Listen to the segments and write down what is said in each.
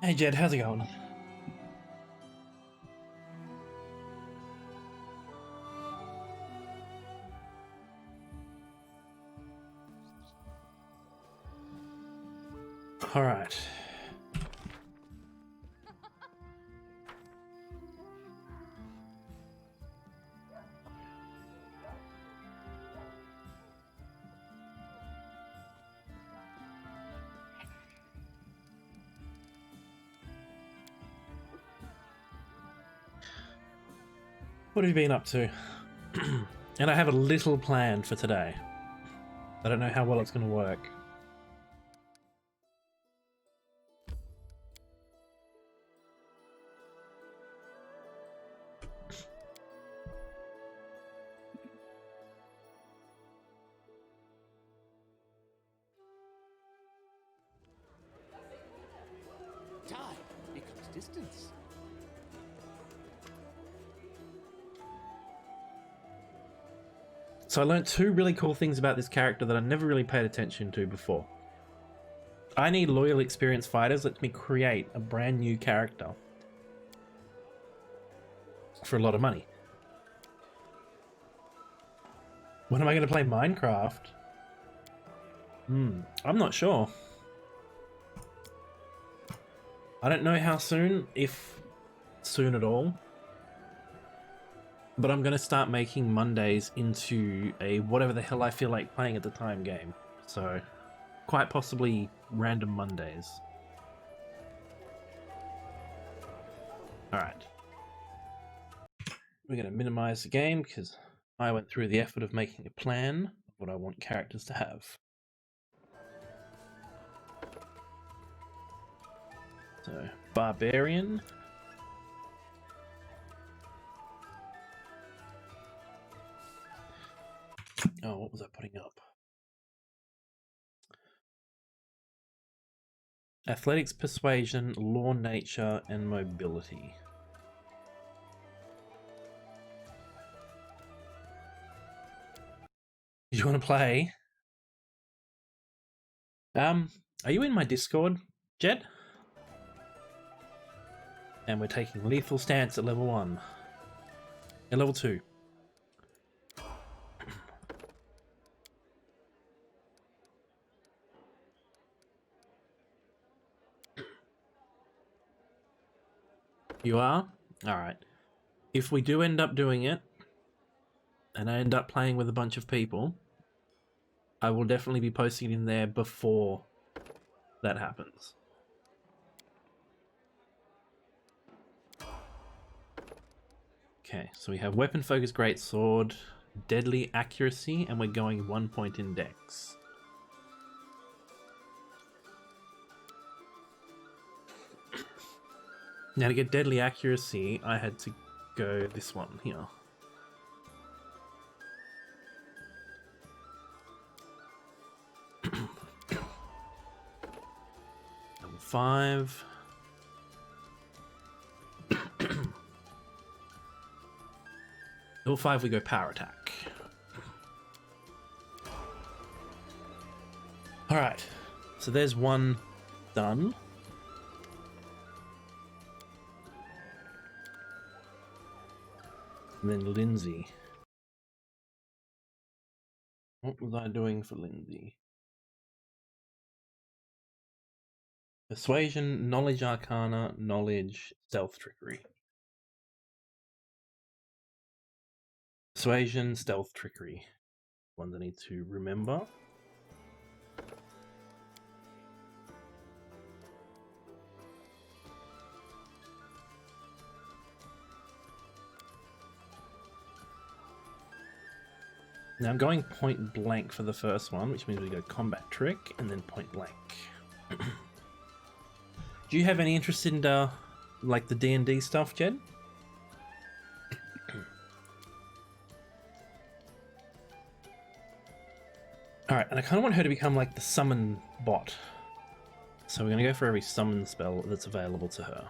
Hey Jed, how's it going? All right. What have you been up to? And I have a little plan for today. I don't know how well it's going to work. Time becomes distance. So I learned two really cool things about this character that I never really paid attention to before. I Need Loyal Experienced Fighters lets me create a brand new character for a lot of money. When am I going to play Minecraft? I'm not sure. I don't know how soon, if soon at all. But I'm going to start making Mondays into a whatever the hell I feel like playing at the time game. So, quite possibly random Mondays. Alright. We're going to minimize the game because I went through the effort of making a plan of what I want characters to have. So, Barbarian. Oh, what was I putting up? Athletics, Persuasion, Law, Nature, and Mobility. You want to play? Are you in my Discord, Jed? And we're taking Lethal Stance at level 1. At level 2. You are? Alright. If we do end up doing it, and I end up playing with a bunch of people, I will definitely be posting it in there before that happens. Okay, so we have Weapon Focus Greatsword, Deadly Accuracy, and we're going 1 point in Dex. Now to get Deadly Accuracy, I had to go this one here. Level 5. Level 5 we go Power Attack. Alright, so there's one done. And then Lindsay. What was I doing for Lindsay? Persuasion, Knowledge Arcana, Knowledge, Stealth Trickery. Persuasion, Stealth Trickery. Ones I need to remember. Now I'm going point blank for the first one, which means we go combat trick and then point blank. Do you have any interest in like the D&D stuff, Jed? Alright, and I kind of want her to become like the summon bot. So we're going to go for every summon spell that's available to her.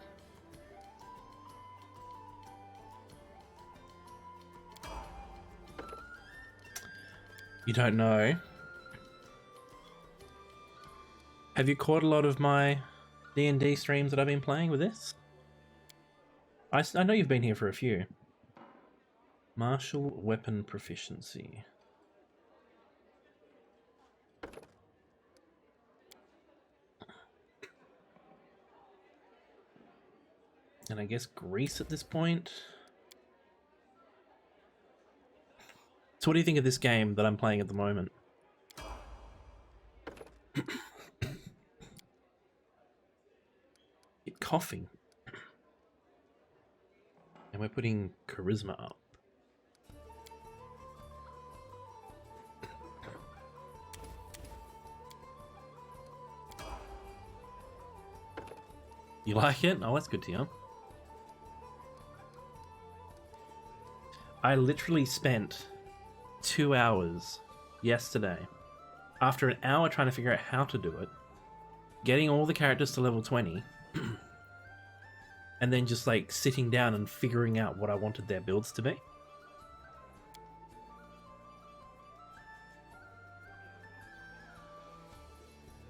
You don't know. Have you caught a lot of my D&D streams that I've been playing with this. I know you've been here for a few. Martial weapon proficiency. And I guess Greece at this point. So what do you think of this game that I'm playing at the moment? Get coughing. And we're putting charisma up. You like it? Oh, that's good to hear. I literally spent 2 hours yesterday, after an hour trying to figure out how to do it, getting all the characters to level 20, and then just like sitting down and figuring out what I wanted their builds to be.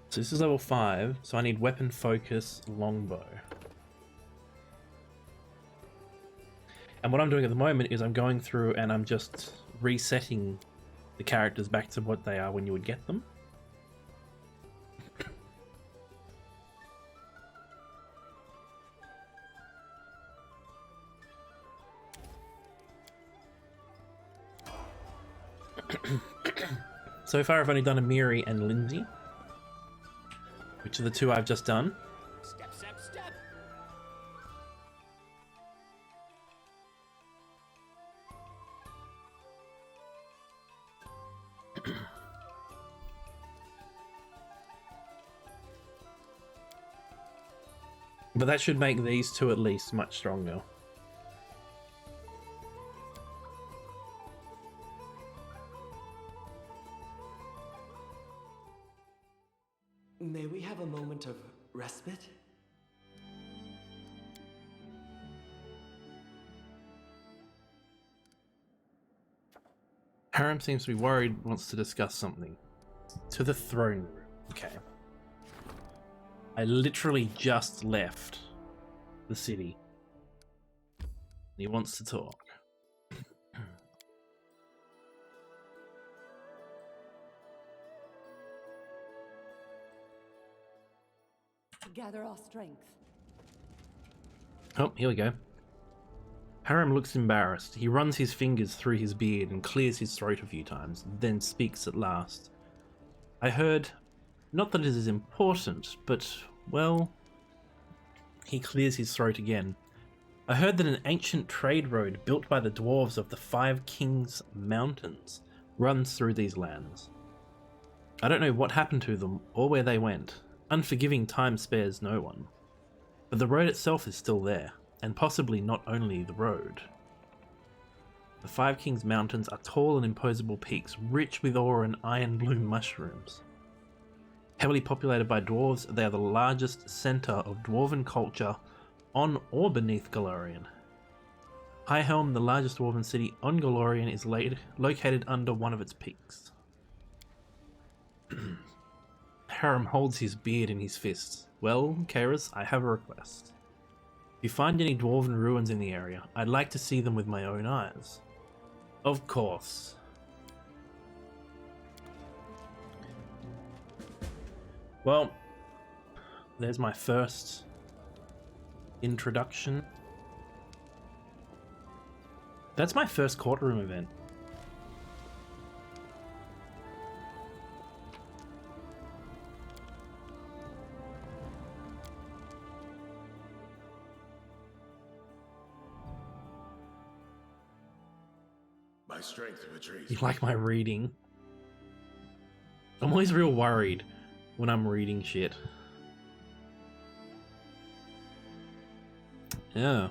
So this is level 5, so I need weapon focus longbow. And what I'm doing at the moment is I'm going through and I'm just resetting the characters back to what they are when you would get them. So far I've only done Amiri and Lindsay, which are the two I've just done. Step, step, step. But that should make these two at least much stronger. May we have a moment of respite? Harem seems to be worried, wants to discuss something. To the throne room. Okay. I literally just left the city. He wants to talk. Gather our strength. Oh, here we go. Harem looks embarrassed. He runs his fingers through his beard and clears his throat a few times, then speaks at last. I heard, not that it is important, but, well... He clears his throat again. I heard that an ancient trade road built by the dwarves of the Five Kings Mountains runs through these lands. I don't know what happened to them or where they went. Unforgiving time spares no one. But the road itself is still there, and possibly not only the road. The Five Kings Mountains are tall and imposable peaks, rich with ore and iron bloom mushrooms. Heavily populated by dwarves, they are the largest centre of dwarven culture on or beneath Golarion. Highhelm, the largest dwarven city on Golarion, is located under one of its peaks. Harem holds his beard in his fists. Well, Kairos, I have a request. If you find any dwarven ruins in the area, I'd like to see them with my own eyes. Of course. Well, there's my first introduction. That's my first courtroom event. My strength betrays You me. like my reading? I'm always real worried when I'm reading shit. Yeah,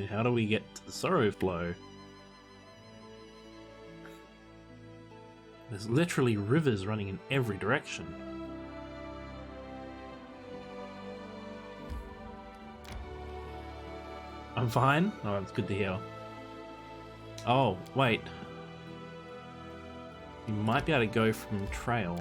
how do we get to the Sorrow Flow? There's literally rivers running in every direction. I'm fine? Oh, that's good to hear. Oh, wait. You might be able to go from trail.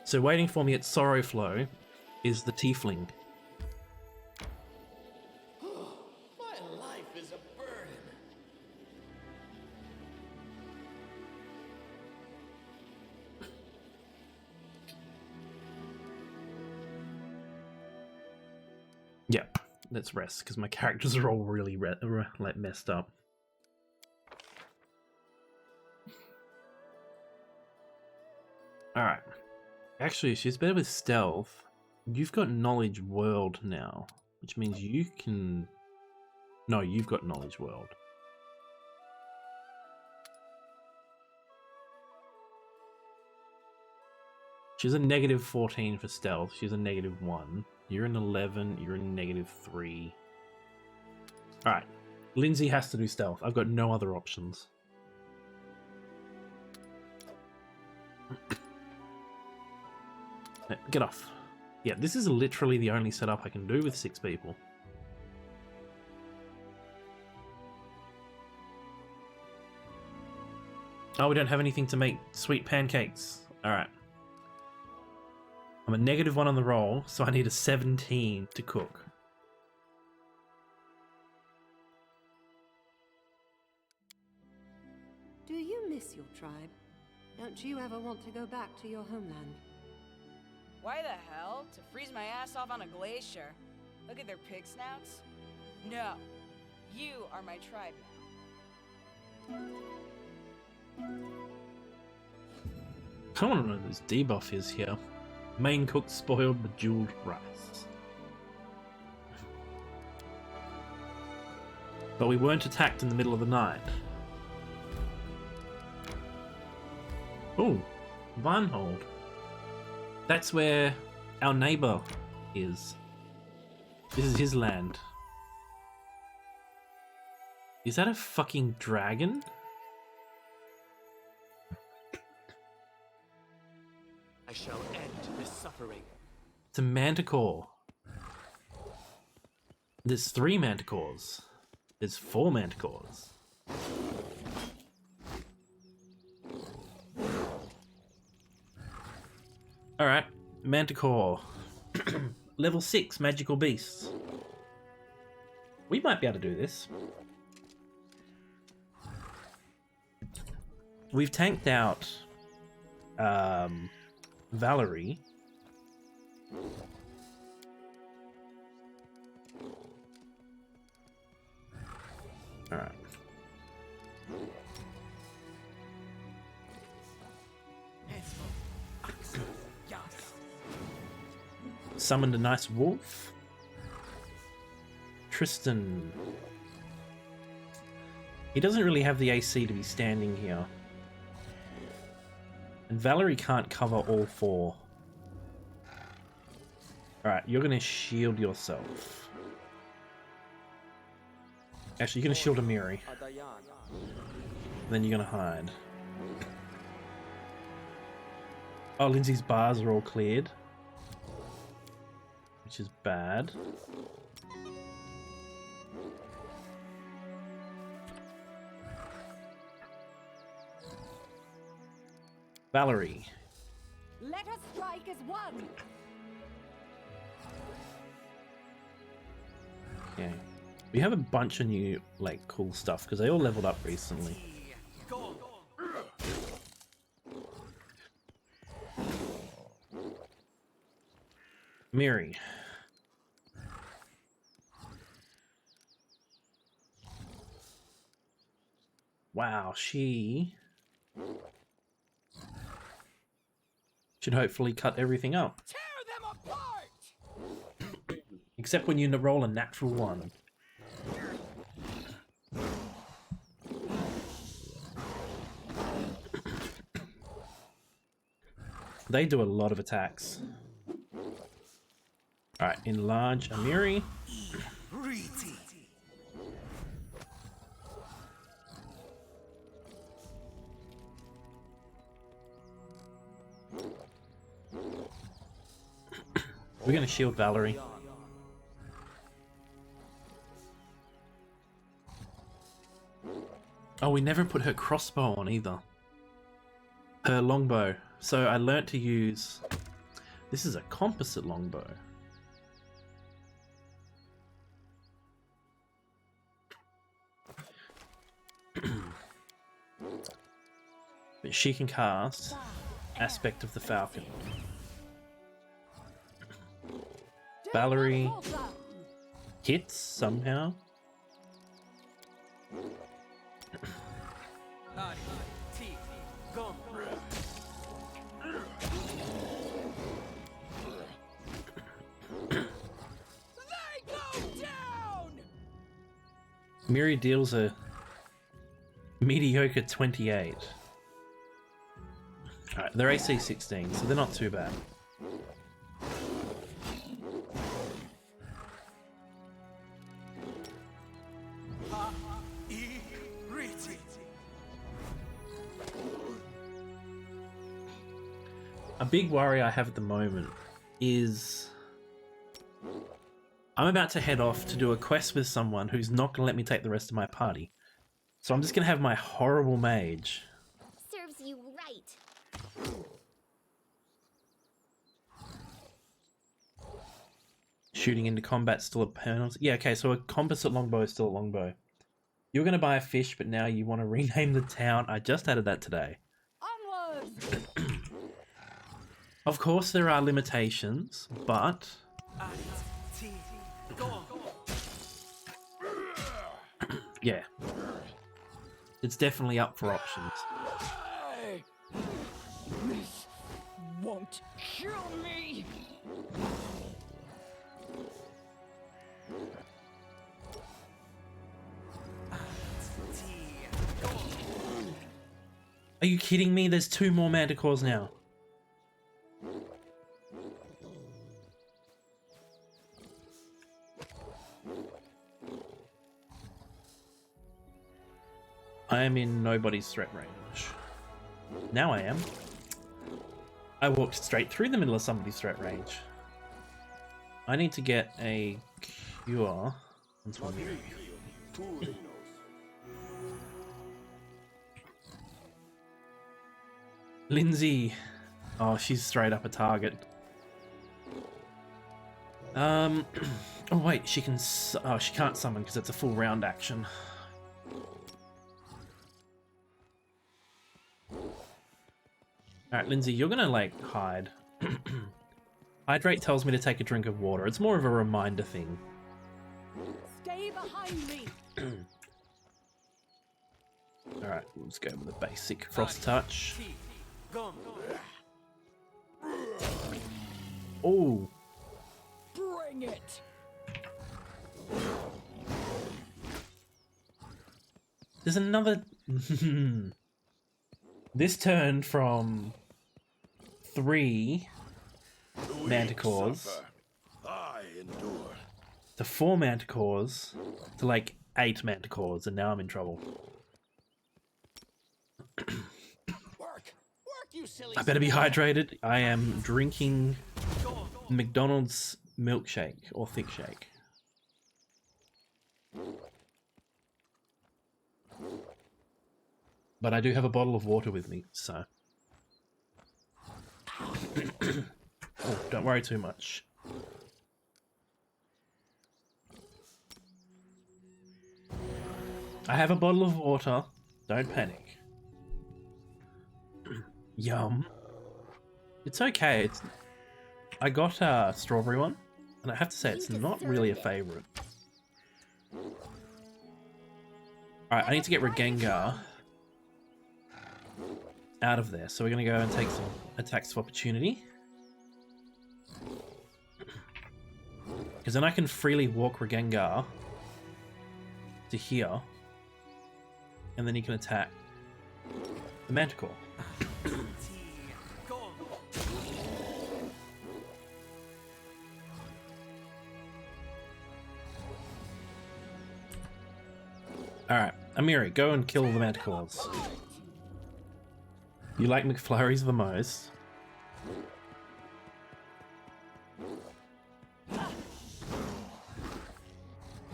So waiting for me at Sorrowflow is the Tiefling. My life is a burden. Yep, let's rest because my characters are all really like messed up. All right. Actually, she's better with stealth. You've got knowledge world now, which means you can. No, you've got knowledge world. She's a negative 14 for stealth. She's a negative 1. You're an 11. You're a negative 3. Alright. Lindsay has to do stealth. I've got no other options. Get off. Yeah, this is literally the only setup I can do with 6 people. Oh, we don't have anything to make sweet pancakes. Alright. I'm a negative 1 on the roll, so I need a 17 to cook. Do you miss your tribe? Don't you ever want to go back to your homeland? Why the hell? To freeze my ass off on a glacier. Look at their pig snouts. No. You are my tribe now. I want to know what this debuff is here. Main cooked spoiled bejeweled rice. But we weren't attacked in the middle of the night. Oh, Vinehold. That's where our neighbor is. This is his land. Is that a fucking dragon? I shall end this suffering. It's a manticore. There's 3 manticores. There's 4 manticores. Alright, manticore. Level 6 magical beasts. We might be able to do this. We've tanked out Valerie. Alright. Summoned a nice wolf. Tristan. He doesn't really have the AC to be standing here. And Valerie can't cover all 4. Alright, you're going to shield yourself. Actually, you're going to shield Amiri. Then you're going to hide. Oh, Lindsay's bars are all cleared. Which is bad. Valerie. Let us strike as one! Okay. We have a bunch of new, like, cool stuff, because they all leveled up recently. Miri. Wow, she should hopefully cut everything up. Tear them apart! Except when you roll a natural 1. They do a lot of attacks. Alright, enlarge Amiri. We're gonna shield Valerie. Oh, we never put her crossbow on either. Her longbow. So I learnt to use This is a composite longbow. But she can cast Aspect of the Falcon. Valerie hits somehow. Miri deals a mediocre 28. Alright, they're AC 16, so they're not too bad. A big worry I have at the moment is I'm about to head off to do a quest with someone who's not going to let me take the rest of my party. So I'm just going to have my horrible mage. Serves you right. Shooting into combat still a penalty. Yeah, okay, so a composite longbow is still a longbow. You were going to buy a fish, but now you want to rename the town. I just added that today. Onwards! Of course there are limitations, but... yeah. It's definitely up for options. This won't kill me! Are you kidding me? There's 2 more manticores now. I am in nobody's threat range. Now I am. I walked straight through the middle of somebody's threat range. I need to get a cure. Lindsay. Oh, she's straight up a target. Oh wait, she can. Oh, she can't summon because it's a full round action. Alright, Lindsay, you're gonna, like, hide. Hydrate tells me to take a drink of water. It's more of a reminder thing. Stay behind me. Alright, let's go with a basic Frost Touch. Oh! Bring it! There's another... This turned from 3 manticores I endure. to 4 manticores to like 8 manticores, and now I'm in trouble. Work, you silly. I better be hydrated. I am drinking McDonald's milkshake or thick shake. But I do have a bottle of water with me, so... oh, don't worry too much. I have a bottle of water. Don't panic. Yum. It's okay. It's... I got a strawberry one, and I have to say it's not really a favourite. Alright, I need to get Regengar out of there, so we're going to go and take some attacks of opportunity. Because then I can freely walk Regengar to here, and then he can attack the Manticore. Alright, Amiri, go and kill the Manticores. You like McFlurries the most.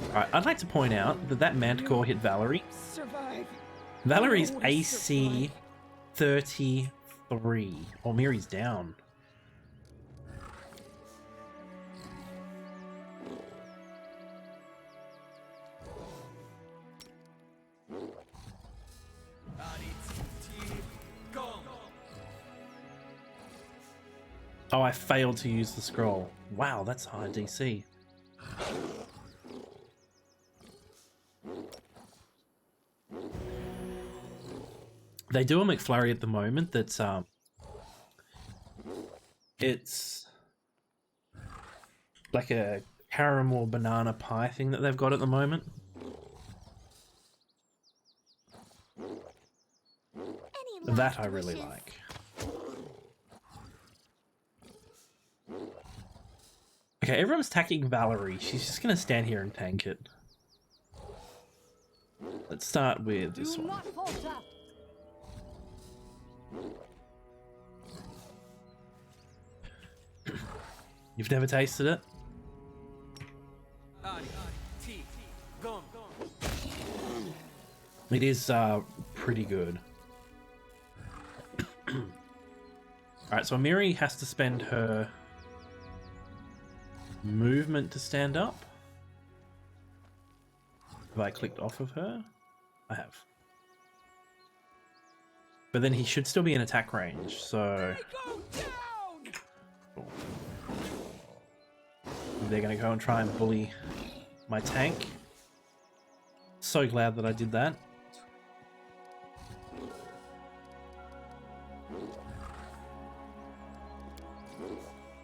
Alright, I'd like to point out that that Manticore hit Valerie. Survive. Valerie's AC 33. Oh, Miri's down. Oh, I failed to use the scroll. Wow, that's high DC. They do a McFlurry at the moment that's it's like a caramel banana pie thing that they've got at the moment. Any That last I really wishes? like. Okay, everyone's attacking Valerie. She's just gonna stand here and tank it. Let's start with this Do one. not falter. You've never tasted it? It is pretty good. Alright, so Amiri has to spend her movement to stand up. Have I clicked off of her? I have. But then he should still be in attack range, so... Cool. They're gonna go and try and bully my tank. So glad that I did that.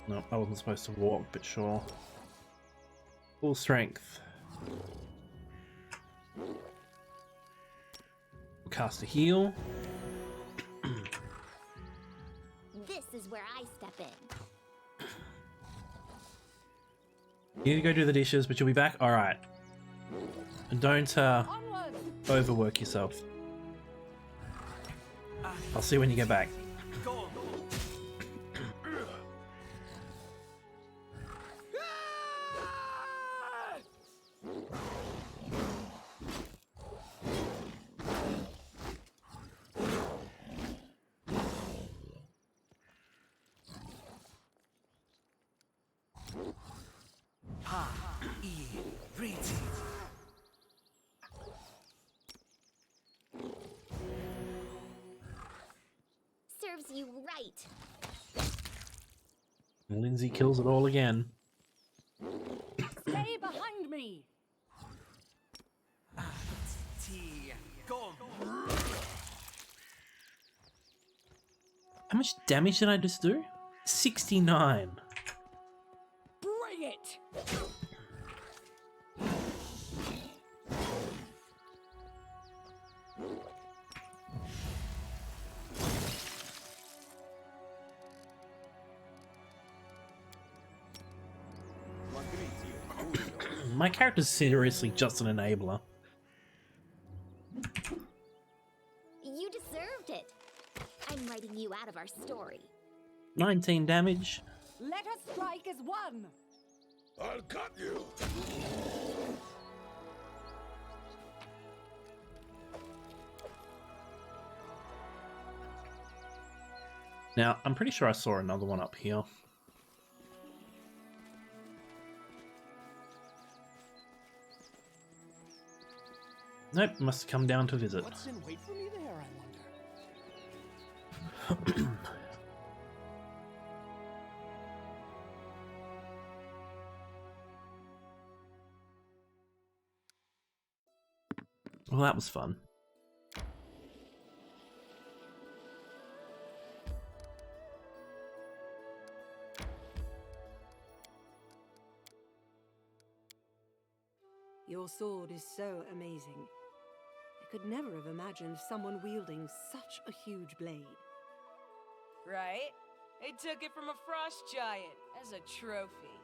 Nope, I wasn't supposed to walk, but sure. Full strength. Cast a heal. This is where I step in. You need to go do the dishes, but you'll be back? Alright. And don't Onward. overwork yourself. I'll see when you get back. Serves you right. Lindsay kills it all again. Stay behind me. How much damage did I just do? 69. Bring it. My character's seriously just an enabler. You deserved it. I'm writing you out of our story. 19 damage. Let us strike as one. I'll cut you. Now, I'm pretty sure I saw another one up here. Nope, must have come down to visit. What's in wait for me there, I wonder? Well, that was fun. Your sword is so amazing. I could never have imagined someone wielding such a huge blade. Right? I took it from a frost giant as a trophy.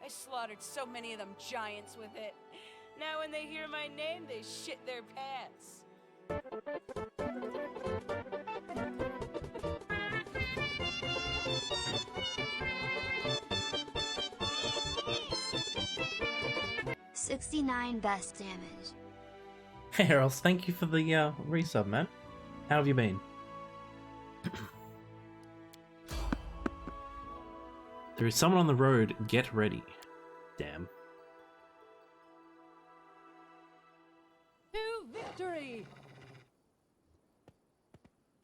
I slaughtered so many of them giants with it. Now when they hear my name, they shit their pants. $69 best damage. Hey, Earls, thank you for the resub, man. How have you been? There is someone on the road. Get ready. Damn. To victory!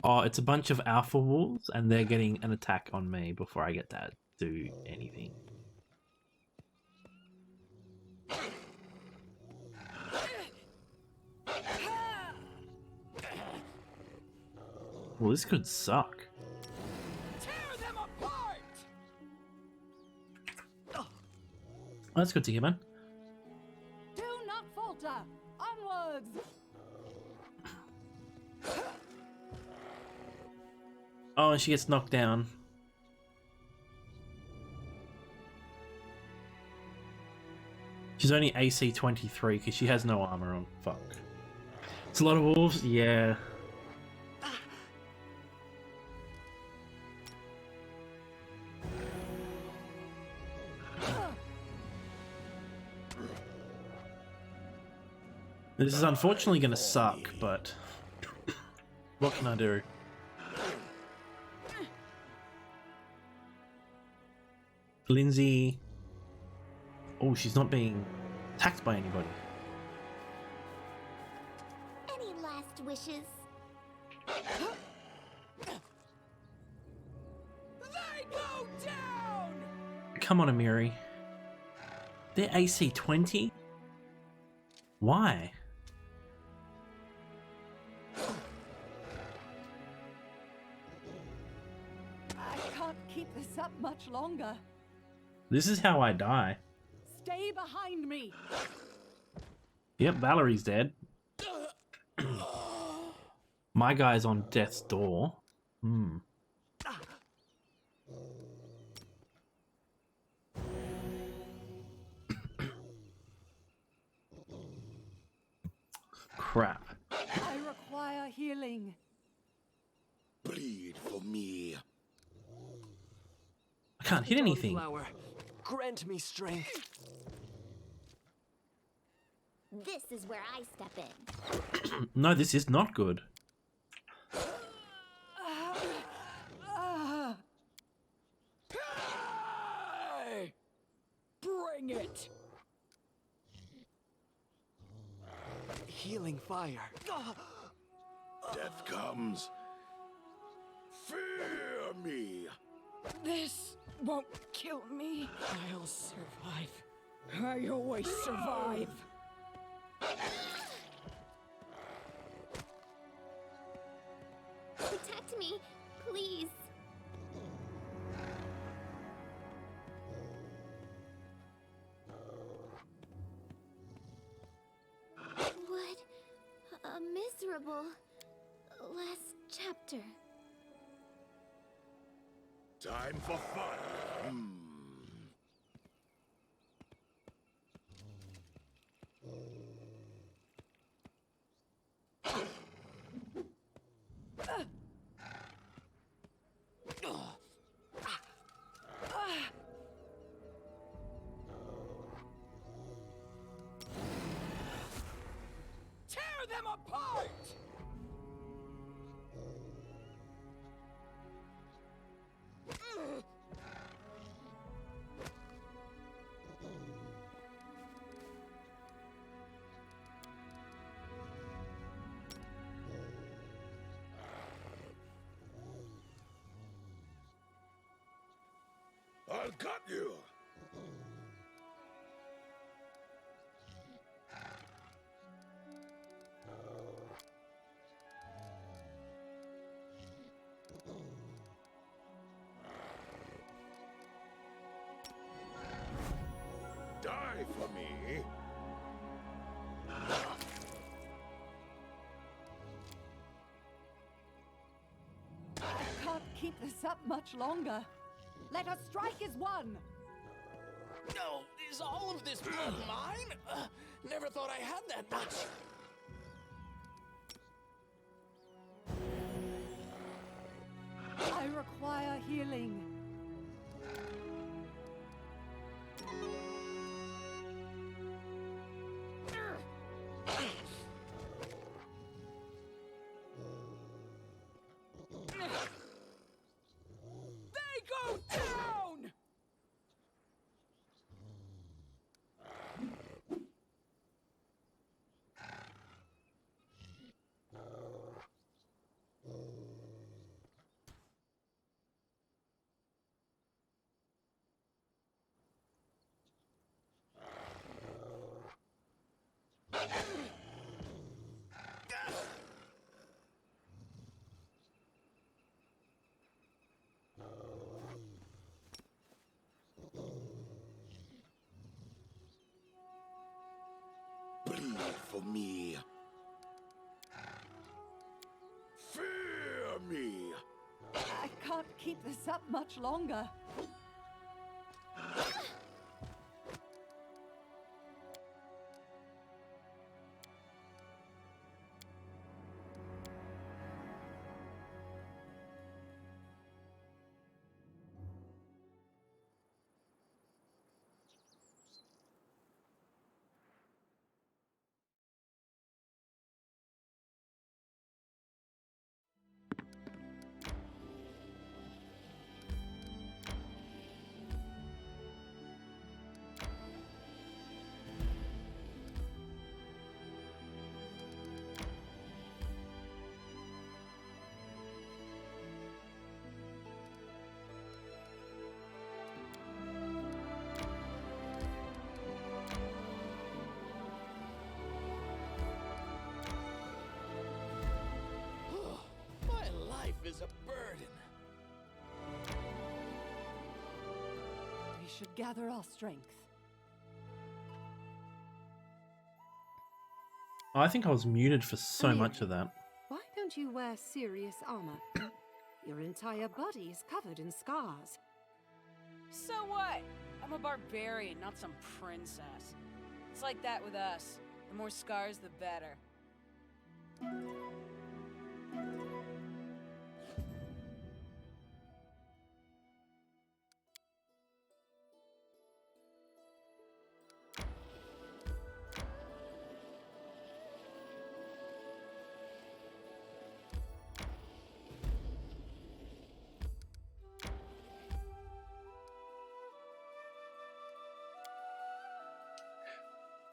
Oh, it's a bunch of alpha wolves, and they're getting an attack on me before I get to do anything. Well, this could suck. Tear them apart! Oh, that's good to hear, man. Do not falter! Onwards! Oh, and she gets knocked down. She's only AC 23 because she has no armor on. Fuck. It's a lot of wolves? Yeah. This is unfortunately going to suck, but what can I do? Lindsay. Oh, she's not being attacked by anybody. Any last wishes? They go down! Come on, Amiri. They're AC 20? Why? I can't keep this up much longer. This is how I die. Stay behind me! Yep, Valerie's dead. My guy's on death's door. Hmm. Crap. I require healing. Bleed for me. I can't hit anything. Dawnflower, grant me strength. This is where I step in. No, this is not good. Hey! Bring it! Healing fire. Death comes. Fear me. This won't kill me. I'll survive. I always survive. Protect me, please. What a miserable last chapter. Time for fun. Tear them apart! I'll cut you. Die for me. I can't keep this up much longer. Let us strike as one! No, is all of this blood mine? Never thought I had that much. I require healing. They go down! Bleed for me. Fear me. I can't keep this up much longer. My life is a burden. We should gather our strength. Oh, I think I was muted for so Amelia, much of that. Why don't you wear serious armor? Your entire body is covered in scars. So what? I'm a barbarian, not some princess. It's like that with us. The more scars, the better.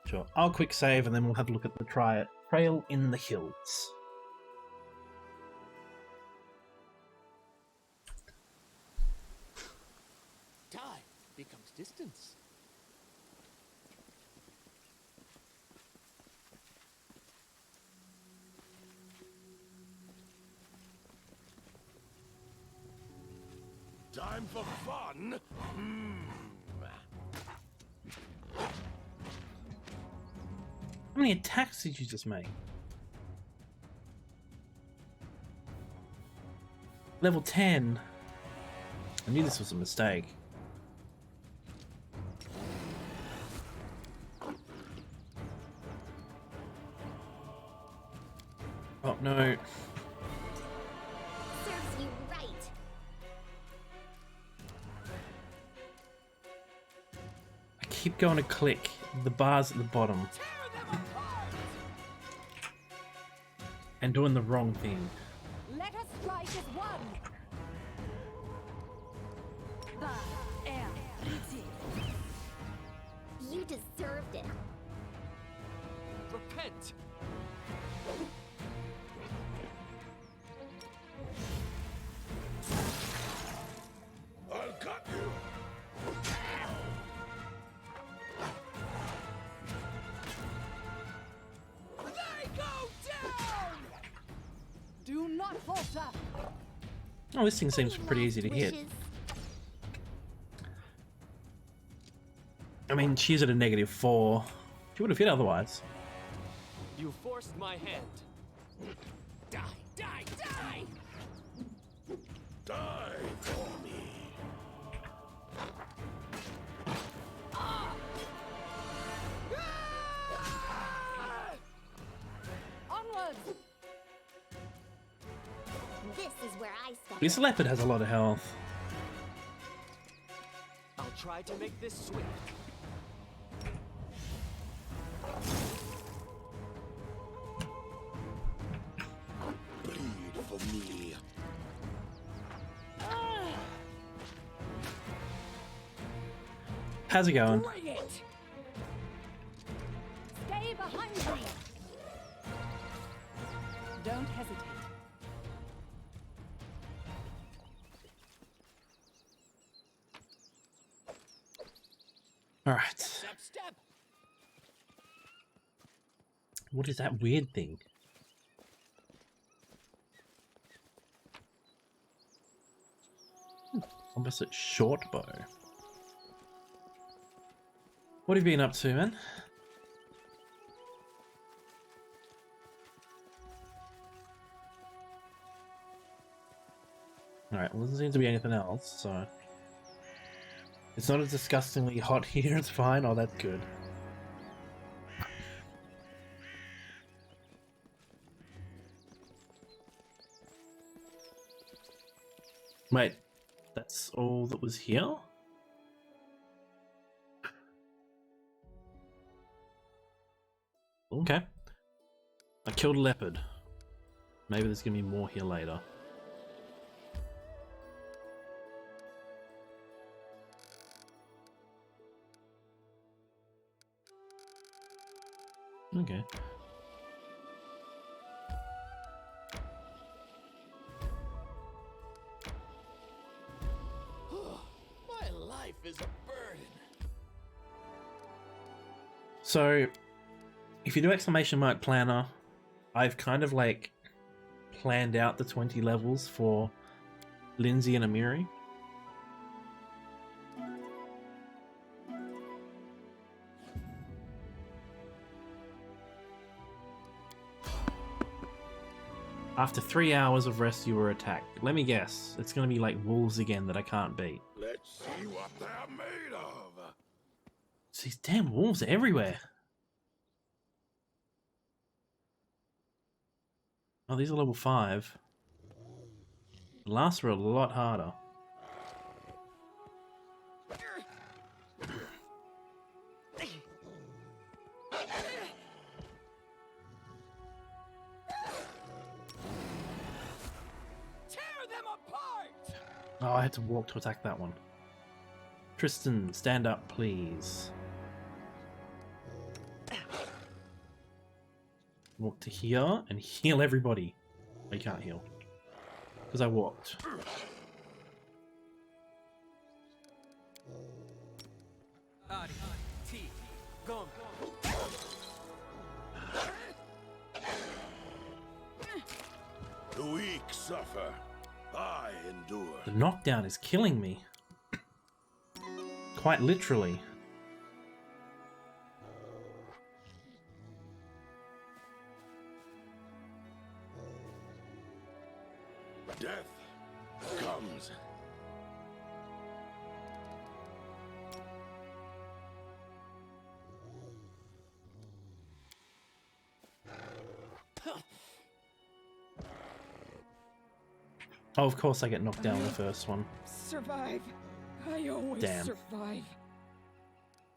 Sure. I'll quick save and then we'll have a look at the trail in the hills. Time becomes distance. Time for fun? How many attacks did you just make? Level 10. I knew this was a mistake. Oh no. Serves you right. I keep going to click the bars at the bottom and doing the wrong thing. Let us strike as one. You deserved it. Repent. I'll cut you. They go down! Do not falter. Oh, this thing seems Any pretty easy to last hit. wishes? I mean, she's at a -4. She would have hit otherwise. You forced my hand. Die, die, die! Die for me. Onwards. This is where I step This in. leopard has a lot of health. I'll try to make this swift. Bleed for me. How's it going? Bring it! Stay behind me. Don't hesitate. All right. Step, step. What is that weird thing? Opposite short bow. What have you been up to, man? Alright, well, doesn't seem to be anything else, so... It's not as disgustingly hot here, it's fine. Oh, that's good. Wait, that's all that was here? Okay. I killed a leopard. Maybe there's gonna be more here later. Okay. My life is a burden. So, if you do exclamation mark planner, I've kind of like planned out the 20 levels for Lindsay and Amiri. After 3 hours of rest, you were attacked. Let me guess, it's going to be like wolves again that I can't beat. Let's see what they're made of. These damn wolves are everywhere. Oh, these are level 5. The last were a lot harder. Oh, I had to walk to attack that one. Tristan, stand up, please. Walk to here and heal everybody. I can't heal. Because I walked. The weak suffer. I endure. The knockdown is killing me. Quite literally. Death comes. Oh, of course I get knocked down the first one. Survive. I always Damn. survive.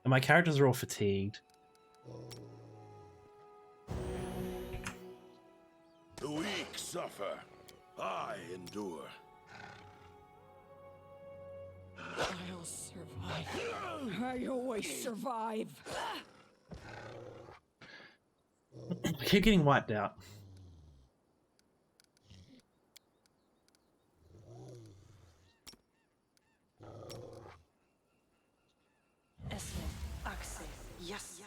And my characters are all fatigued. The weak suffer. I endure. I'll survive. I always survive. I keep getting wiped out. Yes.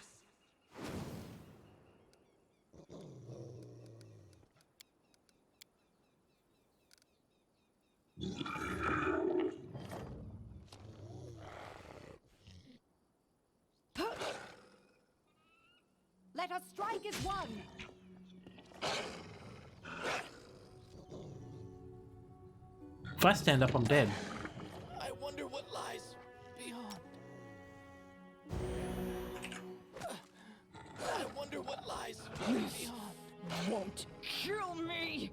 Let us strike as one! If I stand up, I'm dead. I wonder what lies beyond. I wonder what lies beyond. Won't kill me!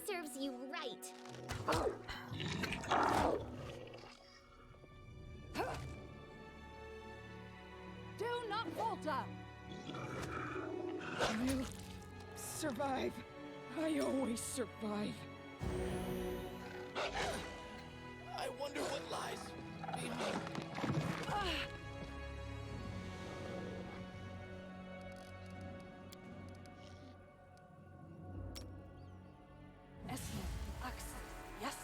Serves you right. Do not falter! I'll survive. I always survive. I wonder what lies beyond. Yes.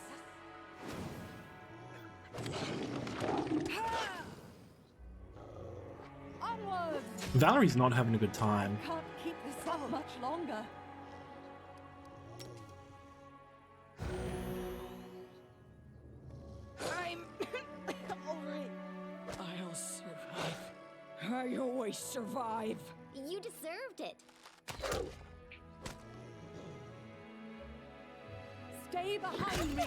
Onwards! Valerie's not having a good time. Can't keep this up much longer. I'm alright. I'll survive. I always survive. You deserved it. Stay behind me!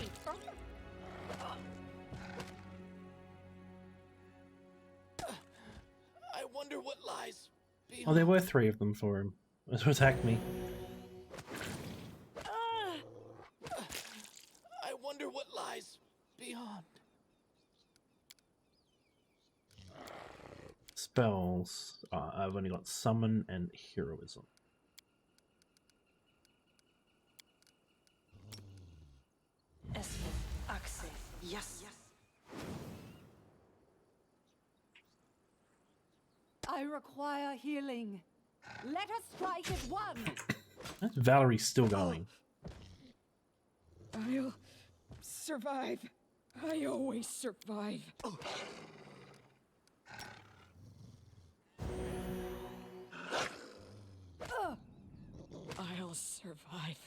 I wonder what lies beyond. Oh, there were 3 of them for him to attack me. I wonder what lies beyond. Spells. I've only got summon and heroism. Yes. I require healing. Let us strike at one! That's Valerie still going. I'll survive. I always survive. I'll survive.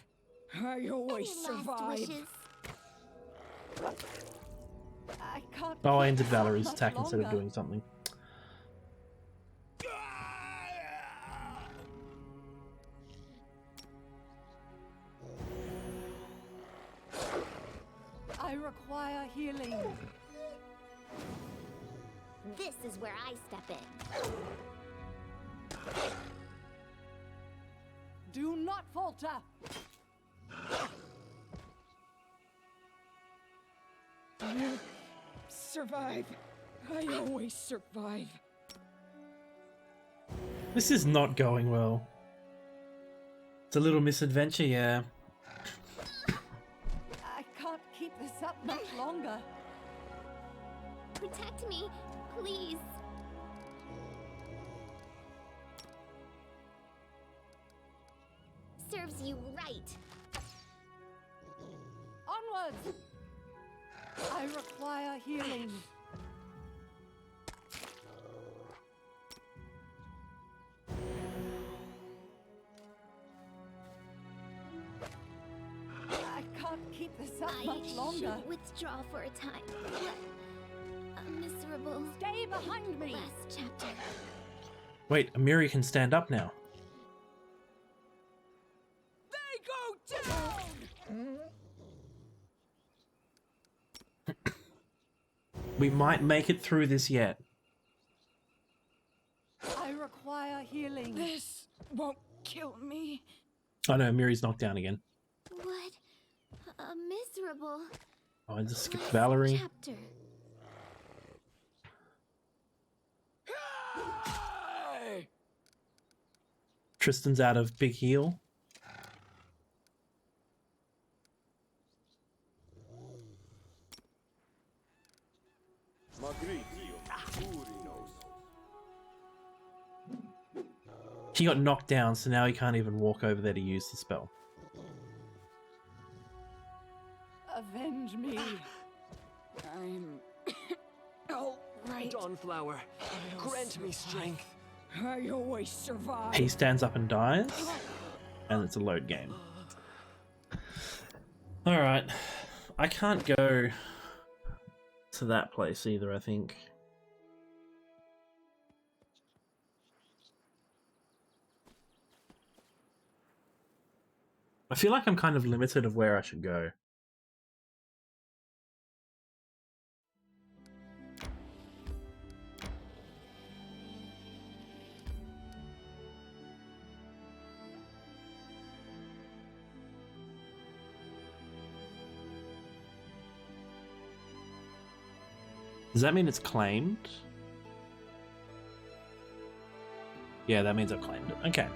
I always Any last survive. wishes? I can't. Oh, I keep ended this up Valerie's much attack instead of longer. doing something. I require healing. This is where I step in. Do not falter. I'll survive. I always survive. This is not going well. It's a little misadventure, yeah. I can't keep this up much longer. Protect me, please. Serves you right. Onwards! I require healing. I can't keep this up I much longer. should withdraw for a time. What a miserable Stay behind me. last chapter. Wait, Amiri can stand up now. They go down! We might make it through this yet. I require healing. This won't kill me. Oh no, Amiri's knocked down again. What a miserable Oh, I just skipped last Valerie. chapter. Hey! Tristan's out of big heal. He got knocked down, so now he can't even walk over there to use the spell. Avenge me. I'm all right. Dawnflower, grant me strength. I always survive. He stands up and dies, and it's a load game. Alright, I can't go to that place either, I think. I feel like I'm kind of limited of where I should go. Does that mean it's claimed? Yeah, that means I've claimed it. Okay.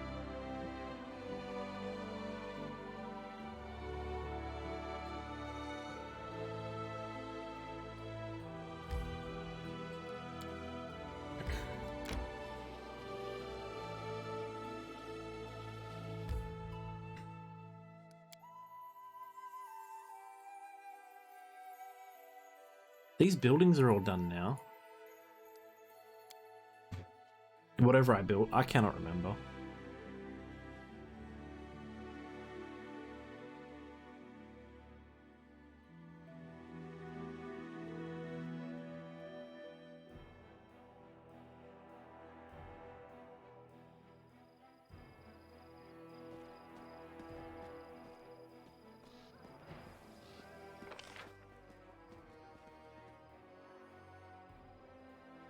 These buildings are all done now. Whatever I built, I cannot remember.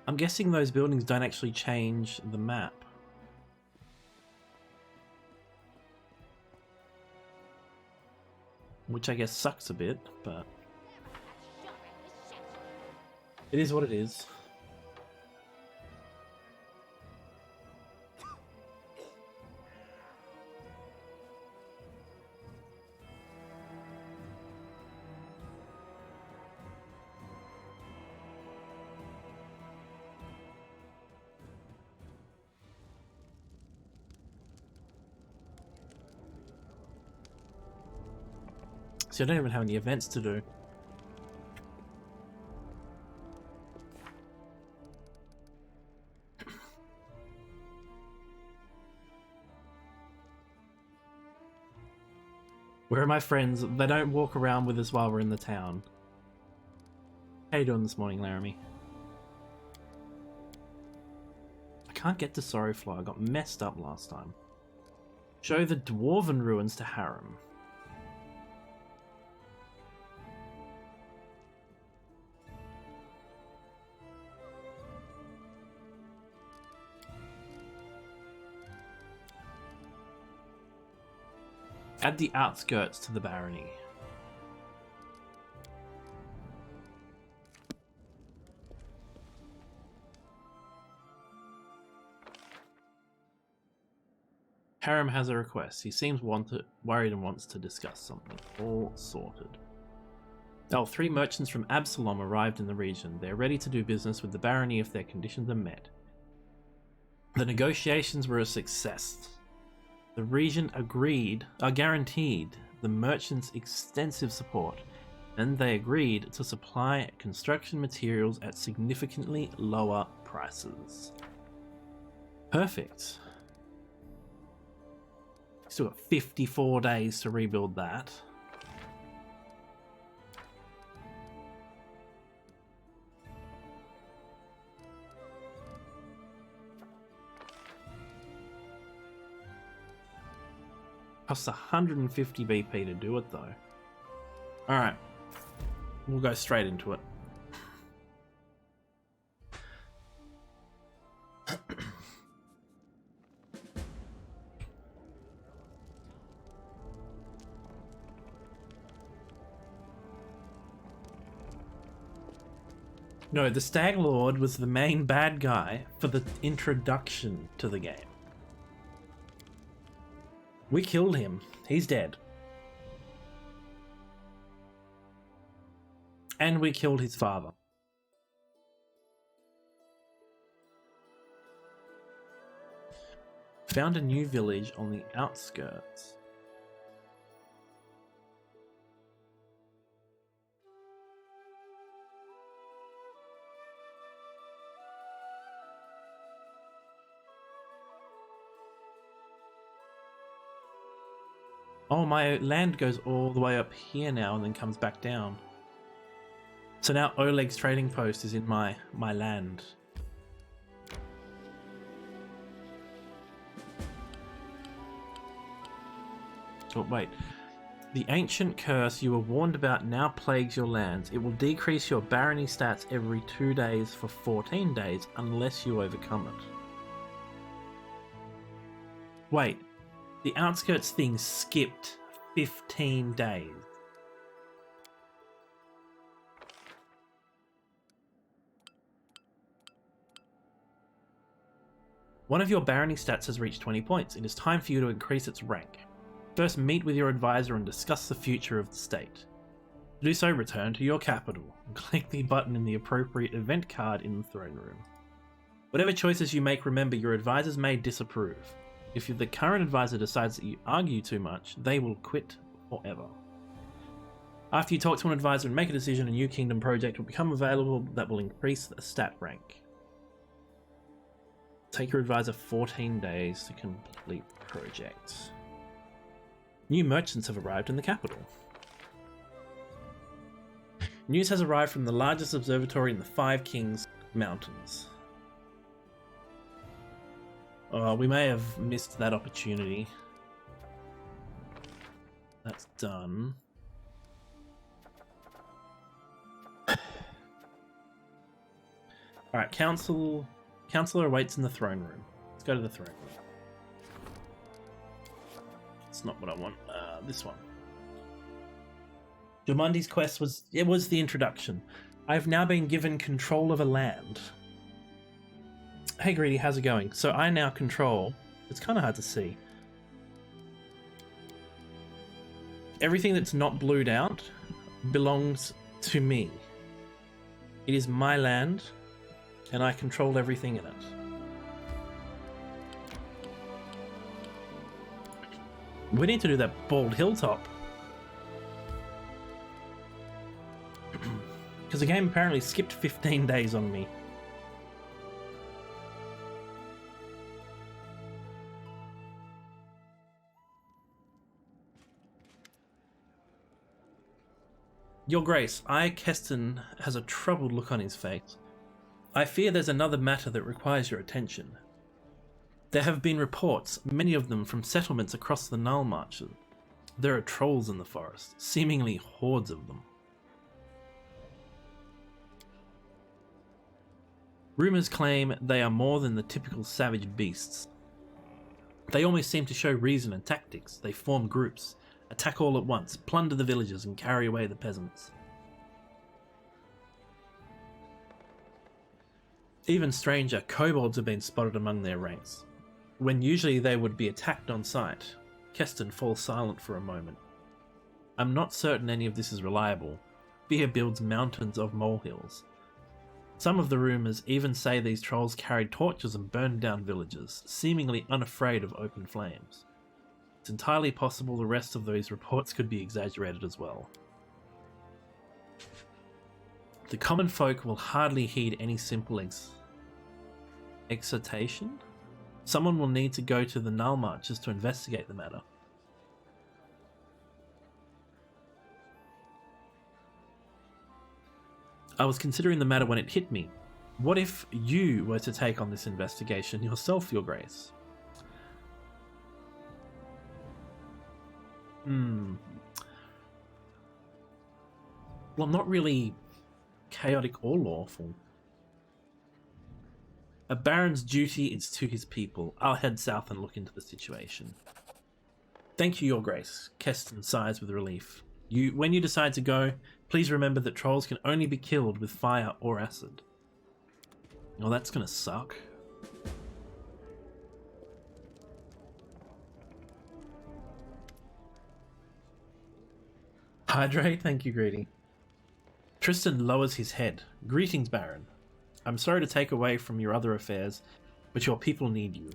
I'm guessing those buildings don't actually change the map. Which I guess sucks a bit, but it is what it is. See, I don't even have any events to do. Where are my friends? They don't walk around with us while we're in the town. How you doing this morning, Laramie? I can't get to Sorrowflow. I got messed up last time. Show the Dwarven ruins to Harem. Add the outskirts to the barony. Harem has a request. He seems worried and wants to discuss something. All sorted. Oh, 3 merchants from Absalom arrived in the region. They're ready to do business with the barony if their conditions are met. The negotiations were a success. The region guaranteed the merchants extensive support, and they agreed to supply construction materials at significantly lower prices. Perfect. Still got 54 days to rebuild that. Costs 150 BP to do it though. Alright. We'll go straight into it. No, the Stag Lord was the main bad guy for the introduction to the game. We killed him. He's dead. And we killed his father. Found a new village on the outskirts. Oh, my land goes all the way up here now and then comes back down. So now Oleg's trading post is in my land. Oh, wait. The ancient curse you were warned about now plagues your lands. It will decrease your barony stats every 2 days for 14 days unless you overcome it. Wait. The outskirts thing skipped 15 days. One of your barony stats has reached 20 points. It is time for you to increase its rank. First, meet with your advisor and discuss the future of the state. To do so, return to your capital and click the button in the appropriate event card in the throne room. Whatever choices you make, remember your advisors may disapprove. If the current advisor decides that you argue too much, they will quit forever. After you talk to an advisor and make a decision, a new kingdom project will become available that will increase the stat rank. Take your advisor 14 days to complete the project. New merchants have arrived in the capital. News has arrived from the largest observatory in the Five Kings Mountains. We may have missed that opportunity. That's done. Alright, Counselor awaits in the throne room. Let's go to the throne room. It's not what I want. This one. Jumandi's quest was the introduction. I've now been given control of a land. Hey Greedy, how's it going? So I now control... It's kind of hard to see. Everything that's not blued out belongs to me. It is my land, and I control everything in it. We need to do that Bald Hilltop. Because the game apparently skipped 15 days on me. Your Grace, Keston has a troubled look on his face. I fear there's another matter that requires your attention. There have been reports, many of them from settlements across the Nile Marches. There are trolls in the forest, seemingly hordes of them. Rumors claim they are more than the typical savage beasts. They almost seem to show reason and tactics. They form groups, attack all at once, plunder the villages and carry away the peasants. Even stranger, kobolds have been spotted among their ranks. When usually they would be attacked on sight, Keston falls silent for a moment. I'm not certain any of this is reliable. Fear builds mountains of molehills. Some of the rumours even say these trolls carried torches and burned down villages, seemingly unafraid of open flames. It's entirely possible the rest of those reports could be exaggerated as well. The common folk will hardly heed any simple exhortation. Someone will need to go to the Nile Marches to investigate the matter. I was considering the matter when it hit me. What if you were to take on this investigation yourself, Your Grace? Well, not really chaotic or lawful. A baron's duty is to his people. I'll head south and look into the situation. Thank you, Your Grace. Keston sighs with relief. When you decide to go, please remember that trolls can only be killed with fire or acid. Oh, that's gonna suck. Hydrate, thank you, Greedy. Tristan lowers his head. Greetings, Baron. I'm sorry to take away from your other affairs, but your people need you.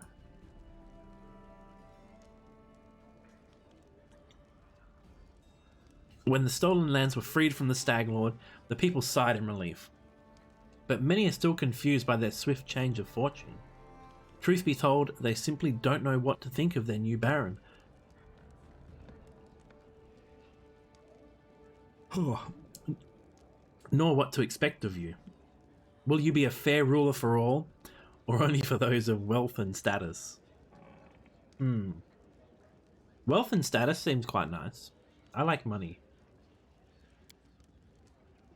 When the stolen lands were freed from the Stag Lord, the people sighed in relief. But many are still confused by their swift change of fortune. Truth be told, they simply don't know what to think of their new Baron. Nor what to expect of you. Will you be a fair ruler for all, or only for those of wealth and status? Wealth and status seems quite nice. I like money.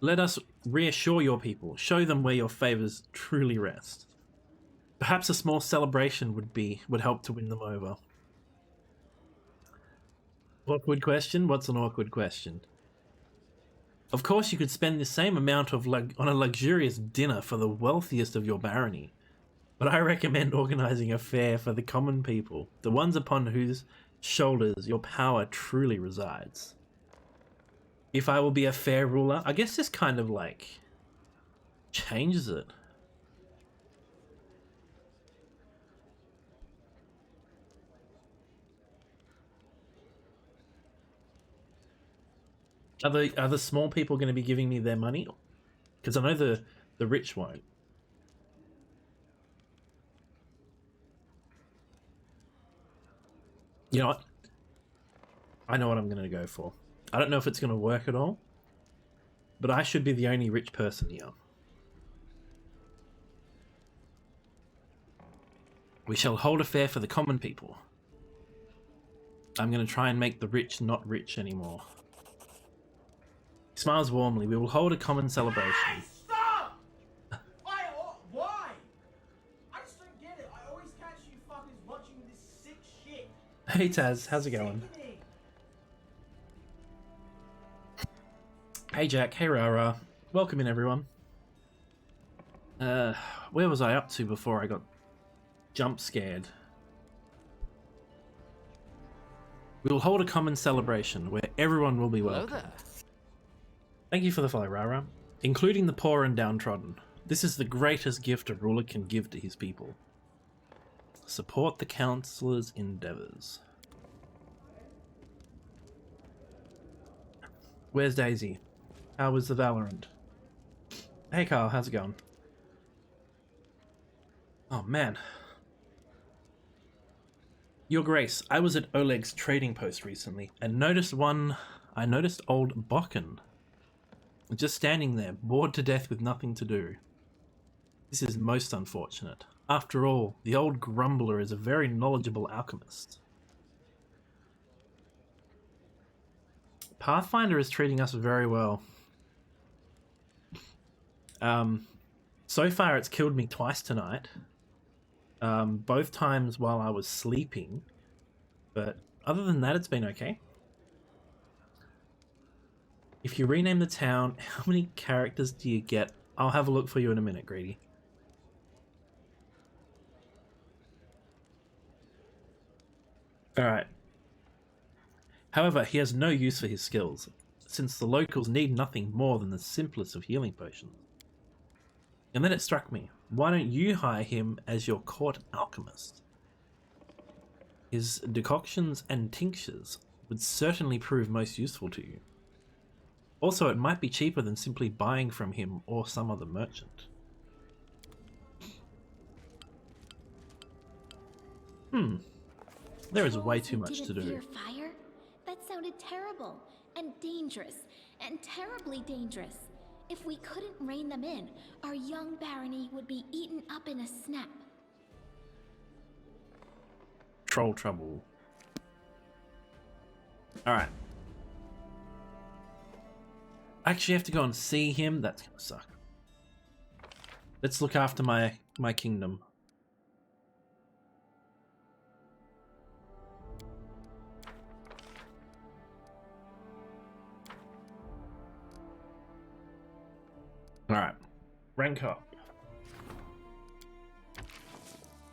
Let us reassure your people. Show them where your favors truly rest. Perhaps a small celebration would help to win them over. Awkward question? What's an awkward question? Of course, you could spend the same amount on a luxurious dinner for the wealthiest of your barony, but I recommend organizing a fair for the common people, the ones upon whose shoulders your power truly resides. If I will be a fair ruler, I guess this kind of like changes it. Are the small people going to be giving me their money? Because I know the rich won't. You know what? I know what I'm going to go for. I don't know if it's going to work at all, but I should be the only rich person here. We shall hold a fair for the common people. I'm going to try and make the rich not rich anymore. He smiles warmly. We will hold a common celebration. Hey, stop! Hey Taz, how's it going? Hey Jack, hey Rara. Welcome in everyone. Where was I up to before I got jump scared? We will hold a common celebration where everyone will be welcome. Thank you for the follow, Rara. Including the poor and downtrodden. This is the greatest gift a ruler can give to his people. Support the councillor's endeavours. Where's Daisy? How was the Valorant? Hey Carl, how's it going? Oh man. Your Grace, I was at Oleg's trading post recently and noticed old Bokken. Just standing there, bored to death with nothing to do. This is most unfortunate. After all, the old grumbler is a very knowledgeable alchemist. Pathfinder is treating us very well. So far it's killed me twice tonight. Both times while I was sleeping. But other than that, it's been okay. If you rename the town, how many characters do you get? I'll have a look for you in a minute, Greedy. Alright. However, he has no use for his skills, since the locals need nothing more than the simplest of healing potions. And then it struck me, why don't you hire him as your court alchemist? His decoctions and tinctures would certainly prove most useful to you. Also, it might be cheaper than simply buying from him or some other merchant. There is way too much to do. Fear fire? That sounded terrible and dangerous and terribly dangerous. If we couldn't rein them in, our young barony would be eaten up in a snap. Troll trouble. Alright. I actually have to go and see him. That's gonna suck. Let's look after my kingdom. Alright. Rank up.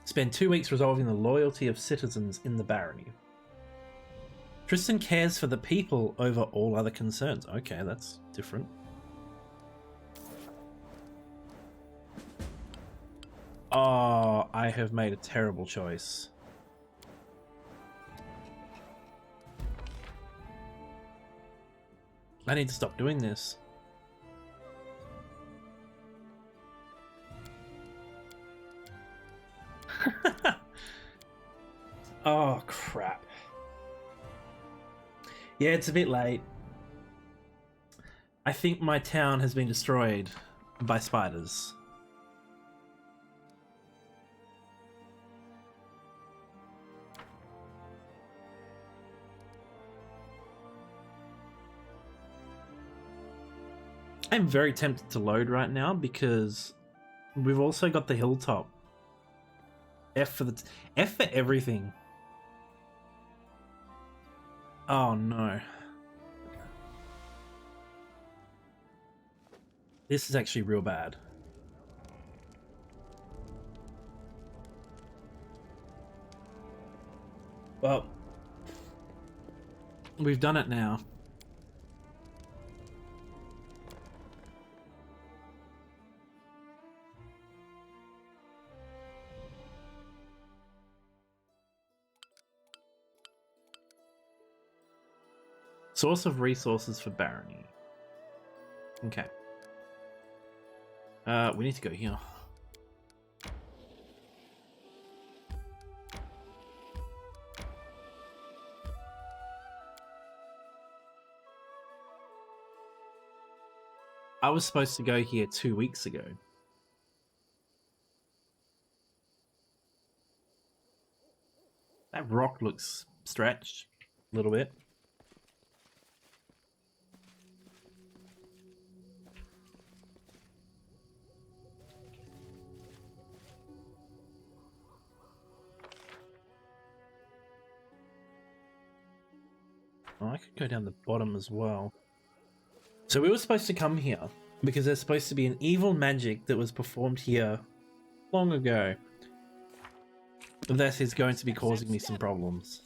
Spend 2 weeks resolving the loyalty of citizens in the barony. Tristan cares for the people over all other concerns. Okay, that's different. Oh, I have made a terrible choice. I need to stop doing this. Oh, crap. Yeah, it's a bit late. I think my town has been destroyed by spiders. I'm very tempted to load right now because we've also got the hilltop. F for everything. Oh no. This is actually real bad. Well, we've done it now. Source of resources for barony. Okay. We need to go here. I was supposed to go here 2 weeks ago. That rock looks stretched a little bit. Oh, I could go down the bottom as well. So we were supposed to come here because there's supposed to be an evil magic that was performed here long ago. That is going to be causing me some problems.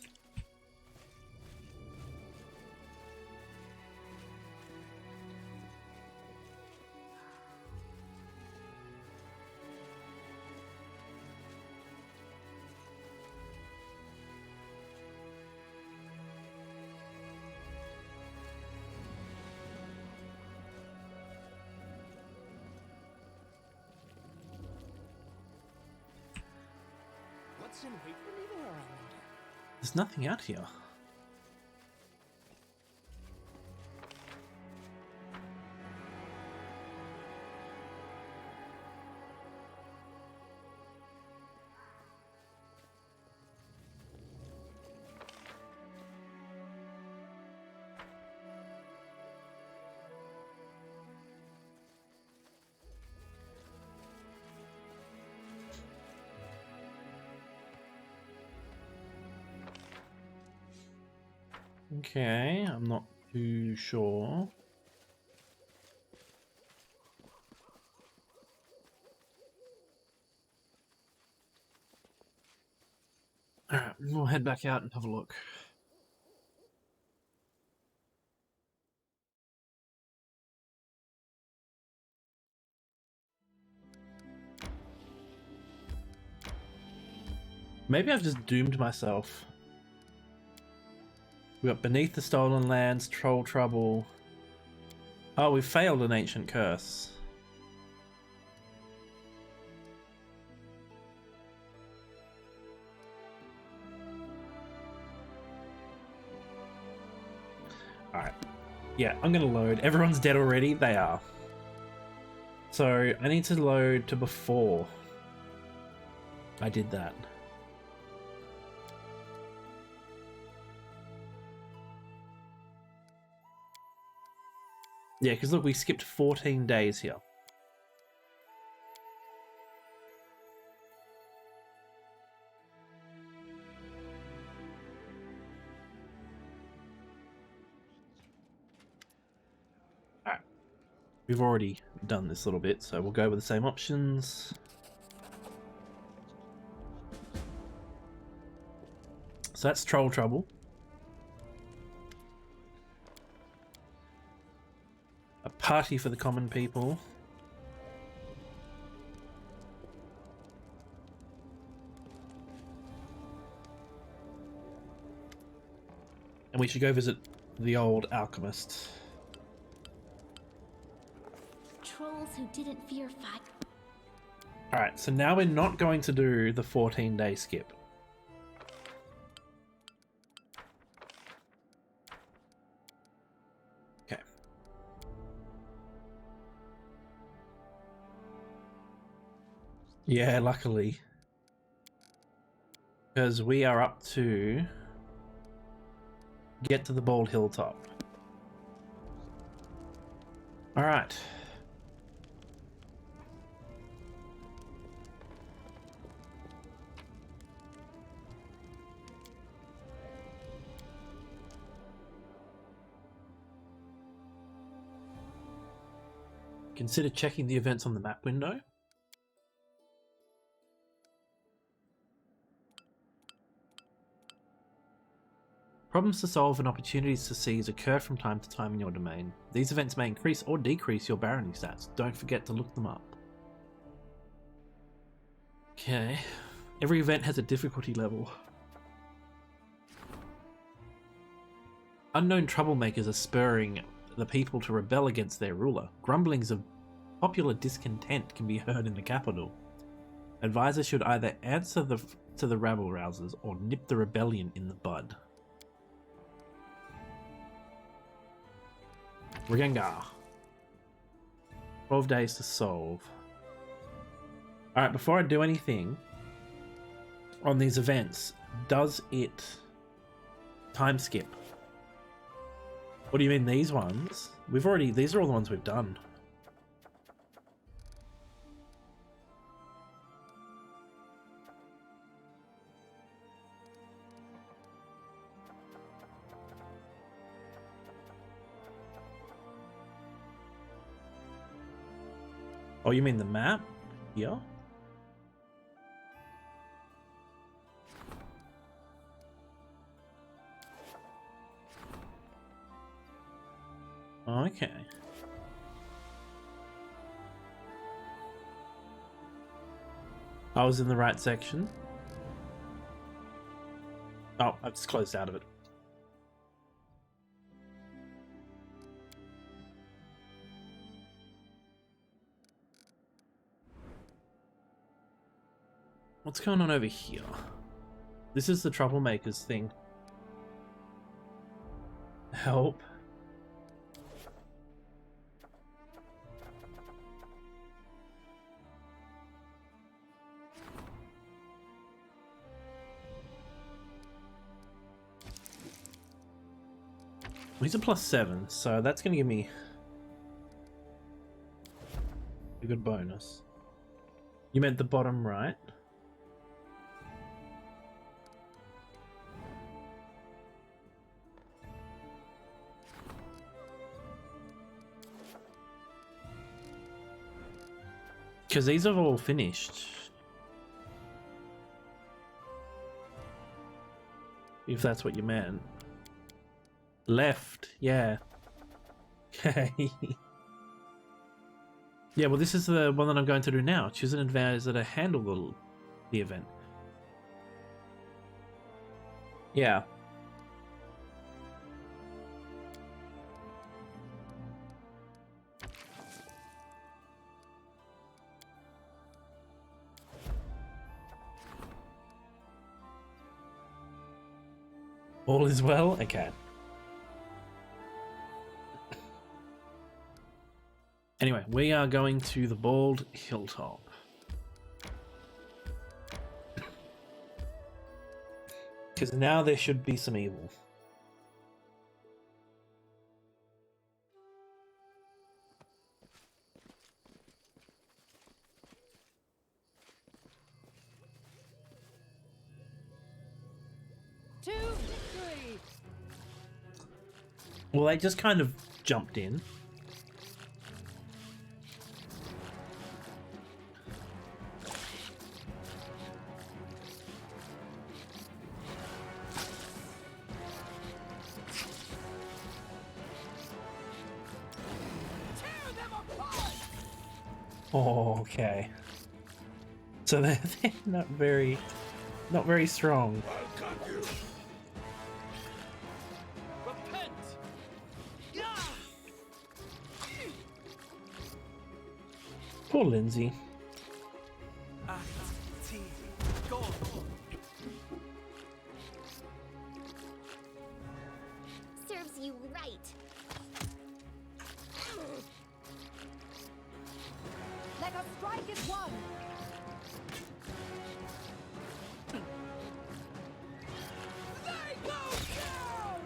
What's in wait for me there, I wonder? There's nothing out here. Okay, I'm not too sure. Alright, we'll head back out and have a look. Maybe I've just doomed myself. We got Beneath the Stolen Lands, Troll Trouble. Oh, we failed an ancient curse. Alright. Yeah, I'm gonna load. Everyone's dead already? They are. So, I need to load to before I did that. Yeah, because look, we skipped 14 days here. Alright. We've already done this little bit, so we'll go with the same options. So that's Troll Trouble. A party for the common people. And we should go visit the old alchemist. Trolls who didn't fear fire. Alright, so now we're not going to do the 14-day skip. Okay. Yeah, luckily. Because we are up to get to the Bald Hilltop. Alright. Consider checking the events on the map window. Problems to solve and opportunities to seize occur from time to time in your domain. These events may increase or decrease your barony stats. Don't forget to look them up. Okay. Every event has a difficulty level. Unknown troublemakers are spurring the people to rebel against their ruler. Grumblings of popular discontent can be heard in the capital. Advisors should either answer to the rabble-rousers or nip the rebellion in the bud. Regengar. 12 days to solve. Alright, before I do anything on these events, does it time skip? What do you mean these ones? These are all the ones we've done. Oh, you mean the map? Yeah. Okay. I was in the right section. Oh, I've just closed out of it. What's going on over here? This is the troublemakers thing. Help. He's a +7, so that's going to give me a good bonus. You meant the bottom right? Because these are all finished. If that's what you meant. Left, yeah. Okay. Yeah, well this is the one that I'm going to do now. Choose an advisor to handle the event. Yeah. All is well? Okay. Anyway, we are going to the Bald Hilltop. Because now there should be some evil. To victory! Well, they just kind of jumped in. Oh, okay. So they're not very strong. I'll cut you. Repent! Poor Lindsay. Go! Serves you right. Let us strike as one! They go down!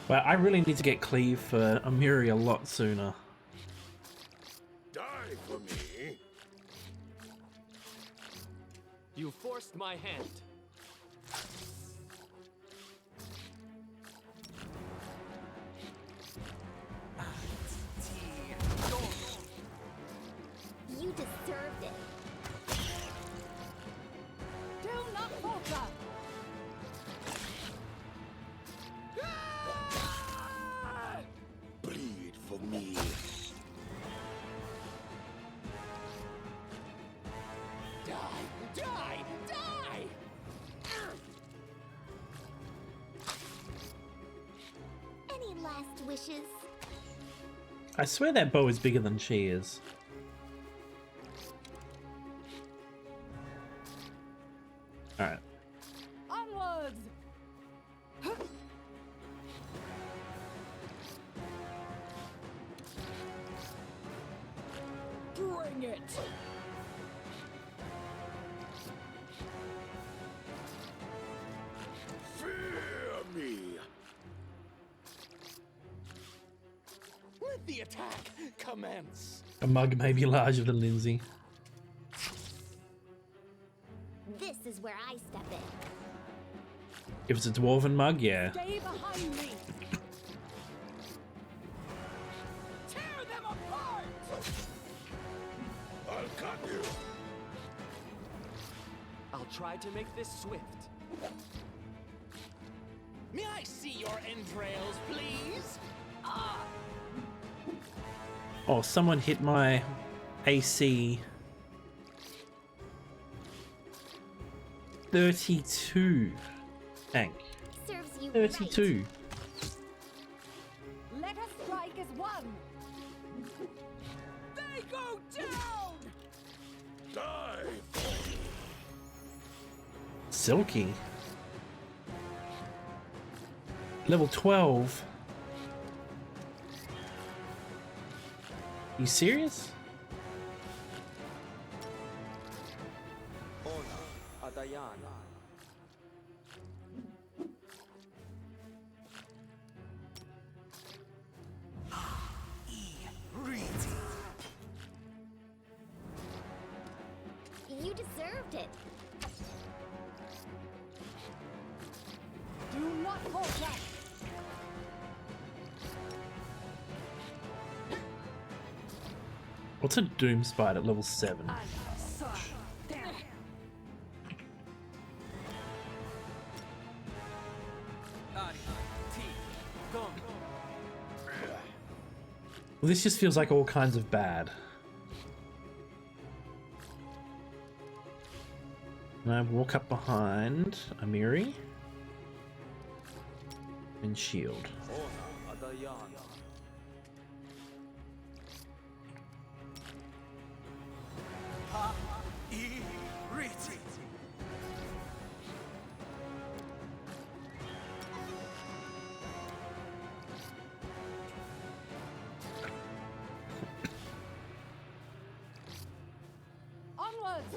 Well, I really need to get Cleave for Amiri a lot sooner. Die for me. You forced my hand. You deserved it. Do not falter! Bleed for me. Die! Die! Die! Any last wishes? I swear that bow is bigger than she is. Alright. Onwards! Bring it! Fear me. Let the attack commence. A mug may be larger than Lindsay. This is where I step in. If it's a dwarven mug, yeah. Stay behind me! Tear them apart! Got you. I'll try to make this swift. May I see your entrails, please? Oh, someone hit my AC. 32. Tank. Serves you 32. Let us strike as one! They go down! Die. Silky. Level 12. You serious? You deserved it. Do not hold back! What's a Doom Spider at level 7? Well, this just feels like all kinds of bad. And I walk up behind Amiri and shield. Onwards!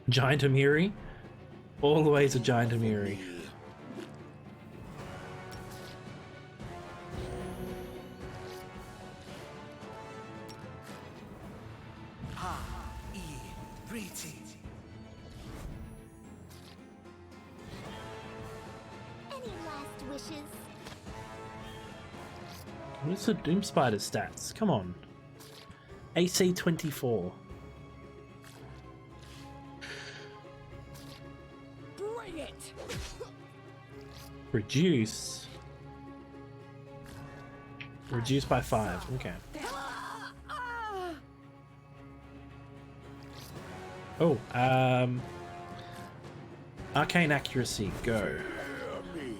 Giant Amiri? All the way to Giant Amiri. Any last wishes? What is the Doom Spider stats? Come on. AC 24. Bring it! Reduce. Reduce by 5. Okay. Oh, Arcane Accuracy, go. Fear me.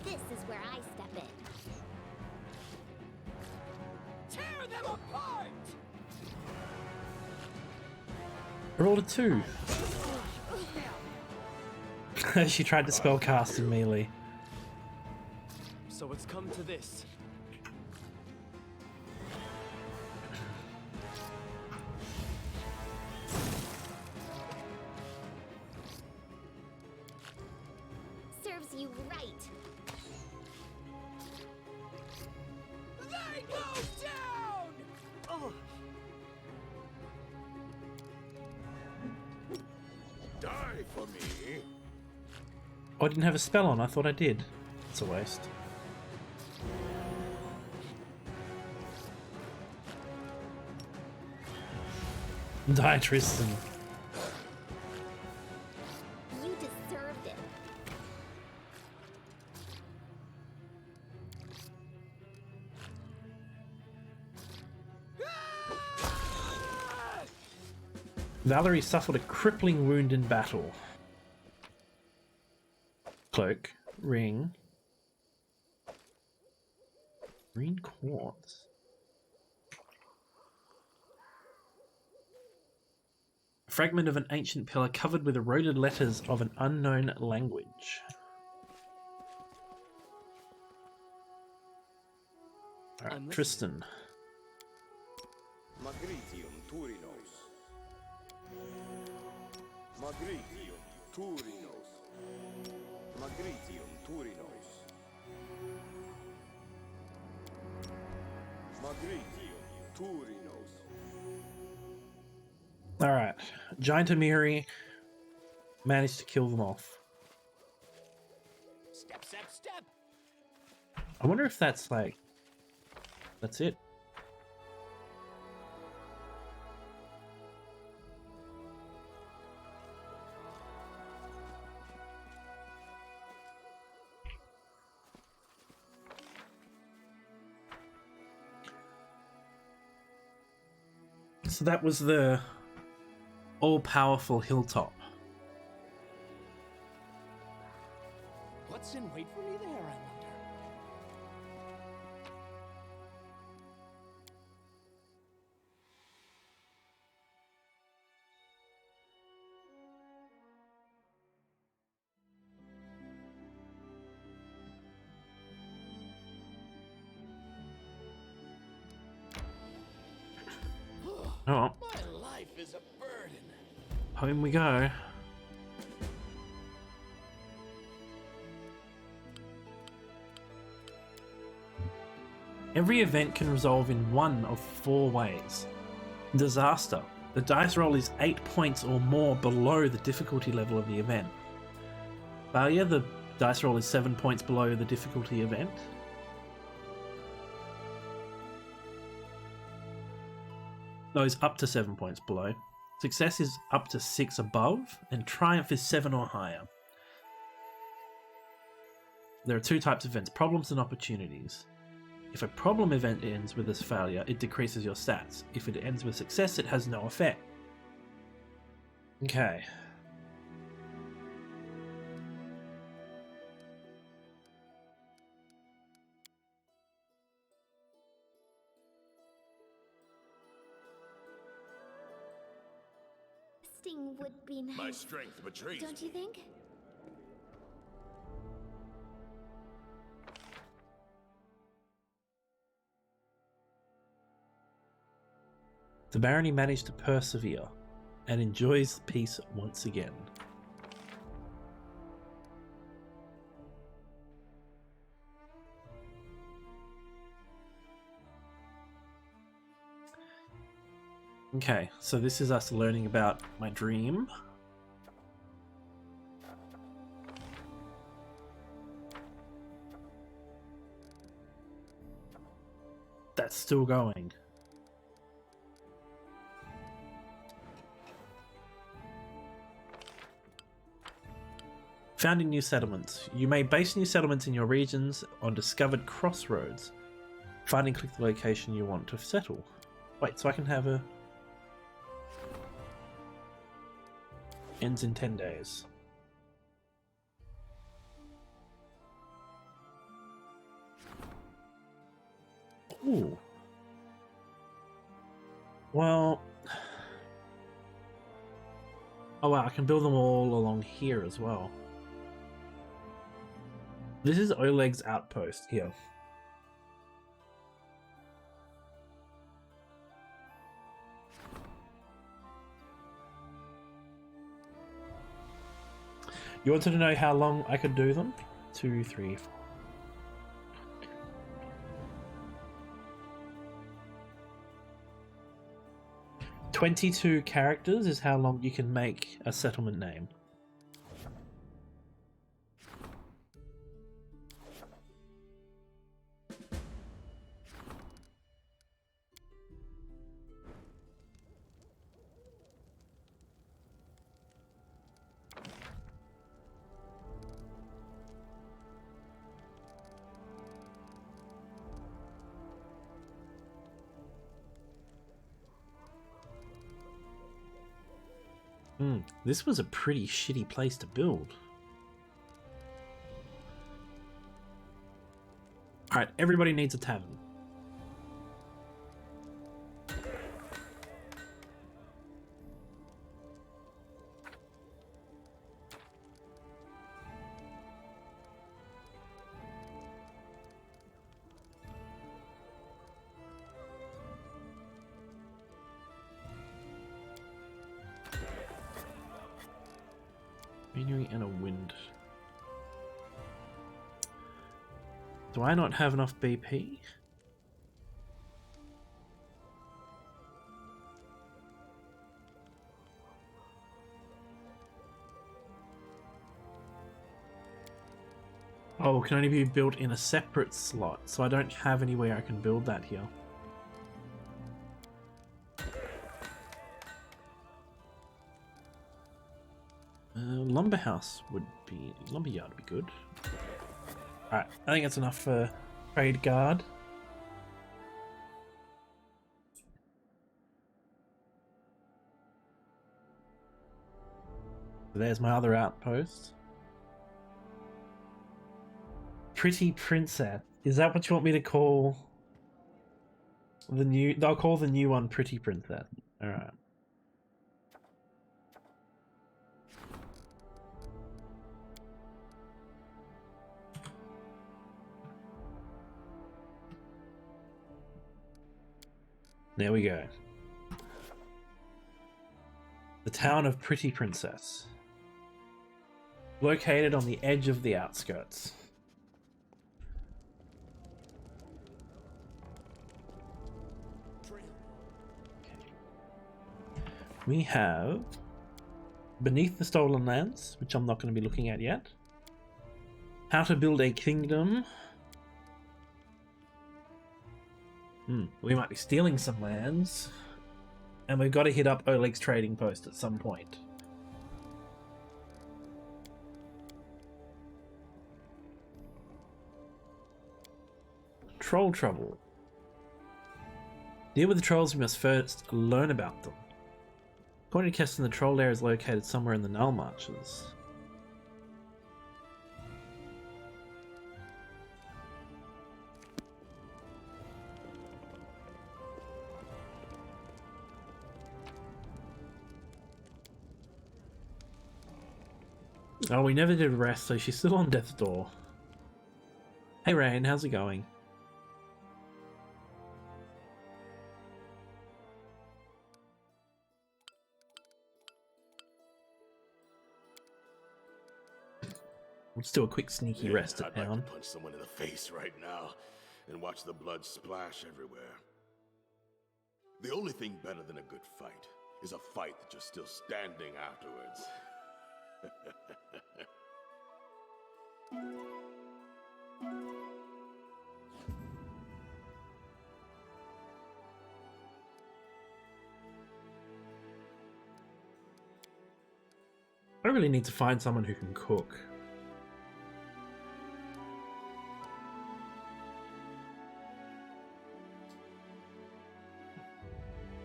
This is where I step in. Tear them apart! I rolled a 2. She tried to spellcast in melee. So it's come to this. Serves you right. They go down! Oh, Die for me. Oh, I didn't have a spell on. I thought I did. It's a waste. Die, Tristan. You deserved it. Valerie suffered a crippling wound in battle. Cloak, ring, green quartz. A fragment of an ancient pillar covered with eroded letters of an unknown language. Alright, I'm listening. Tristan. Magritium Turinos. Magritium Turinos. Magritium Turinos. Magritium Turinos. Alright. Giant Amiri managed to kill them off. Step, step, step. I wonder if that's like... That's it. So that was the all-powerful hilltop. What's in wait for me there, I wonder? Oh, My life is a burden. home we go. Every event can resolve in one of 4 ways. Disaster. The dice roll is 8 points or more below the difficulty level of the event. Failure. The dice roll is 7 points below the difficulty event. Those up to 7 points below. Success is up to 6 above, and triumph is 7 or higher. There are 2 types of events, problems and opportunities. If a problem event ends with a failure, it decreases your stats. If it ends with success, it has no effect. Okay. Sting would be nice. My strength betrays Don't you think? The barony managed to persevere and enjoys peace once again. Okay, so this is us learning about my dream. That's still going. Founding new settlements. You may base new settlements in your regions on discovered crossroads. Find and click the location you want to settle. Wait, so I can have a... Ends in 10 days. Ooh. Well... Oh wow, I can build them all along here as well. This is Oleg's outpost here. You wanted to know how long I could do them? 2, 3, 4. 22 characters is how long you can make a settlement name. This was a pretty shitty place to build. Alright, everybody needs a tavern. Greenery and a wind. Do I not have enough BP? Oh, can only be built in a separate slot, so I don't have anywhere I can build that here. Lumber house would be, lumber yard would be good. Alright, I think that's enough for trade guard. There's my other outpost. Pretty Princess. Is that what you want me to call the new? I'll call the new one Pretty Princess. Alright. There we go. The town of Pretty Princess. Located on the edge of the outskirts. We have Beneath the Stolen Lands, which I'm not going to be looking at yet. How to Build a Kingdom. We might be stealing some lands. And we've got to hit up Oleg's trading post at some point. Troll trouble. Deal with the trolls, we must first learn about them. According to Keston, the troll lair is located somewhere in the Null Marches. Oh, we never did rest, so she's still on death's door. Hey Rain, how's it going? Let's do a quick sneaky rest at I'd like town. to punch someone in the face right now and watch the blood splash everywhere. The only thing better than a good fight is a fight that you're still standing afterwards. I really need to find someone who can cook.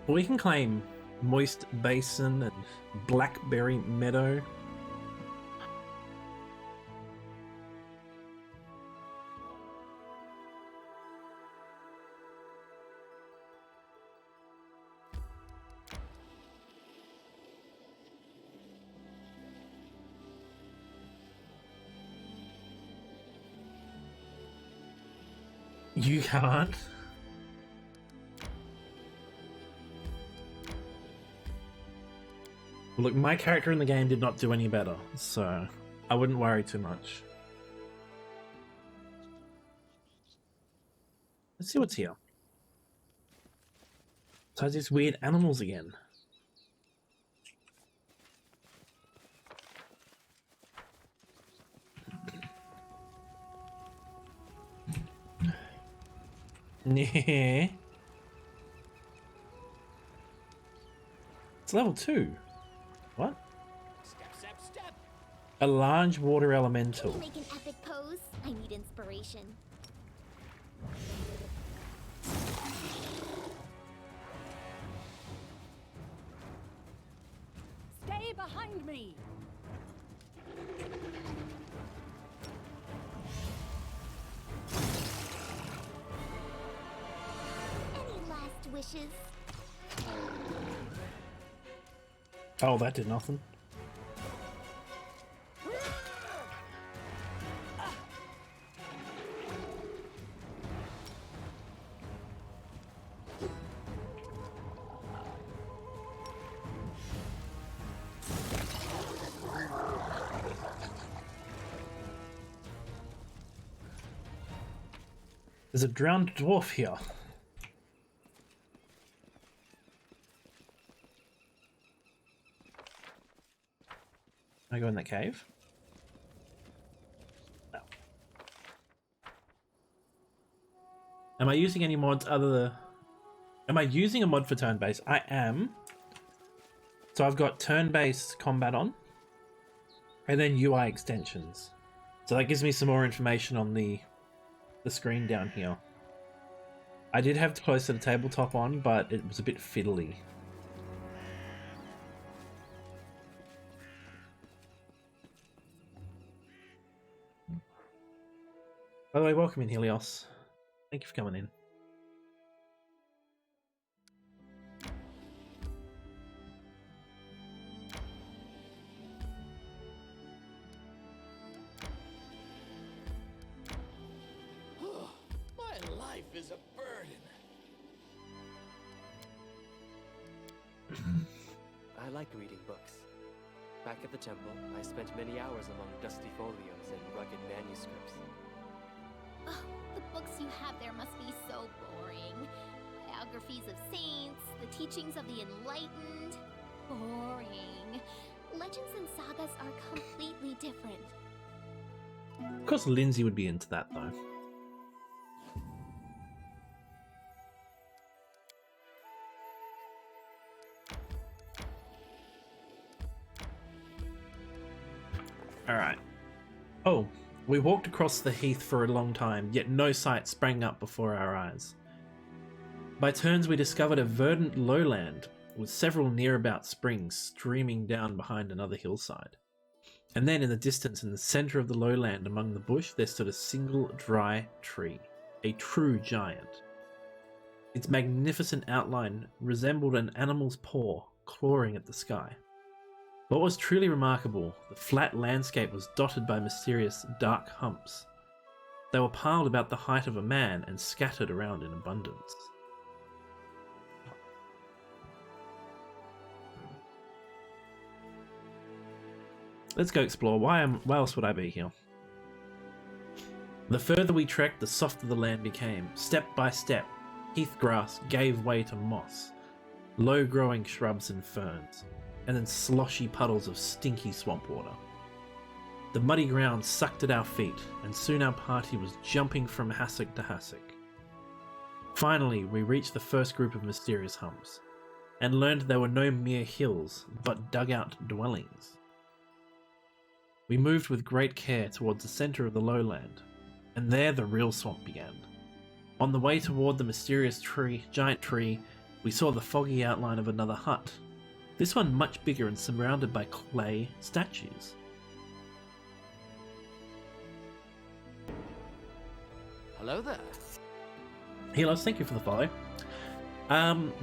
We can claim Moist Basin and Blackberry Meadow. You can't. Look, my character in the game did not do any better, so I wouldn't worry too much. Let's see what's here. Besides these weird animals again. Yeah. It's level 2. What? Step, step, step. A large water elemental. Make an epic pose. I need inspiration. Stay behind me! Any last wishes? Oh, that did nothing. There's a drowned dwarf here. Can I go in that cave? No. Am I using any mods other than... Am I using a mod for turn-based? I am. So I've got turn-based combat on. And then UI extensions. So that gives me some more information on the screen down here. I did have Closer to Tabletop on, but it was a bit fiddly. By the way, welcome in, Helios. Thank you for coming in. My life is a burden. I like reading books. Back at the temple, I spent many hours among dusty folios and rugged manuscripts. Oh, the books you have there must be so boring. Biographies of saints, the teachings of the enlightened. Boring. Legends and sagas are completely different. Of course, Lindsay would be into that, though. Alright. Oh, we walked across the heath for a long time, yet no sight sprang up before our eyes. By turns we discovered a verdant lowland, with several near-about springs streaming down behind another hillside. And then in the distance, in the centre of the lowland among the bush, there stood a single dry tree, a true giant. Its magnificent outline resembled an animal's paw clawing at the sky. What was truly remarkable, the flat landscape was dotted by mysterious dark humps. They were piled about the height of a man and scattered around in abundance. Let's go explore. Why else would I be here? The further we trekked, the softer the land became. Step by step, heath grass gave way to moss, low-growing shrubs and ferns, and then sloshy puddles of stinky swamp water. The muddy ground sucked at our feet, and soon our party was jumping from hassock to hassock. Finally, we reached the first group of mysterious humps, and learned they were no mere hills, but dugout dwellings. We moved with great care towards the centre of the lowland, and there the real swamp began. On the way toward the mysterious giant tree, we saw the foggy outline of another hut, this one much bigger and surrounded by clay statues. Hello there. Helos, thank you for the follow.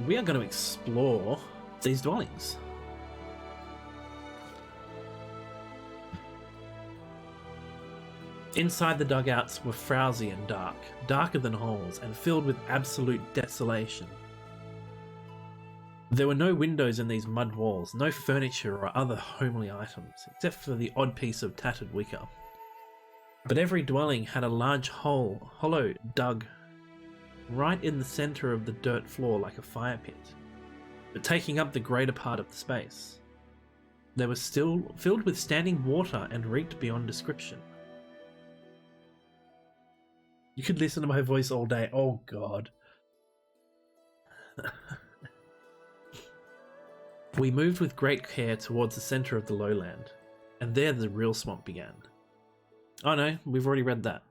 We are going to explore these dwellings. Inside the dugouts were frowsy and dark, darker than holes, and filled with absolute desolation. There were no windows in these mud walls, no furniture or other homely items, except for the odd piece of tattered wicker. But every dwelling had a large hollow dug right in the centre of the dirt floor like a fire pit, but taking up the greater part of the space. They were still filled with standing water and reeked beyond description. You could listen to my voice all day. Oh god. We moved with great care towards the centre of the lowland, and there the real swamp began. Oh no, we've already read that.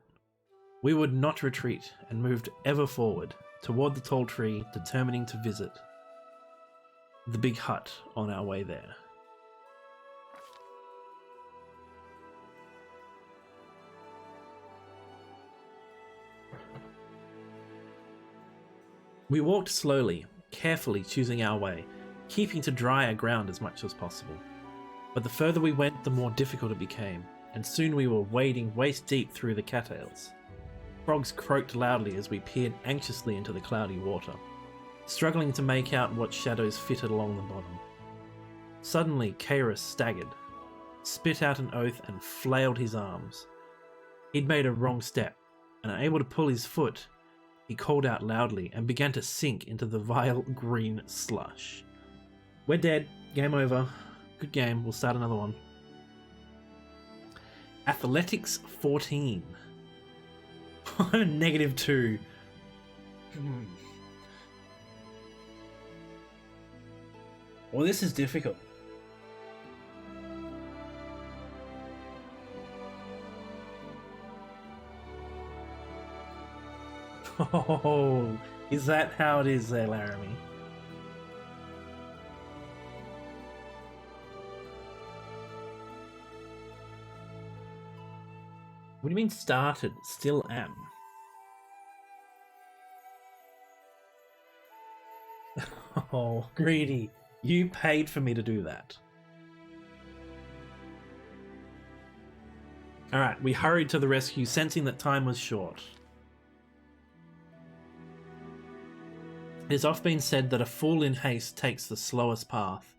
We would not retreat, and moved ever forward, toward the tall tree, determining to visit the big hut on our way there. We walked slowly, carefully choosing our way, keeping to drier ground as much as possible. But the further we went, the more difficult it became, and soon we were wading waist deep through the cattails. Frogs croaked loudly as we peered anxiously into the cloudy water, struggling to make out what shadows fitted along the bottom. Suddenly, Kairos staggered, spit out an oath and flailed his arms. He'd made a wrong step, and unable to pull his foot, he called out loudly and began to sink into the vile green slush. We're dead. Game over. Good game. We'll start another one. Athletics 14. -2. Well, this is difficult. Oh, is that how it is there, Laramie? What do you mean started? Still am. Oh, greedy. You paid for me to do that. Alright, we hurried to the rescue, sensing that time was short. It has often been said that a fool in haste takes the slowest path.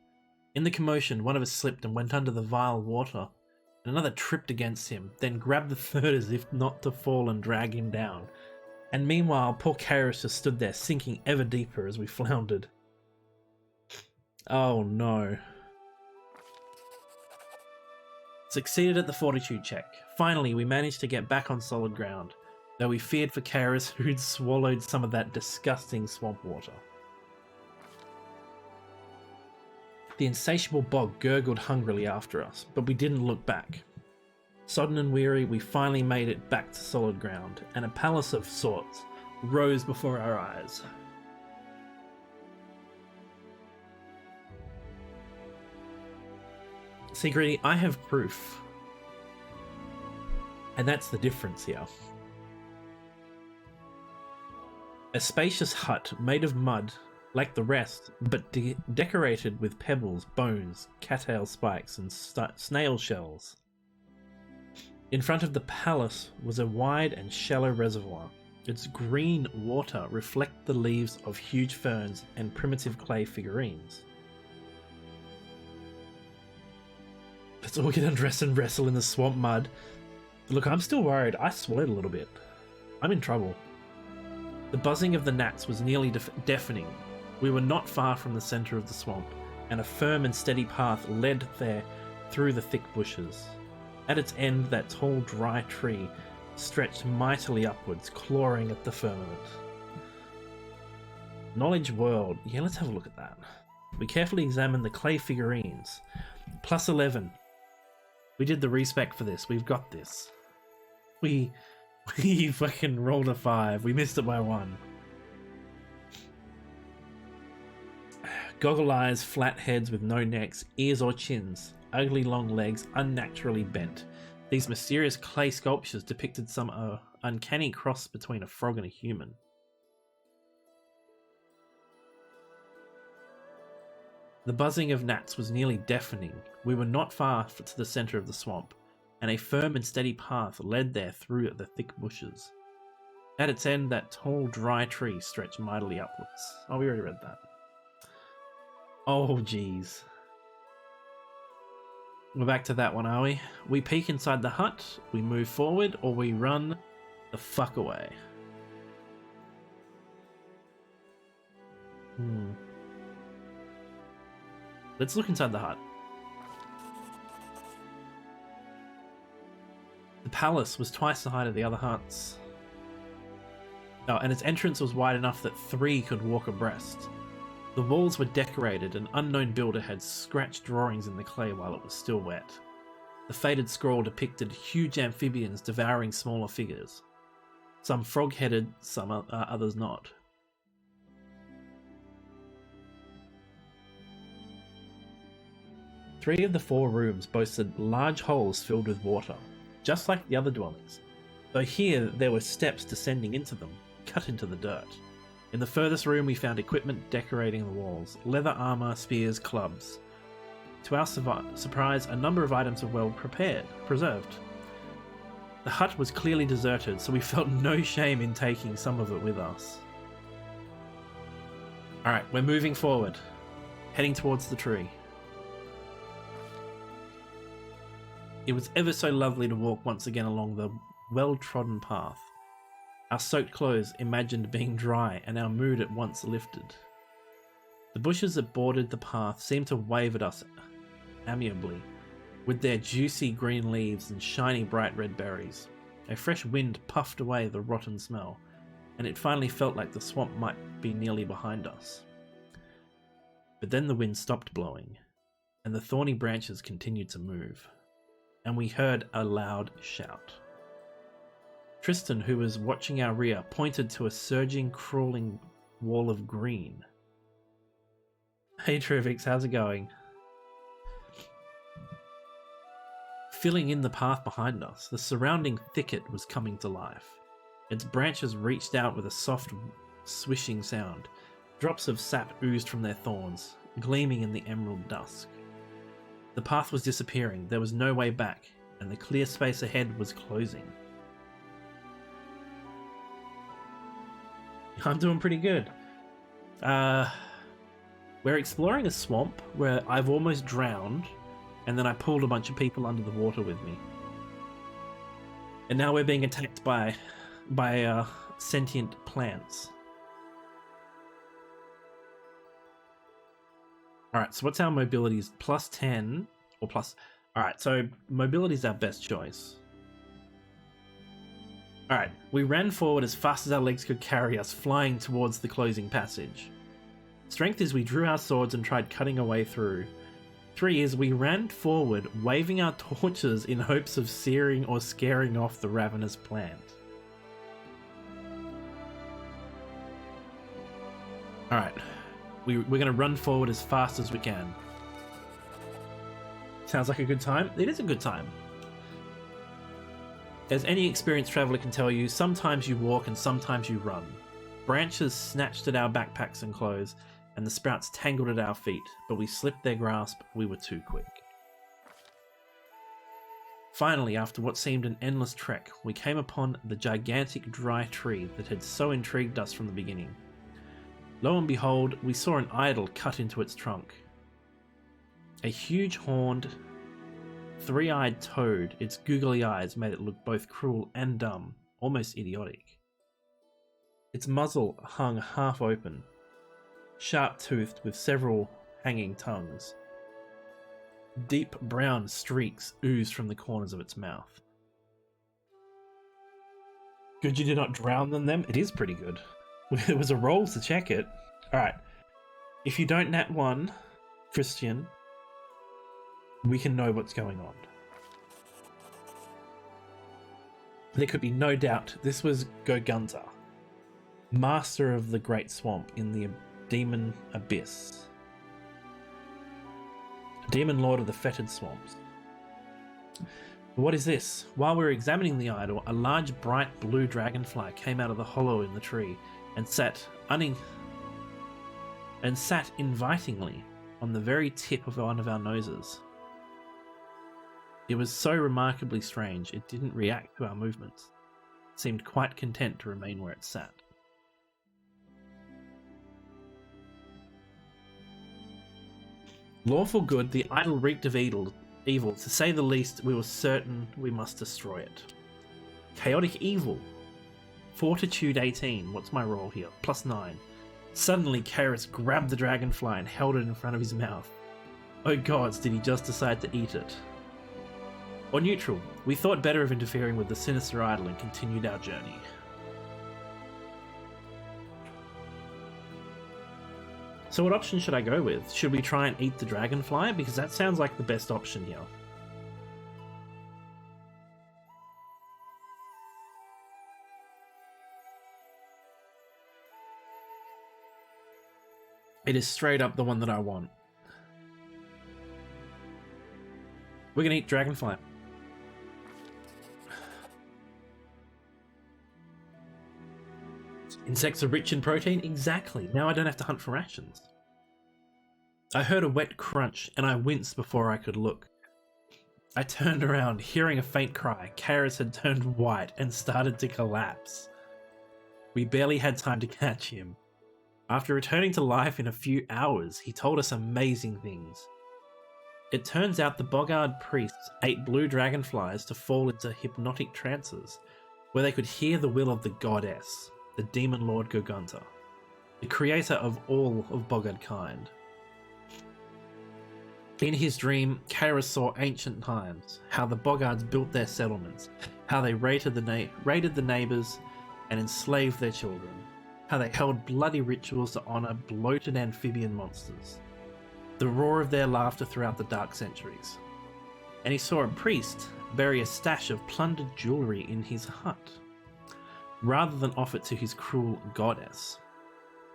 In the commotion, one of us slipped and went under the vile water, and another tripped against him, then grabbed the third as if not to fall and drag him down. And meanwhile, poor Karis just stood there, sinking ever deeper as we floundered. Oh no. Succeeded at the fortitude check. Finally, we managed to get back on solid ground, though we feared for Karis, who'd swallowed some of that disgusting swamp water. The insatiable bog gurgled hungrily after us, but we didn't look back. Sodden and weary, we finally made it back to solid ground, and a palace of sorts rose before our eyes. See, Greedy, I have proof. And that's the difference here. A spacious hut made of mud, like the rest, but decorated with pebbles, bones, cattail spikes, and snail shells. In front of the palace was a wide and shallow reservoir. Its green water reflected the leaves of huge ferns and primitive clay figurines. Let's all get undressed and wrestle in the swamp mud. Look, I'm still worried. I swallowed a little bit. I'm in trouble. The buzzing of the gnats was nearly deafening. We were not far from the center of the swamp, and a firm and steady path led there through the thick bushes. At its end, that tall, dry tree stretched mightily upwards, clawing at the firmament. Knowledge World. Yeah, let's have a look at that. We carefully examined the clay figurines. Plus 11. We did the respec for this. We've got this. We fucking rolled a 5. We missed it by 1. Goggle eyes, flat heads with no necks, ears or chins, ugly long legs, unnaturally bent. These mysterious clay sculptures depicted some uncanny cross between a frog and a human. The buzzing of gnats was nearly deafening. We were not far to the center of the swamp, and a firm and steady path led there through the thick bushes. At its end, that tall, dry tree stretched mightily upwards. Oh, we already read that. Oh, jeez. We're back to that one, are we? We peek inside the hut, we move forward, or we run the fuck away. Let's look inside the hut. The palace was twice the height of the other huts. Oh, and its entrance was wide enough that 3 could walk abreast. The walls were decorated. An unknown builder had scratched drawings in the clay while it was still wet. The faded scroll depicted huge amphibians devouring smaller figures. Some frog-headed, some others not. Three of the 4 rooms boasted large holes filled with water, just like the other dwellings, though here there were steps descending into them, cut into the dirt. In the furthest room we found equipment decorating the walls, leather armor, spears, clubs. To our surprise, a number of items were well preserved. The hut was clearly deserted, so we felt no shame in taking some of it with us. Alright, we're moving forward, heading towards the tree. It was ever so lovely to walk once again along the well-trodden path. Our soaked clothes imagined being dry, and our mood at once lifted. The bushes that bordered the path seemed to wave at us amiably, with their juicy green leaves and shiny bright red berries. A fresh wind puffed away the rotten smell, and it finally felt like the swamp might be nearly behind us. But then the wind stopped blowing, and the thorny branches continued to move, and we heard a loud shout. Tristan, who was watching our rear, pointed to a surging, crawling wall of green. Hey Trivix, how's it going? Filling in the path behind us, the surrounding thicket was coming to life. Its branches reached out with a soft, swishing sound. Drops of sap oozed from their thorns, gleaming in the emerald dusk. The path was disappearing, there was no way back, and the clear space ahead was closing. I'm doing pretty good. We're exploring a swamp where I've almost drowned, and then I pulled a bunch of people under the water with me. And now we're being attacked by sentient plants. Alright, so what's our mobilities? Plus 10 or plus... Alright, so mobility is our best choice. Alright, we ran forward as fast as our legs could carry us, flying towards the closing passage. Strength is we drew our swords and tried cutting a way through. 3 is we ran forward, waving our torches in hopes of searing or scaring off the ravenous plant. Alright, we're going to run forward as fast as we can. Sounds like a good time? It is a good time. As any experienced traveler can tell you, sometimes you walk and sometimes you run. Branches snatched at our backpacks and clothes, and the sprouts tangled at our feet, but we slipped their grasp, we were too quick. Finally, after what seemed an endless trek, we came upon the gigantic dry tree that had so intrigued us from the beginning. Lo and behold, we saw an idol cut into its trunk. A huge horned, three-eyed toad, its googly eyes made it look both cruel and dumb, almost idiotic. Its muzzle hung half open, sharp-toothed with several hanging tongues. Deep brown streaks oozed from the corners of its mouth. Good you did not drown in them? It is pretty good. It was a roll to check it. Alright. If you don't nat 1, Christian, we can know what's going on. There could be no doubt this was Gogunta, master of the Great Swamp in the Demon Abyss. Demon Lord of the Fetid Swamps. What is this? While we were examining the idol, a large bright blue dragonfly came out of the hollow in the tree and sat invitingly on the very tip of one of our noses. It was so remarkably strange, it didn't react to our movements. It seemed quite content to remain where it sat. Lawful good, the idol reeked of evil. To say the least, we were certain we must destroy it. Chaotic evil. Fortitude 18. What's my roll here? Plus 9. Suddenly, Karis grabbed the dragonfly and held it in front of his mouth. Oh gods, did he just decide to eat it? Or neutral. We thought better of interfering with the sinister idol and continued our journey. So what option should I go with? Should we try and eat the dragonfly? Because that sounds like the best option here. It is straight up the one that I want. We're gonna eat dragonfly. Insects are rich in protein? Exactly. Now I don't have to hunt for rations. I heard a wet crunch and I winced before I could look. I turned around, hearing a faint cry. Karis had turned white and started to collapse. We barely had time to catch him. After returning to life in a few hours, he told us amazing things. It turns out the Boggard priests ate blue dragonflies to fall into hypnotic trances, where they could hear the will of the goddess, the demon lord Gogunta, the creator of all of Bogard kind. In his dream, Kaeris saw ancient times, how the Bogards built their settlements, how they raided the neighbours and enslaved their children, how they held bloody rituals to honour bloated amphibian monsters, the roar of their laughter throughout the dark centuries. And he saw a priest bury a stash of plundered jewellery in his hut, rather than offer it to his cruel goddess.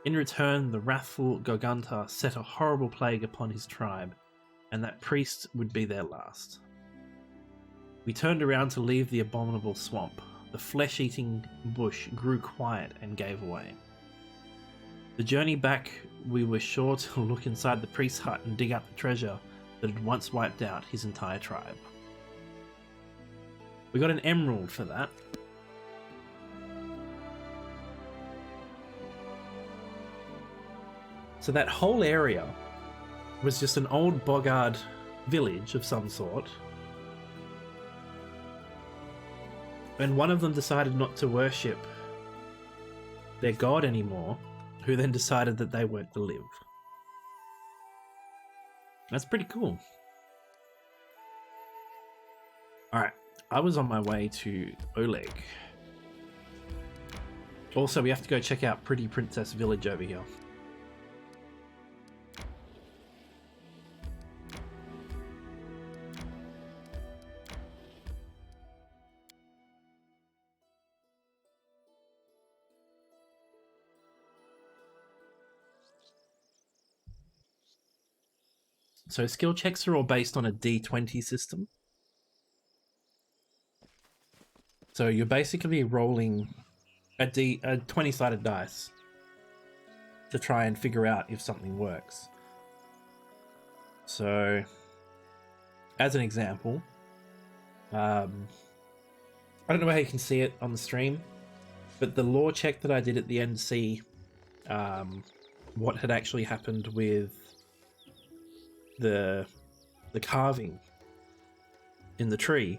In return, the wrathful Gogunta set a horrible plague upon his tribe, and that priest would be their last. We turned around to leave the abominable swamp. The flesh-eating bush grew quiet and gave way. The journey back, we were sure to look inside the priest's hut and dig up the treasure that had once wiped out his entire tribe. We got an emerald for that. So that whole area was just an old Bogard village of some sort. And one of them decided not to worship their god anymore, who then decided that they weren't to live. That's pretty cool. Alright, I was on my way to Oleg. Also, we have to go check out Pretty Princess Village over here. So skill checks are all based on a D20 system. So you're basically rolling a 20-sided dice to try and figure out if something works. So, as an example, I don't know how you can see it on the stream, but the lore check that I did at the end to see what had actually happened with the carving in the tree,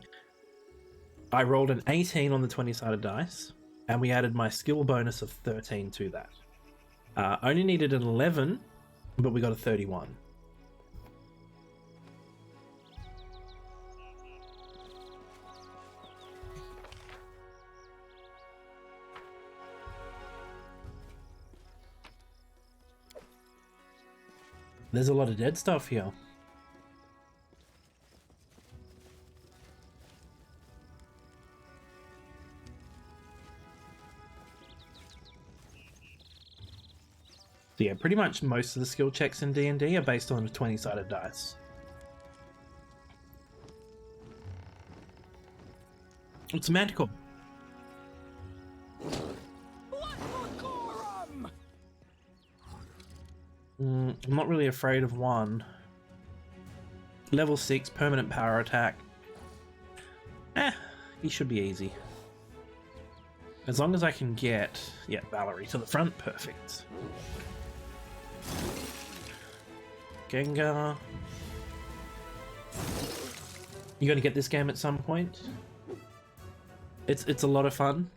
I rolled an 18 on the 20-sided dice, and we added my skill bonus of 13 to that. Only needed an 11, but we got a 31. There's a lot of dead stuff here. So yeah, pretty much most of the skill checks in D&D are based on a 20-sided dice. It's magical. I'm not really afraid of one. Level 6, permanent power attack. He should be easy. As long as I can get, yeah, Valerie to the front, perfect. Gengar. You gonna get this game at some point? It's a lot of fun.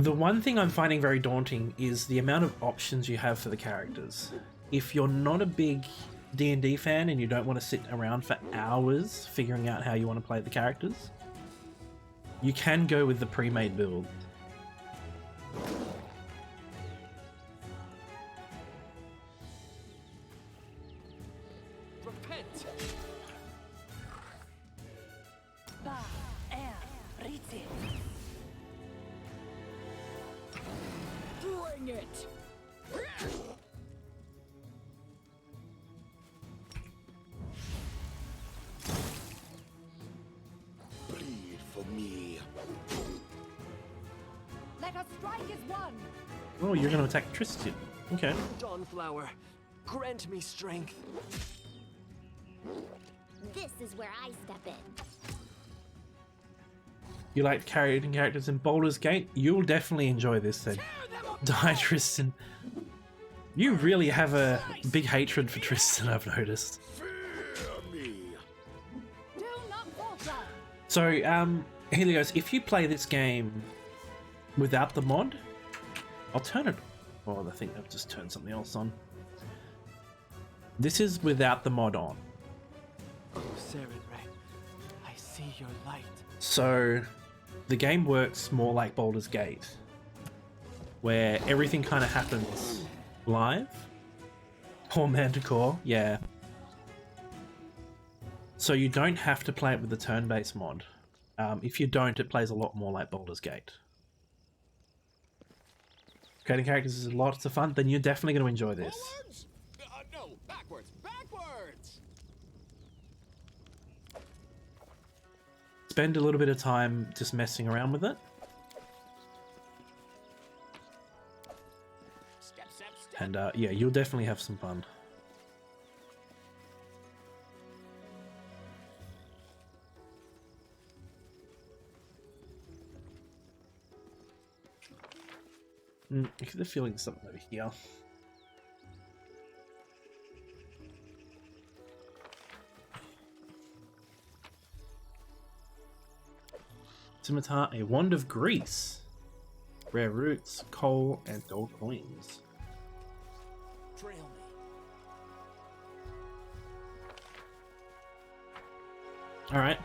The one thing I'm finding very daunting is the amount of options you have for the characters. If you're not a big D&D fan and you don't want to sit around for hours figuring out how you want to play the characters, you can go with the pre-made build. Repent. Bring it. Bleed for me. Let us strike as one. Oh, you're going to attack Tristan. Okay. Dawnflower, grant me strength. This is where I step in. You like carrying characters in Baldur's Gate? You'll definitely enjoy this then. Die, Tristan. You really have a big hatred for Tristan, I've noticed. Fear me. Do not falter. So, Helios, if you play this game without the mod, I'll turn it. Oh, I think I've just turned something else on. This is without the mod on. Oh, Sarenrae, I see your light. So, the game works more like Baldur's Gate, where everything kind of happens live. Or Manticore, yeah. So you don't have to play it with the turn-based mod. If you don't, it plays a lot more like Baldur's Gate. Creating characters is lots of fun, then you're definitely going to enjoy this. Forwards? No, backwards, backwards! Spend a little bit of time just messing around with it. Step, step, step. And yeah, you'll definitely have some fun. I get the feeling something over here. Scimitar, a wand of grease. Rare roots, coal, and gold coins. Trail me. Alright.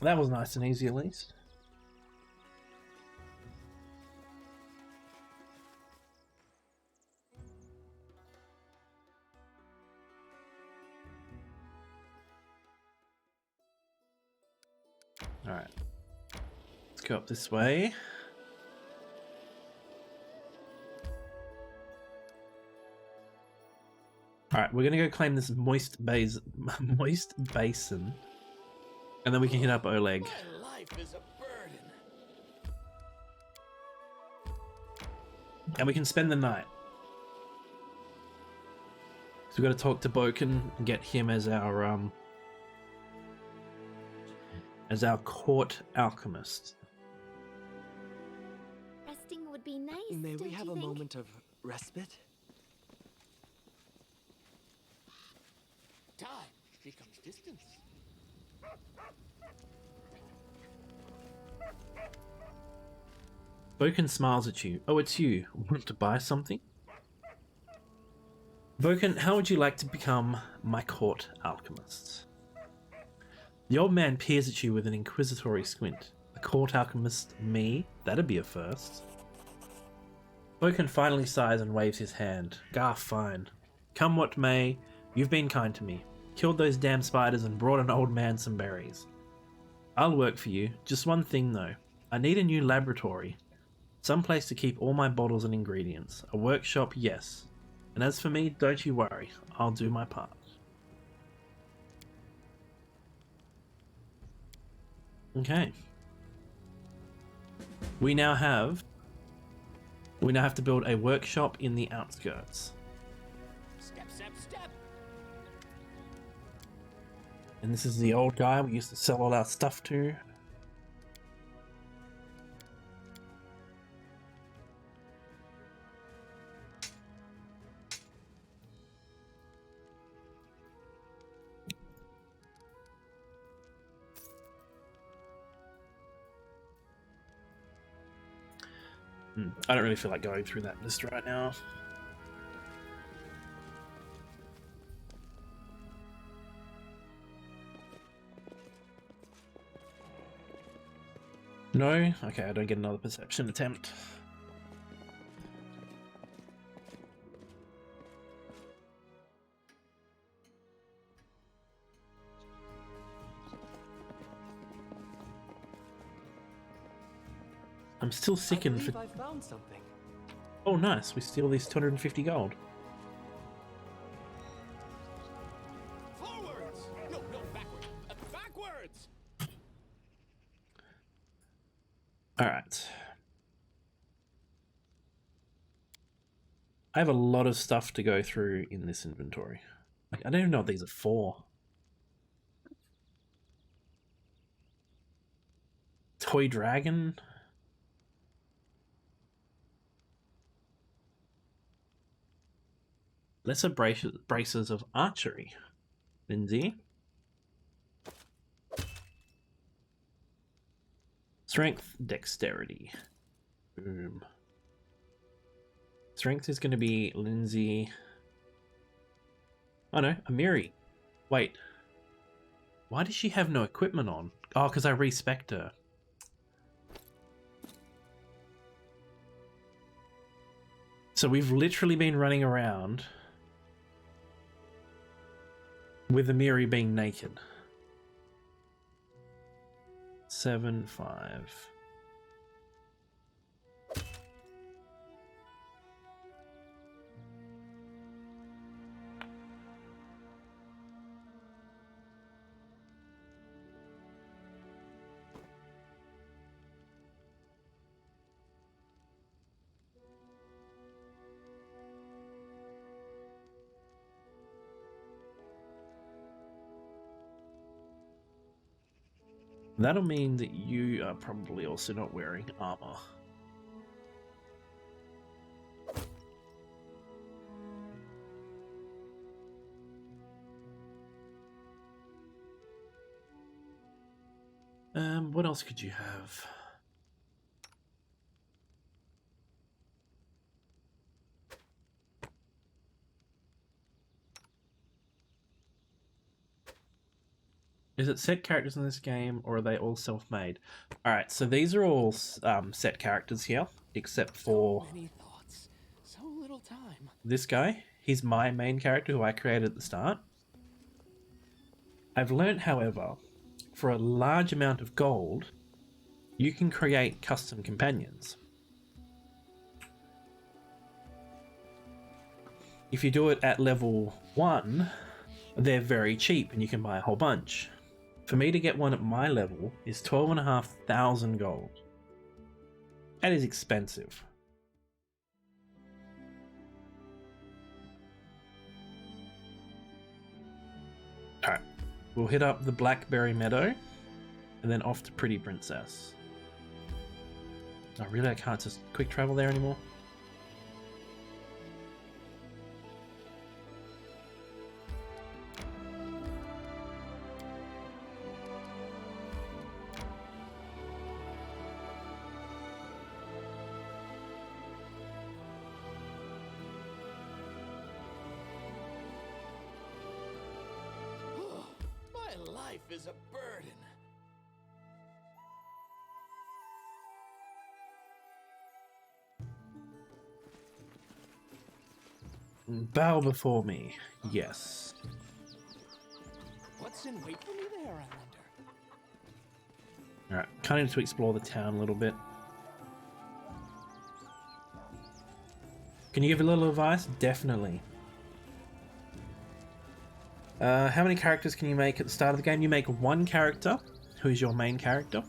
That was nice and easy at least. Alright. Let's go up this way. Alright, we're gonna go claim this moist basin. And then we can hit up Oleg. My life is a burden. And we can spend the night. So we've got to talk to Boken and get him as our court alchemist. Resting would be nice. May we don't have you a think? moment of respite? Time becomes distance. Boken smiles at you. Oh, it's you. Want to buy something? Boken, how would you like to become my court alchemist? The old man peers at you with an inquisitory squint. A court alchemist? Me? That'd be a first. Boken finally sighs and waves his hand. Gah, fine. Come what may, you've been kind to me. Killed those damn spiders and brought an old man some berries. I'll work for you. Just one thing though. I need a new laboratory. Some place to keep all my bottles and ingredients. A workshop, yes. And as for me, don't you worry. I'll do my part. Okay. We now have to build a workshop in the outskirts. Step, step, step. And this is the old guy we used to sell all our stuff to. I don't really feel like going through that list right now. No? Okay, I don't get another perception attempt. I'm still I sickened believe for... I found something. Oh nice, we steal these 250 gold. Forwards! No, backwards. Backwards! Alright. I have a lot of stuff to go through in this inventory. Like, I don't even know what these are for. Toy dragon? Lesser braces of archery. Lindsay. Strength, dexterity. Boom. Strength is going to be Lindsay. Oh no, Amiri. Wait. Why does she have no equipment on? Oh, because I respect her. So we've literally been running around with Amiri being naked. 7, 5. That'll mean that you are probably also not wearing armor. What else could you have? Is it set characters in this game, or are they all self-made? Alright, so these are all set characters here, except for So many thoughts, so little time. this guy. He's my main character who I created at the start. I've learned, however, for a large amount of gold, you can create custom companions. If you do it at level 1, they're very cheap and you can buy a whole bunch. For me to get one at my level is 12,500 gold. That is expensive. Alright, we'll hit up the Blackberry Meadow and then off to Pretty Princess. Oh really, I can't just quick travel there anymore? My life is a burden. Bow before me, yes. What's in wait for me there, I wonder? Alright, kind of need to explore the town a little bit. Can you give a little advice? Definitely. How many characters can you make at the start of the game? You make one character, who is your main character.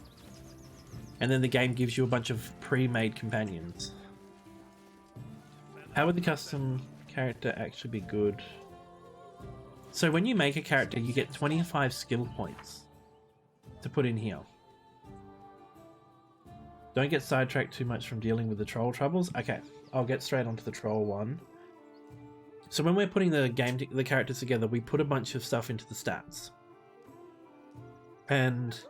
And then the game gives you a bunch of pre-made companions. How would the custom character actually be good? So when you make a character, you get 25 skill points to put in here. Don't get sidetracked too much from dealing with the troll troubles. Okay, I'll get straight onto the troll one. So when we're putting the characters together, we put a bunch of stuff into the stats. And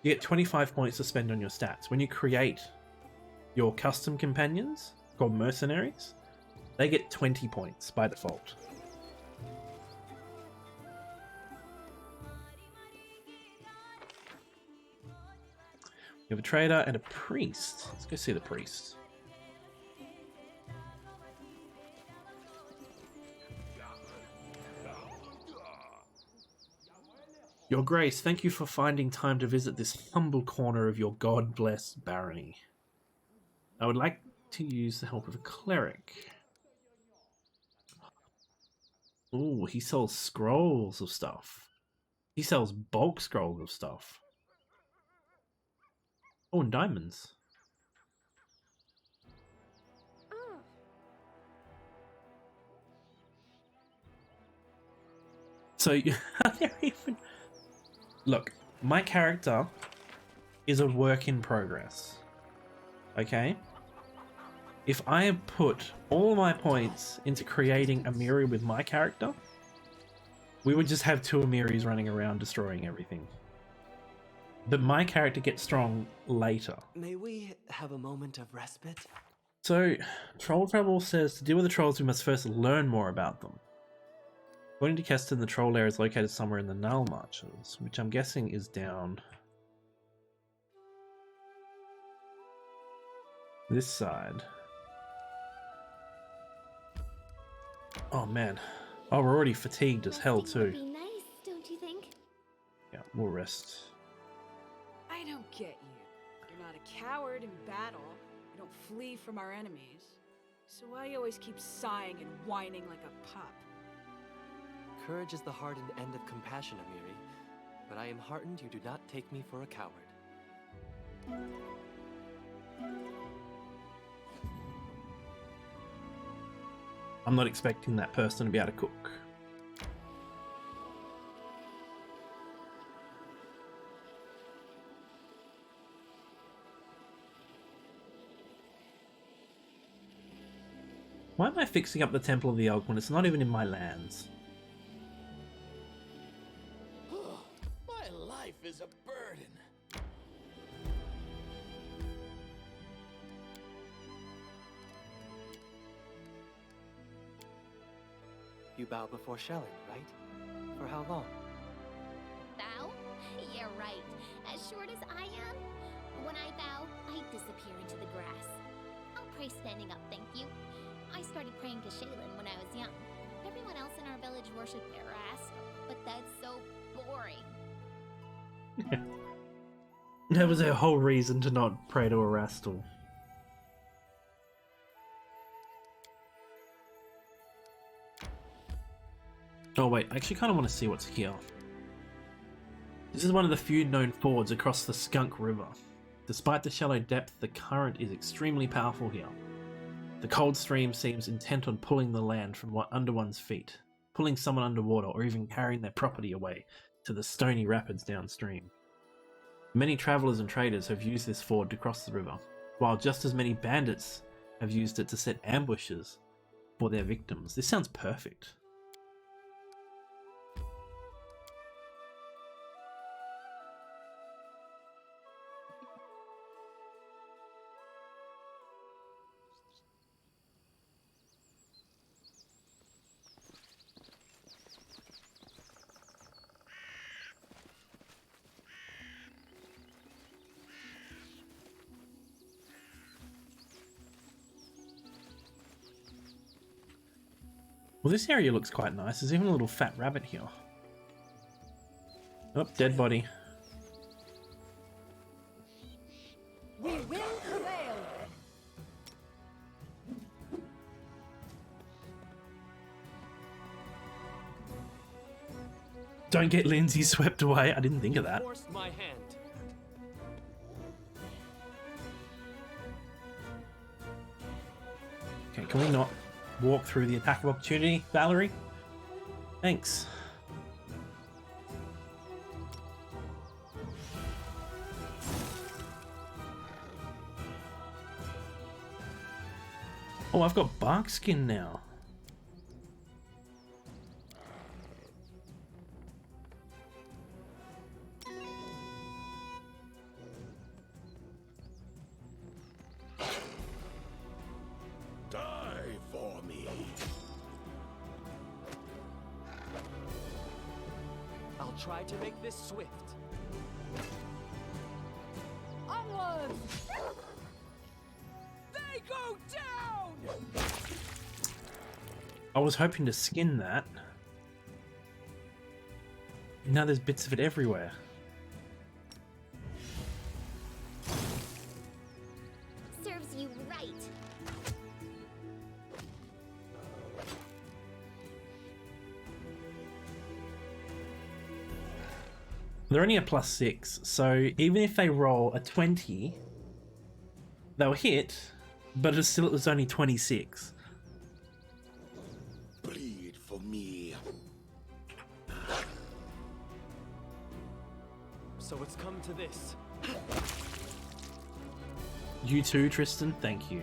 you get 25 points to spend on your stats. When you create your custom companions, called mercenaries, they get 20 points by default. We have a trader and a priest. Let's go see the priest. Your Grace, thank you for finding time to visit this humble corner of your God-blessed barony. I would like to use the help of a cleric. Ooh, he sells scrolls of stuff. He sells bulk scrolls of stuff. Oh, and diamonds. So, they're even... Look, my character is a work in progress. Okay? If I put all my points into creating Amiri with my character, we would just have two Amiris running around destroying everything. but my character gets strong later. May we have a moment of respite? So, Troll Trouble says to deal with the trolls, we must first learn more about them. According to Keston, the troll lair is located somewhere in the Null Marches, which I'm guessing is down this side. Oh man. Oh, we're already fatigued as hell Resting would too. be nice, don't you think? Yeah, we'll rest. I don't get you. You're not a coward in battle. You don't flee from our enemies. So why you always keep sighing and whining like a pup? Courage is the hardened end of compassion, Amiri. But I am heartened you do not take me for a coward. I'm not expecting that person to be able to cook. Why am I fixing up the Temple of the Elk when it's not even in my lands? My life is a burden. You bow before Shellen, right? For how long? Bow? Yeah, right. As short as I am, when I bow, I disappear into the grass. I'll pray standing up, thank you. I started praying to Shaylin when I was young. Everyone else in our village worshipped Erastil, but that's so boring. There was a whole reason to not pray to Erastil. Oh wait, I actually kind of want to see what's here. This is one of the few known fords across the Skunk River. Despite the shallow depth, the current is extremely powerful here. The cold stream seems intent on pulling the land from under one's feet, pulling someone underwater, or even carrying their property away to the stony rapids downstream. Many travelers and traders have used this ford to cross the river, while just as many bandits have used it to set ambushes for their victims. This sounds perfect. Well, this area looks quite nice. There's even a little fat rabbit here. Oh, dead body. We will prevail. Don't get Lindsay swept away. I didn't think of that. Forced my hand. Okay, can we not walk through the attack of opportunity, Valerie? Thanks. Oh, I've got bark skin now. Die for me. I'll try to make this swift. Onward! They go down! I was hoping to skin that. Now there's bits of it everywhere. Serves you right. They're only a +6, so even if they roll a 20, they'll hit, but it was only 26. Bleed for me. So it's come to this. You too, Tristan? Thank you.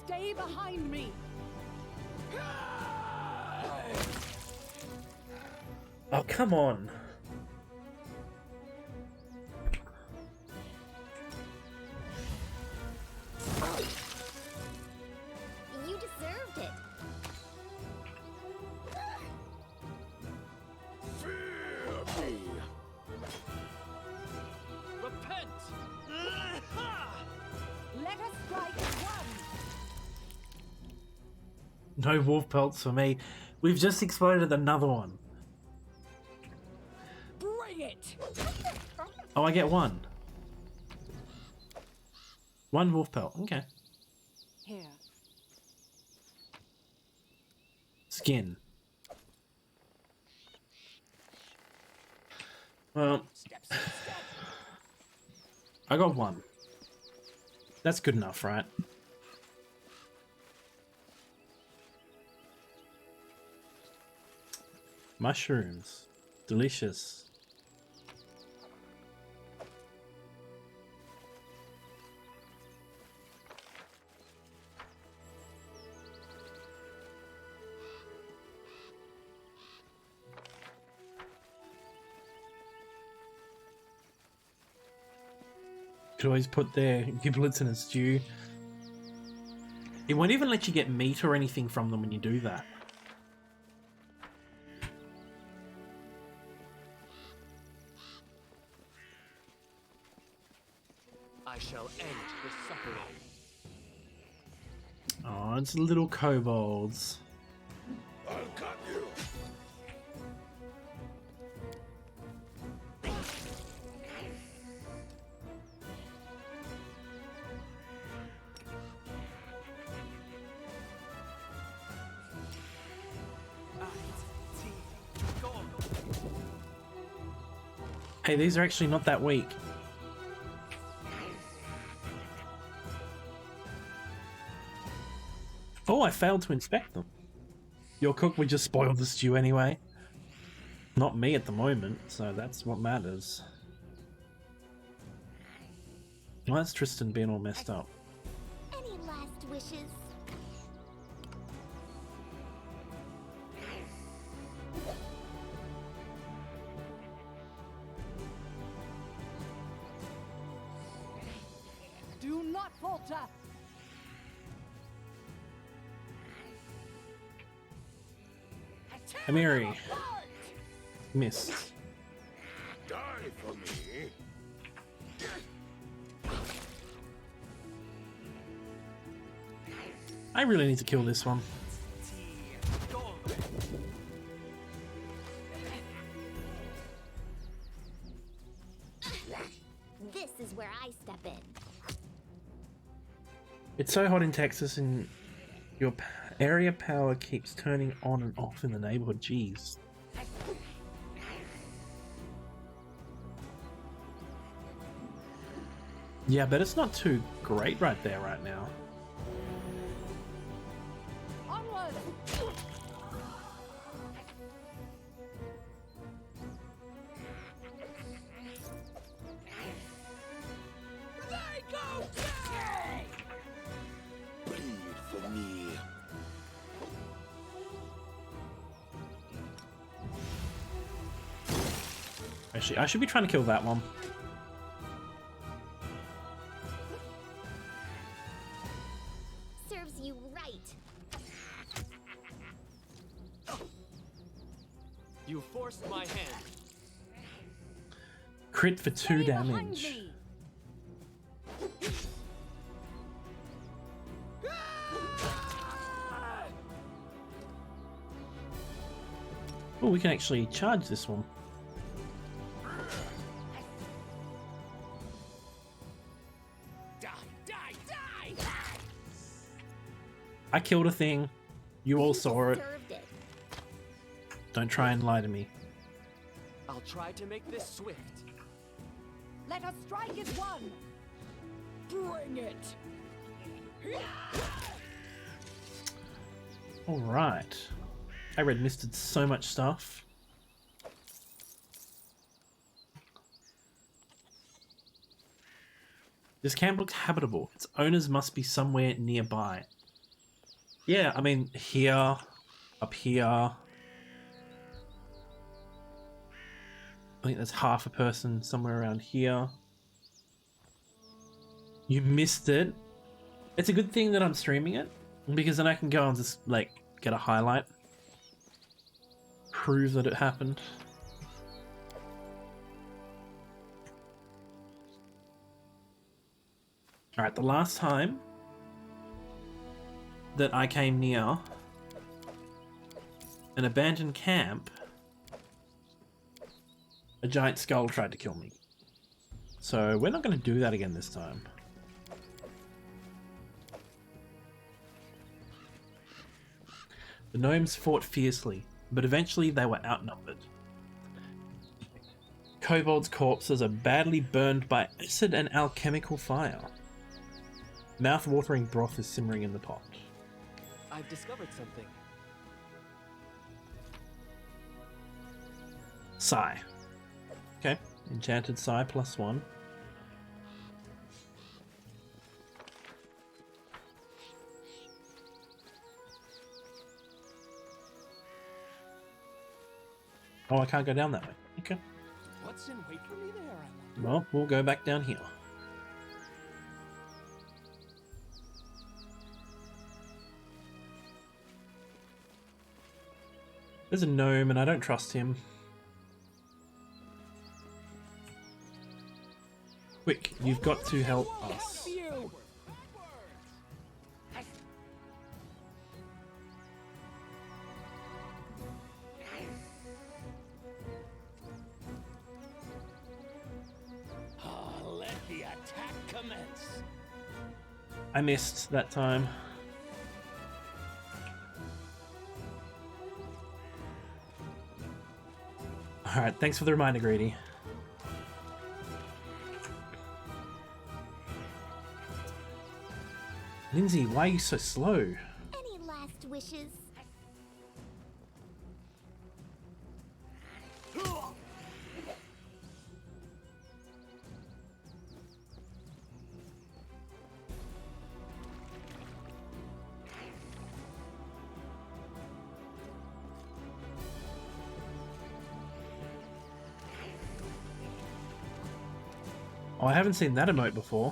Stay behind me. Oh, come on. Repent! Let us strike at once. No wolf pelts for me. We've just exploded another one. Bring it! Oh, I get one. One wolf pelt. Okay. Here. Skin. Well, Step, step, step. I got one. That's good enough, right? Mushrooms. Delicious. Could always put their giblets in a stew. It won't even let you get meat or anything from them when you do that. I shall end the suffering. Oh, it's little kobolds. I'll cut you. Hey, these are actually not that weak. Oh, I failed to inspect them. Your cook would just spoil the stew anyway. Not me at the moment, so that's what matters. Well, that's Tristan being all messed up. Any last wishes? Do not falter. Amiri. Missed. Die for me. I really need to kill this one. This is where I step in. It's so hot in Texas and your area power keeps turning on and off in the neighborhood. Jeez. Yeah, but it's not too great right there right now. Onward. They go down! Bleed for me. Actually, I should be trying to kill that one. Serves you right. You forced my hand. Crit for 2 Stay behind damage. me. Oh, we can actually charge this one. Die, die, die! I killed a thing. You all You saw it. deserved it. Don't try and lie to me. I'll try to make this swift. Let us strike as one. Bring it! Alright. I read misted so much stuff. This camp looks habitable. Its owners must be somewhere nearby. Yeah, I mean, here, up here. I think there's half a person somewhere around here. You missed it. It's a good thing that I'm streaming it, because then I can go and just, like, get a highlight. Prove that it happened. Alright, the last time that I came near an abandoned camp, a giant skull tried to kill me. So we're not going to do that again this time. The gnomes fought fiercely, but eventually they were outnumbered. Kobolds' corpses are badly burned by acid and alchemical fire. Mouth-watering broth is simmering in the pot. I've discovered something. Psi. Okay, enchanted Psi +1. Oh, I can't go down that way. Okay. What's in wait for me there, I wonder? Well, we'll go back down here. There's a gnome and I don't trust him. Quick, you've got to help us. You. Let the attack commence. I missed that time. Alright, thanks for the reminder, Greedy. Lindsay, why are you so slow? Any last wishes? Oh, I haven't seen that emote before.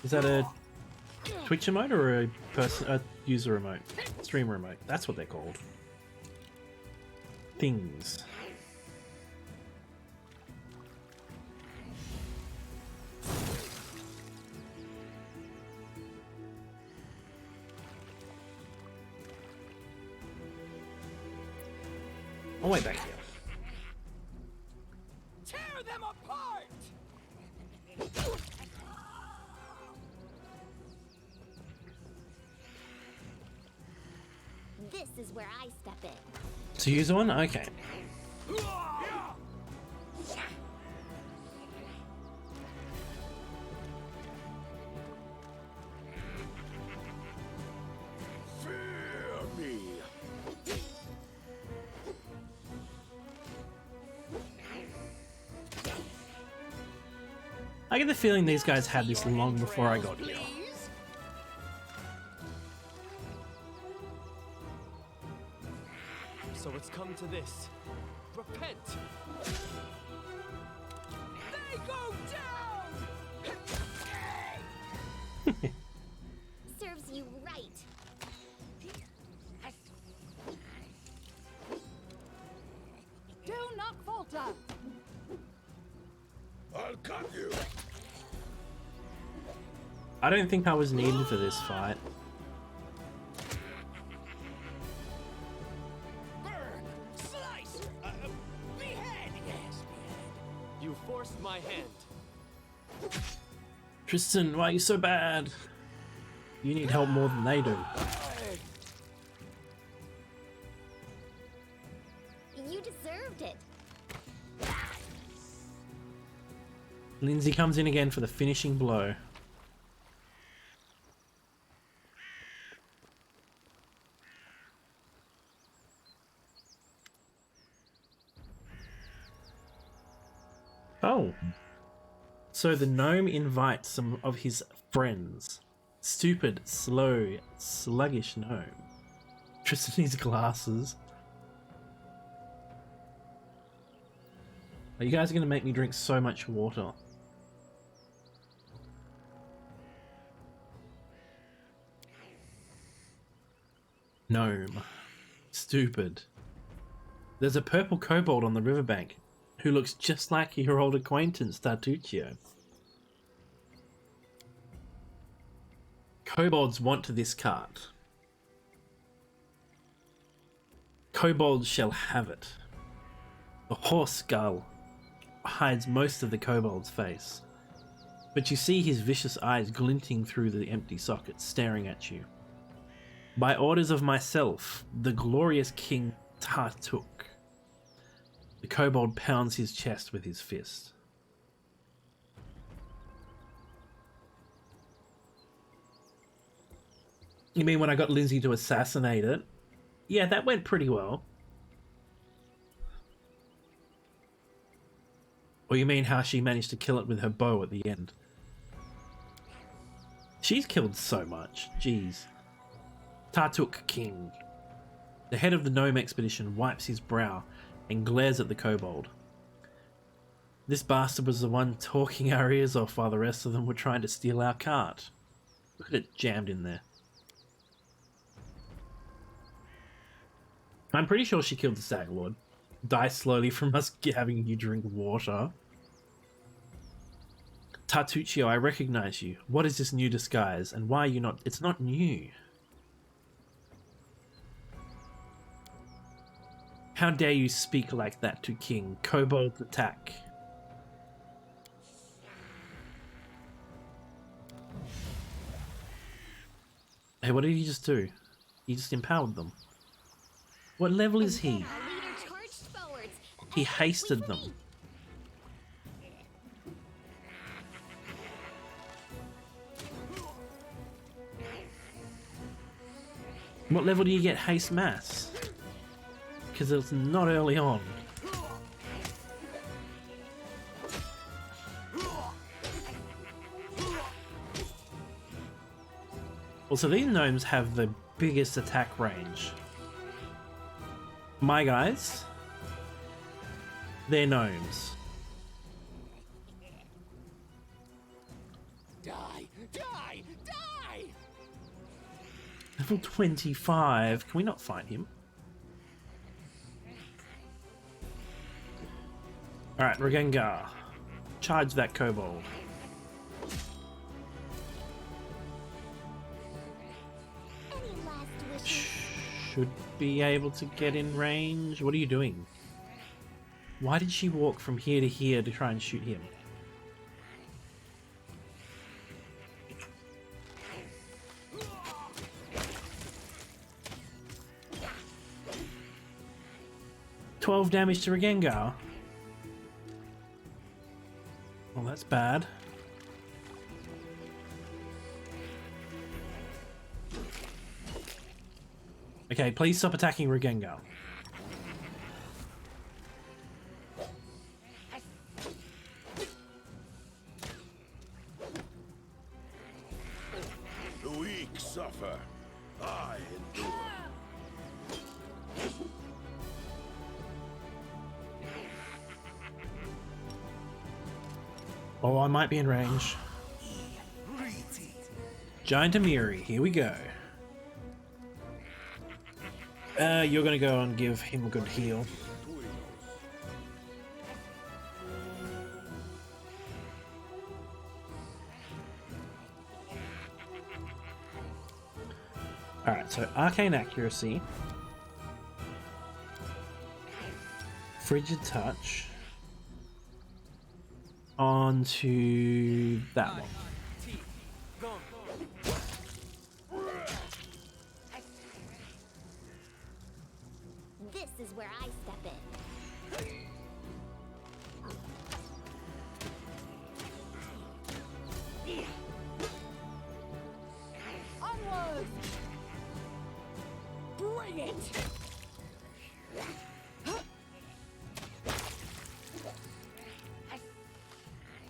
Is that a Twitch emote or a user emote? Streamer emote. That's what they're called. Things. Oh, wait back here. Tear them apart! This is where I step in. To use one? Okay. Fear me. I get the feeling these guys had this long before I got here. So it's come to this. Repent! They go down! Serves you right. Do not falter! I'll cut you. I don't think I was needed for this fight. Burn! Slice! Behead! Yes, behead. You forced my hand. Tristan, why are you so bad? You need help more than they do. You deserved it. Lindsay comes in again for the finishing blow. Oh. So the gnome invites some of his friends. Stupid, slow, sluggish gnome. Tristan his glasses. You guys are going to make me drink so much water. Gnome. Stupid. There's a purple kobold on the riverbank who looks just like your old acquaintance Tartuccio. Kobolds want this cart. Kobolds shall have it. The horse skull hides most of the kobold's face, but you see his vicious eyes glinting through the empty sockets, staring at you. By orders of myself, the glorious King Tartuk, the kobold pounds his chest with his fist. You mean when I got Lindsay to assassinate it? Yeah, that went pretty well. Or you mean how she managed to kill it with her bow at the end? She's killed so much. Jeez. Tartuk King. The head of the gnome expedition wipes his brow and glares at the kobold. This bastard was the one talking our ears off while the rest of them were trying to steal our cart. Look at it jammed in there. I'm pretty sure she killed the Stag Lord. Die slowly from us having you drink water. Tartuccio, I recognize you. What is this new disguise, and why are you not... It's not new. How dare you speak like that to King? Kobolds attack. Hey, what did he just do? He just empowered them. What level is he? He hasted them. What level do you get haste mass? Because it's not early on. Also, these gnomes have the biggest attack range. My guys, they're gnomes. Die! Die! Die! Level 25. Can we not fight him? Alright, Regengar. Charge that kobold. Should be able to get in range. What are you doing? Why did she walk from here to here to try and shoot him? $12 damage to Regengar. Well, that's bad. Okay, please stop attacking Regengar. The weak suffer. I endure. Oh, I might be in range. Giant Amiri, here we go. You're gonna go and give him a good heal. Alright, so Arcane Accuracy. Frigid Touch. On to that one. This is where I step in. Onward! Bring it!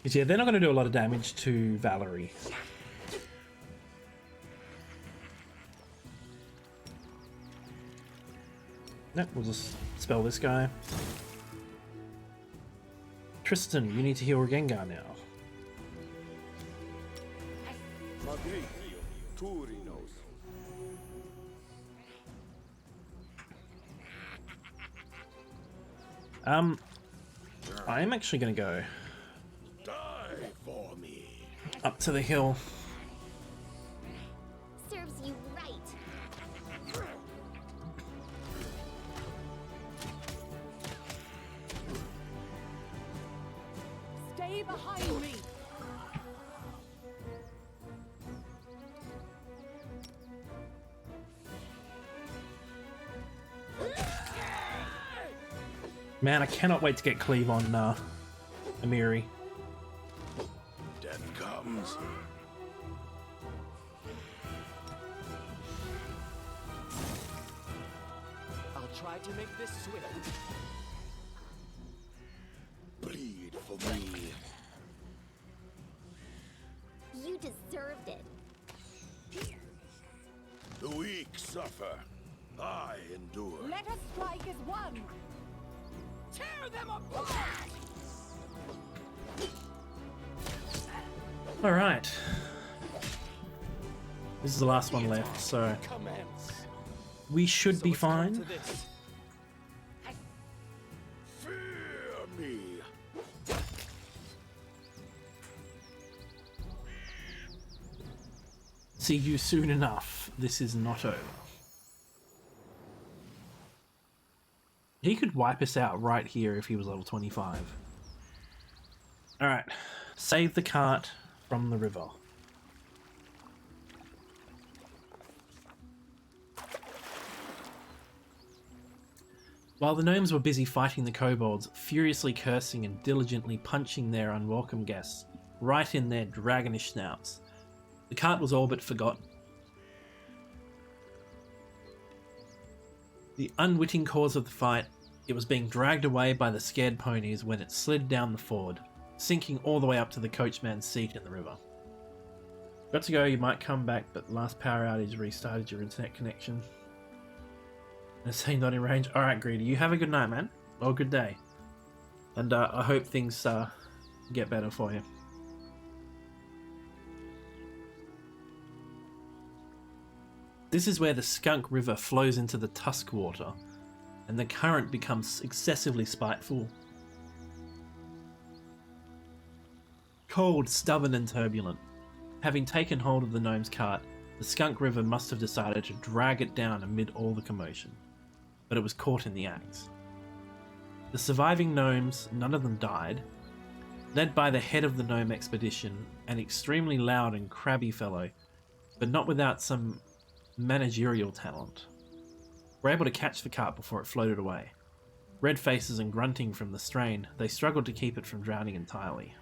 Yeah, they're not going to do a lot of damage to Valerie. Nope, we'll just spell this guy. Tristan, you need to heal Regengar now. I'm actually going to go Die for me. up to the hill. behind me! Man, I cannot wait to get Cleave on Amiri. Death comes. I'll try to make this swift. Bleed for me. You deserved it. The weak suffer. I endure. Let us strike as one! Tear them apart! All right. This is the last one left, so Commence. we should So be it's come fine. to this. Fear me. See you soon enough. This is not over. He could wipe us out right here if he was level 25. Alright. Save the cart from the river. While the gnomes were busy fighting the kobolds, furiously cursing and diligently punching their unwelcome guests right in their dragonish snouts, the cart was all but forgotten. The unwitting cause of the fight, it was being dragged away by the scared ponies when it slid down the ford, sinking all the way up to the coachman's seat in the river. Got to go, you might come back, but last power outage restarted your internet connection. And say not in range. Alright, Greedy, you have a good night, man. Or good day. And I hope things get better for you. This is where the Skunk River flows into the Tusk Water, and the current becomes excessively spiteful. Cold, stubborn and turbulent, having taken hold of the gnome's cart, the Skunk River must have decided to drag it down amid all the commotion, but it was caught in the act. The surviving gnomes, none of them died, led by the head of the gnome expedition, an extremely loud and crabby fellow, but not without some managerial talent, were able to catch the cart before it floated away. Red faces and grunting from the strain, they struggled to keep it from drowning entirely.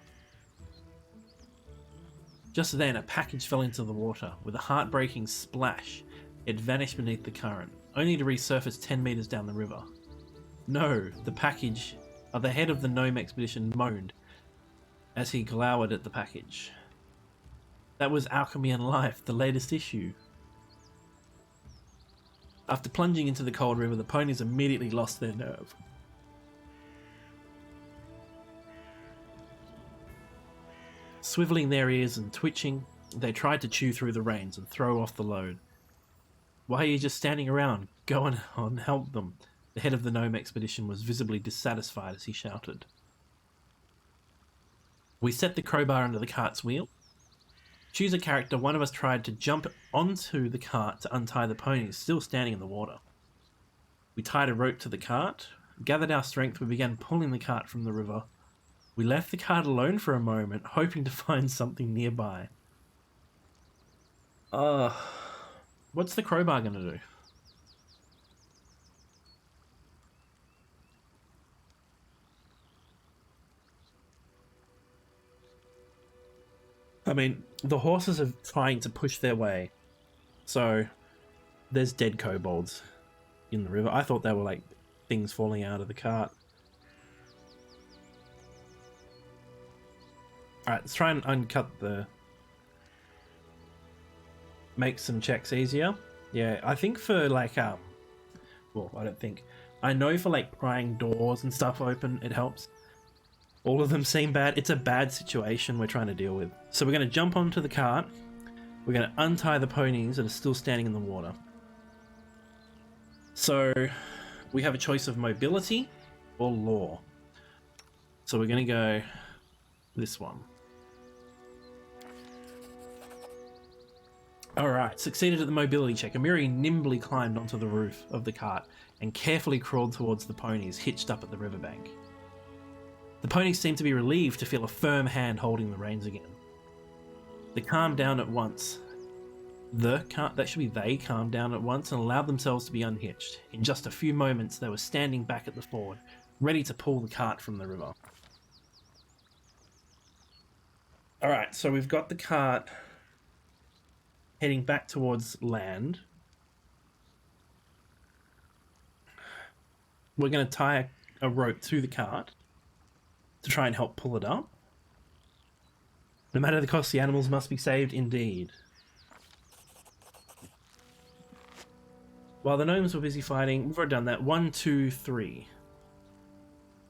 Just then, a package fell into the water. With a heartbreaking splash, it vanished beneath the current, only to resurface 10 meters down the river. No, the package, the head of the gnome expedition moaned as he glowered at the package. That was Alchemy and Life, the latest issue. After plunging into the cold river, the ponies immediately lost their nerve. Swiveling their ears and twitching, they tried to chew through the reins and throw off the load. Why are you just standing around? Go on, help them. The head of the gnome expedition was visibly dissatisfied as he shouted. We set the crowbar under the cart's wheel. Choose a character. One of us tried to jump onto the cart to untie the ponies, still standing in the water. We tied a rope to the cart, gathered our strength, we began pulling the cart from the river. We left the cart alone for a moment, hoping to find something nearby. What's the crowbar gonna do? I mean, the horses are trying to push their way, so there's dead kobolds in the river. I thought they were like things falling out of the cart. Alright, let's try and uncut the... make some checks easier. Yeah, I think for like, well, I don't think. I know for like prying doors and stuff open, it helps. All of them seem bad. It's a bad situation we're trying to deal with. So we're going to jump onto the cart. We're going to untie the ponies that are still standing in the water. So we have a choice of mobility or law. So we're going to go this one. Alright, succeeded at the mobility check. Amiri nimbly climbed onto the roof of the cart and carefully crawled towards the ponies hitched up at the riverbank. The ponies seemed to be relieved to feel a firm hand holding the reins again. They calmed down at once. They calmed down at once and allowed themselves to be unhitched. In just a few moments, they were standing back at the ford, ready to pull the cart from the river. Alright, so we've got the cart heading back towards land. We're going to tie a rope to the cart to try and help pull it up. No matter the cost, the animals must be saved indeed. While the gnomes were busy fighting, we've already done that. 1, 2, 3.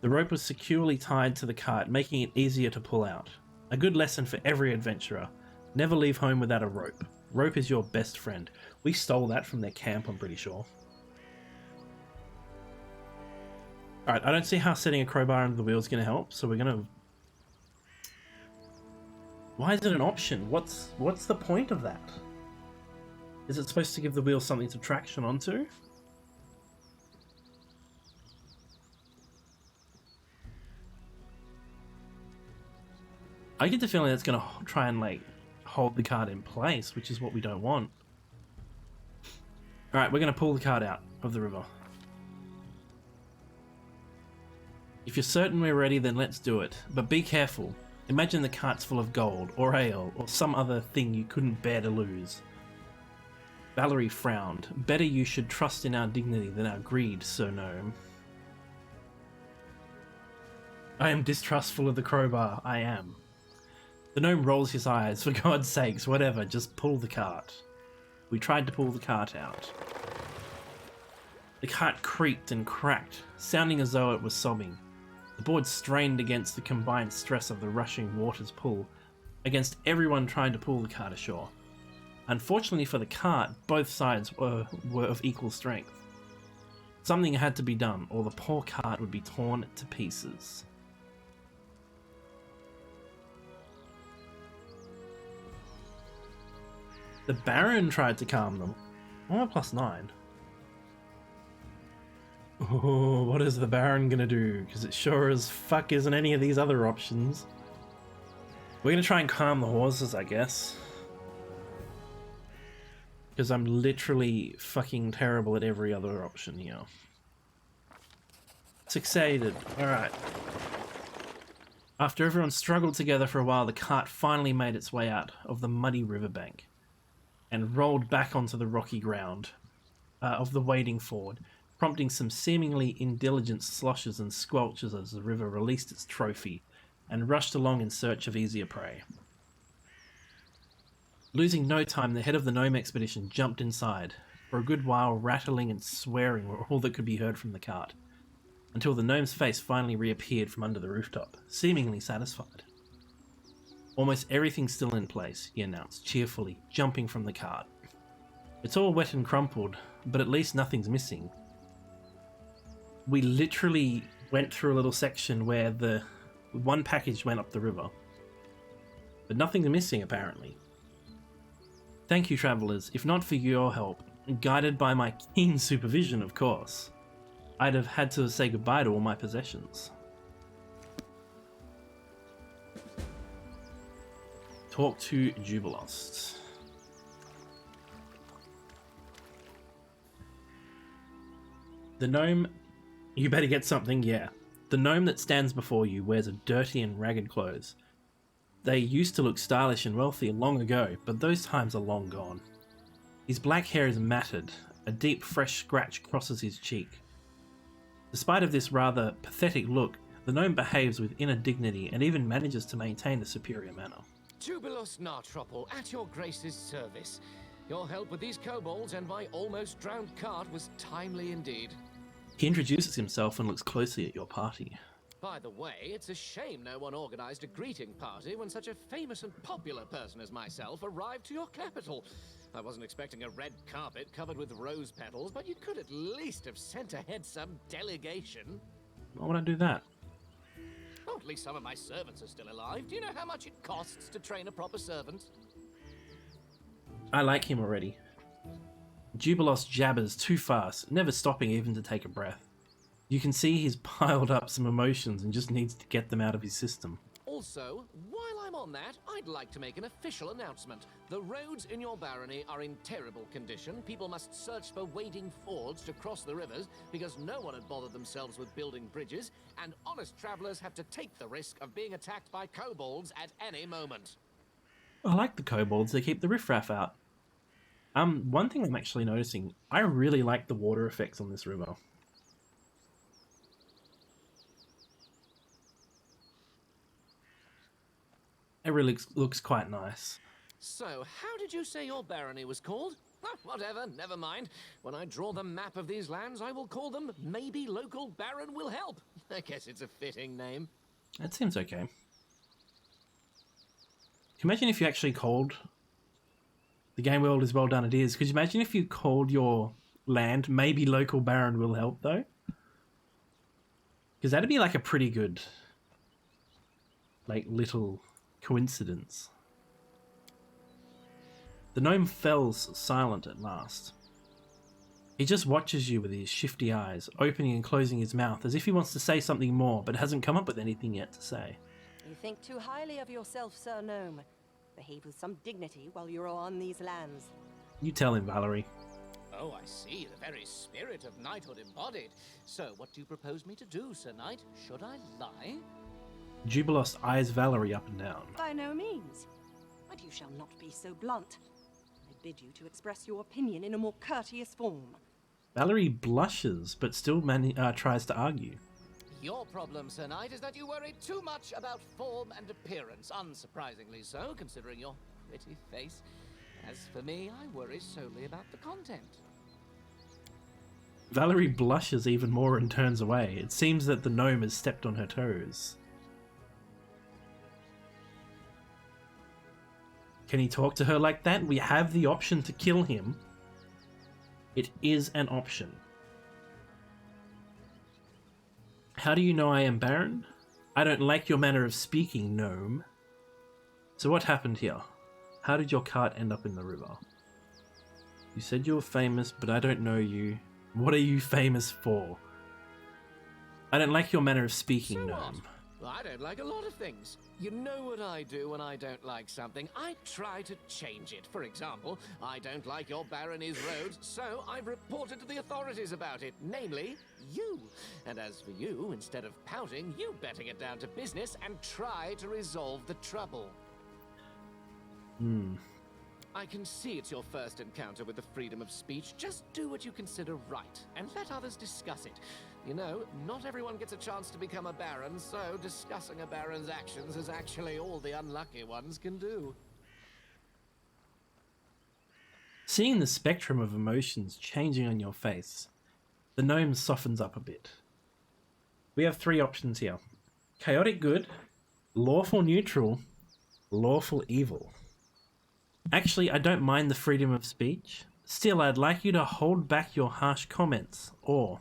The rope was securely tied to the cart, making it easier to pull out. A good lesson for every adventurer. Never leave home without a rope. Rope is your best friend. We stole that from their camp, I'm pretty sure. Alright, I don't see how setting a crowbar under the wheel is going to help, so we're going to... Why is it an option? What's the point of that? Is it supposed to give the wheel something to traction onto? I get the feeling it's going to try and, like, hold the cart in place, which is what we don't want. Alright, we're going to pull the cart out of the river. If you're certain we're ready, then let's do it. But be careful. Imagine the cart's full of gold, or ale, or some other thing you couldn't bear to lose. Valerie frowned. Better you should trust in our dignity than our greed, Sir Gnome. I am distrustful of the crowbar, I am. The gnome rolls his eyes. For God's sakes, whatever, just pull the cart. We tried to pull the cart out. The cart creaked and cracked, sounding as though it was sobbing. The board strained against the combined stress of the rushing water's pull, against everyone trying to pull the cart ashore. Unfortunately for the cart, both sides were of equal strength. Something had to be done, or the poor cart would be torn to pieces. The Baron tried to calm them. Oh, +9. Oh, what is the Baron gonna do? Because it sure as fuck isn't any of these other options. We're gonna try and calm the horses, I guess. Because I'm literally fucking terrible at every other option here. Succeeded. Alright. After everyone struggled together for a while, the cart finally made its way out of the muddy riverbank and rolled back onto the rocky ground of the wading ford, prompting some seemingly intelligent sloshes and squelches as the river released its trophy and rushed along in search of easier prey. Losing no time, the head of the gnome expedition jumped inside. For a good while, rattling and swearing were all that could be heard from the cart, until the gnome's face finally reappeared from under the rooftop, seemingly satisfied. Almost everything's still in place, he announced cheerfully, jumping from the cart. It's all wet and crumpled, but at least nothing's missing. We literally went through a little section where the one package went up the river, but nothing's missing apparently. Thank you, travelers. If not for your help, guided by my keen supervision, of course, I'd have had to say goodbye to all my possessions. Talk to Jubilost. The gnome... You better get something, yeah. The gnome that stands before you wears a dirty and ragged clothes. They used to look stylish and wealthy long ago, but those times are long gone. His black hair is matted, a deep fresh scratch crosses his cheek. Despite of this rather pathetic look, the gnome behaves with inner dignity and even manages to maintain a superior manner. Jubilos Nartropple, at your grace's service. Your help with these kobolds and my almost drowned cart was timely indeed. He introduces himself and looks closely at your party. By the way, it's a shame no one organized a greeting party when such a famous and popular person as myself arrived to your capital. I wasn't expecting a red carpet covered with rose petals, but you could at least have sent ahead some delegation. Why would I do that? Oh, at least some of my servants are still alive. Do you know how much it costs to train a proper servant? I like him already. Jubilos jabbers too fast, never stopping even to take a breath. You can see he's piled up some emotions and just needs to get them out of his system. Also, while I'm on that, I'd like to make an official announcement. The roads in your barony are in terrible condition. People must search for wading fords to cross the rivers because no one had bothered themselves with building bridges, and honest travelers have to take the risk of being attacked by kobolds at any moment. I like the kobolds, they keep the riffraff out. One thing I'm actually noticing, I really like the water effects on this river. It really looks quite nice. So, how did you say your barony was called? Whatever, never mind. When I draw the map of these lands, I will call them Maybe Local Baron Will Help. I guess it's a fitting name. That seems okay. Can you imagine if you actually called... The game world is well done, it is. Could you imagine if you called your land Maybe Local Baron Will Help, though? Because that'd be like a pretty good... like, little... coincidence. The gnome fells silent at last. He just watches you with his shifty eyes, opening and closing his mouth as if he wants to say something more, but hasn't come up with anything yet to say. You think too highly of yourself, Sir Gnome. Behave with some dignity while you're on these lands. You tell him, Valerie. Oh, I see. The very spirit of knighthood embodied. So, what do you propose me to do, Sir Knight? Should I lie? Jubilos eyes Valerie up and down. By no means. But you shall not be so blunt. I bid you to express your opinion in a more courteous form. Valerie blushes, but still tries to argue. Your problem, Sir Knight, is that you worry too much about form and appearance. Unsurprisingly so, considering your pretty face. As for me, I worry solely about the content. Valerie blushes even more and turns away. It seems that the gnome has stepped on her toes. Can he talk to her like that? We have the option to kill him. It is an option. How do you know I am Baron? I don't like your manner of speaking, gnome. So what happened here? How did your cart end up in the river? You said you were famous, but I don't know you. What are you famous for? I don't like your manner of speaking, So gnome. Well, I don't like a lot of things. You know what I do when I don't like something? I try to change it. For example, I don't like your barony's roads, so I've reported to the authorities about it, namely, you. And as for you, instead of pouting, you better get down to business and try to resolve the trouble. I can see it's your first encounter with the freedom of speech. Just do what you consider right, and let others discuss it. You know, not everyone gets a chance to become a baron, so discussing a baron's actions is actually all the unlucky ones can do. Seeing the spectrum of emotions changing on your face, the gnome softens up a bit. We have three options here. Chaotic good, lawful neutral, lawful evil. Actually, I don't mind the freedom of speech. Still, I'd like you to hold back your harsh comments, or...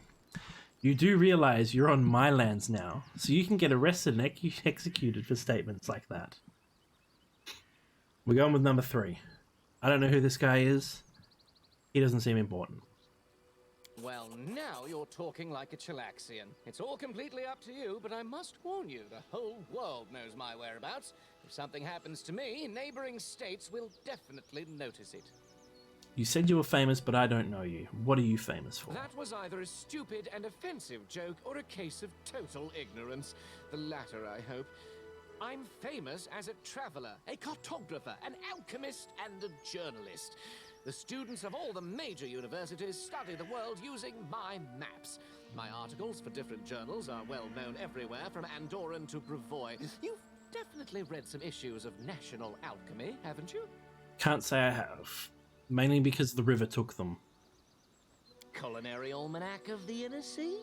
You do realize you're on my lands now, so you can get arrested and executed for statements like that. We're going with number 3. I don't know who this guy is. He doesn't seem important. Well, now you're talking like a Chilaxian. It's all completely up to you, but I must warn you, the whole world knows my whereabouts. If something happens to me, neighboring states will definitely notice it. You said you were famous, but I don't know you. What are you famous for? That was either a stupid and offensive joke or a case of total ignorance. The latter, I hope. I'm famous as a traveler, a cartographer, an alchemist, and a journalist. The students of all the major universities study the world using my maps. My articles for different journals are well known everywhere, from Andoran to Brevoy. You've definitely read some issues of National Alchemy, haven't you? Can't say I have. Mainly because the river took them. Culinary Almanac of the Inner Sea?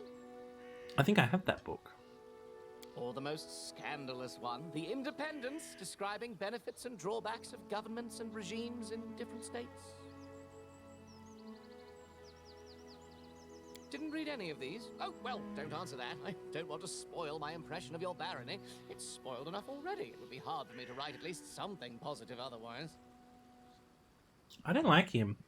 I think I have that book. Or the most scandalous one, The Independence, describing benefits and drawbacks of governments and regimes in different states. Didn't read any of these? Oh, well, don't answer that. I don't want to spoil my impression of your barony. It's spoiled enough already. It would be hard for me to write at least something positive otherwise. I don't like him.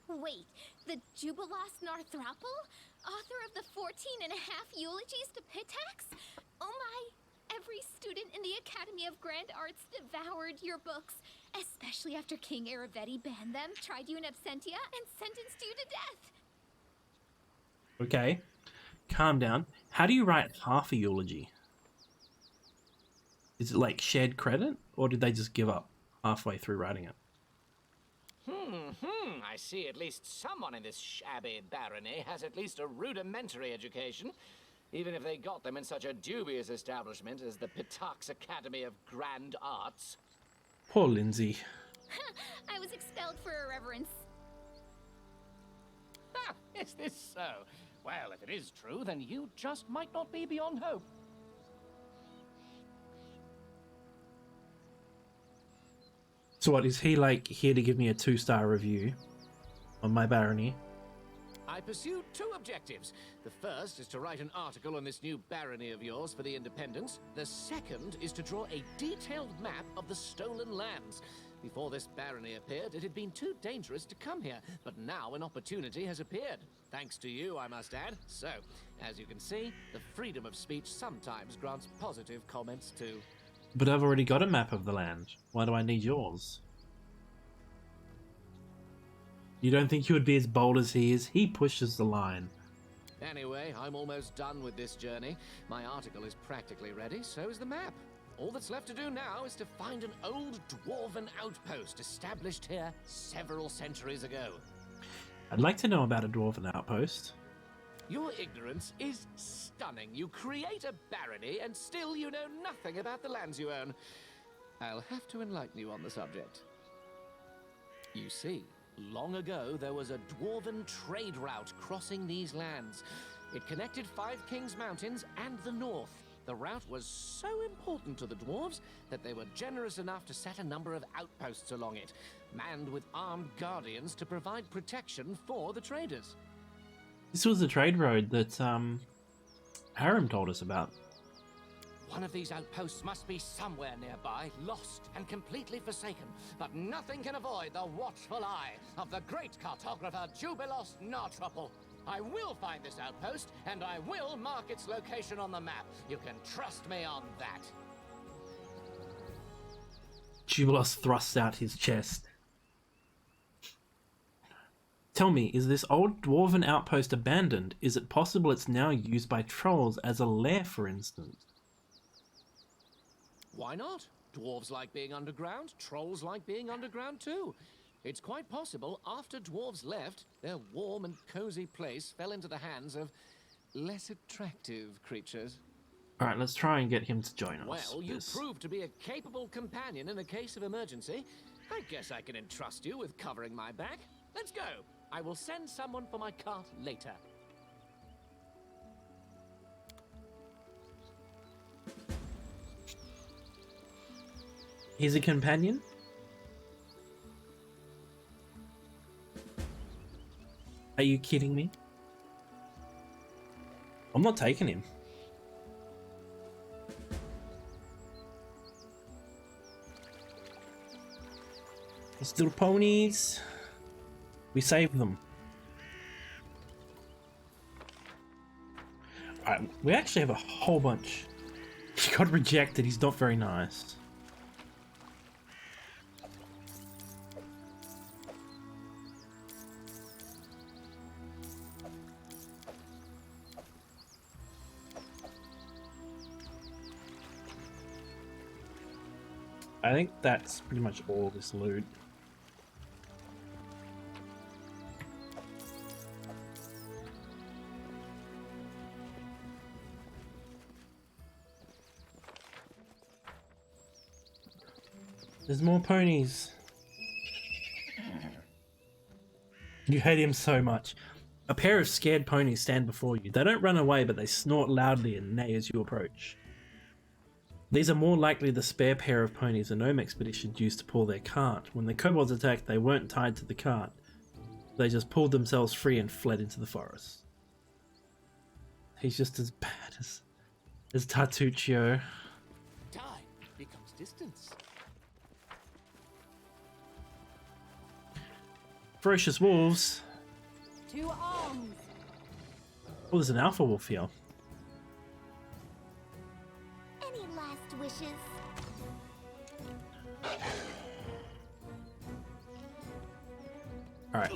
Wait, the Jubilos Narthropple? Author of the 14.5 eulogies to Pitax? Oh my! Every student in the Academy of Grand Arts devoured your books, especially after King Aravetti banned them, tried you in absentia, and sentenced you to death. Okay, calm down. How do you write half a eulogy? Is it like shared credit, or did they just give up halfway through writing it? I see at least someone in this shabby barony has at least a rudimentary education, even if they got them in such a dubious establishment as the Pitax Academy of Grand Arts. Poor Lindsay. I was expelled for irreverence. Ah, is this so? Well, if it is true, then you just might not be beyond hope. So what, is he like here to give me a 2-star review on my barony? I pursued 2 objectives. The first is to write an article on this new barony of yours for the Independent. The second is to draw a detailed map of the stolen lands. Before this barony appeared, it had been too dangerous to come here, but now an opportunity has appeared. Thanks to you, I must add. So, as you can see, the freedom of speech sometimes grants positive comments too. But I've already got a map of the land. Why do I need yours? You don't think you would be as bold as he is? He pushes the line. Anyway, I'm almost done with this journey. My article is practically ready, so is the map. All that's left to do now is to find an old dwarven outpost established here several centuries ago. I'd like to know about a dwarven outpost. Your ignorance is stunning. You create a barony and still you know nothing about the lands you own. I'll have to enlighten you on the subject. You see, long ago there was a dwarven trade route crossing these lands. It connected 5 Kings Mountains and the north. The route was so important to the dwarves that they were generous enough to set a number of outposts along it, manned with armed guardians to provide protection for the traders. This was the trade road that Aram told us about. One of these outposts must be somewhere nearby, lost and completely forsaken, but nothing can avoid the watchful eye of the great cartographer Jubilos Narthropple. I will find this outpost, and I will mark its location on the map. You can trust me on that. Jubilos thrusts out his chest. Tell me, is this old dwarven outpost abandoned? Is it possible it's now used by trolls as a lair, for instance? Why not? Dwarves like being underground, trolls like being underground too. It's quite possible after dwarves left, their warm and cozy place fell into the hands of less attractive creatures. Alright, let's try and get him to join us. Well, you proved to be a capable companion in a case of emergency. I guess I can entrust you with covering my back. Let's go. I will send someone for my cart later. He's a companion? Are you kidding me? I'm not taking him. These little ponies. We saved them. Alright, we actually have a whole bunch. He got rejected, he's not very nice. I think that's pretty much all this loot. There's more ponies. You hate him so much. A pair of scared ponies stand before you. They don't run away, but they snort loudly and neigh as you approach. These are more likely the spare pair of ponies a gnome expedition used to pull their cart. When the kobolds attacked, they weren't tied to the cart. They just pulled themselves free and fled into the forest. He's just as bad as Tartuccio. Time becomes distance. Ferocious wolves. To arms! Oh, there's an alpha wolf here. Any last wishes? Alright.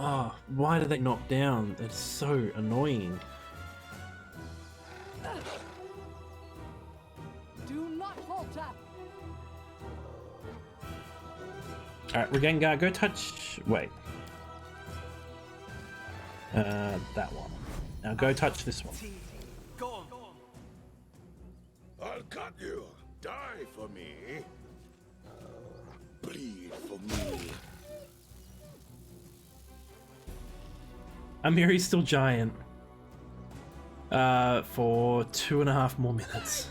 Oh, why do they knock down? It's so annoying. Do not falter! Alright, Regengar, go touch... Wait. That one. Now go touch this one. I'll cut you. Die for me. Bleed for me. Amiri's still giant. For 2.5 more minutes.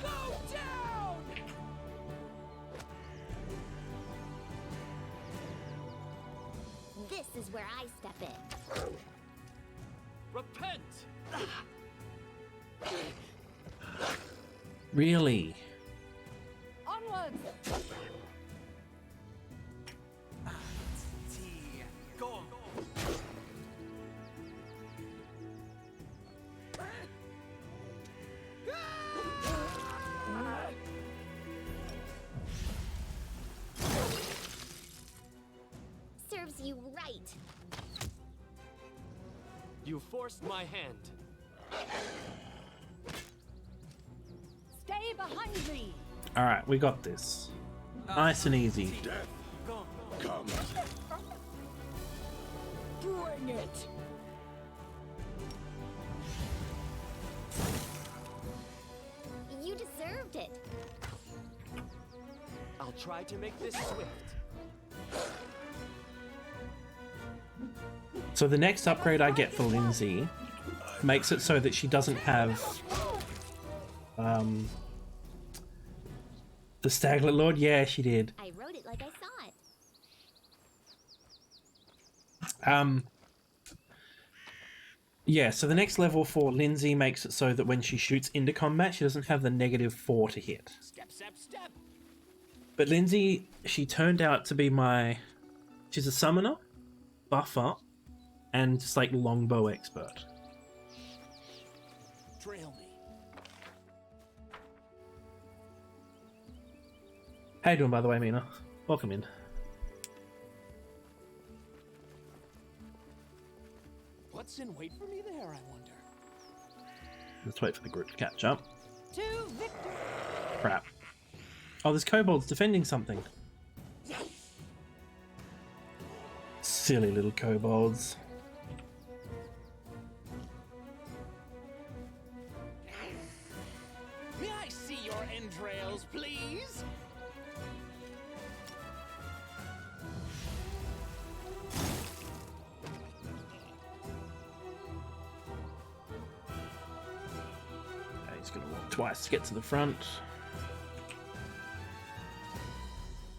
This is where I step in. Repent! Really? Onwards! Serves you right. You forced my hand. Stay behind me! Alright, we got this. Nice and easy. Death comes. Bring it! You deserved it. I'll try to make this swift. So the next upgrade I get for Lindsay makes it so that she doesn't have the Staglet Lord. Yeah, she did. I wrote it like I saw it. Yeah, so the next level for Lindsay makes it so that when she shoots into combat, she doesn't have the -4 to hit. Step, step, step. But Lindsay, she turned out to be she's a summoner, buffer, and just like longbow expert. Trail me. How you doing, by the way, Mina? Welcome in. What's in wait for me there, I wonder? Let's wait for the group to catch up. To victory! Crap. Oh, there's kobolds defending something. Silly little kobolds. May I see your entrails, please? Okay, he's gonna walk twice to get to the front.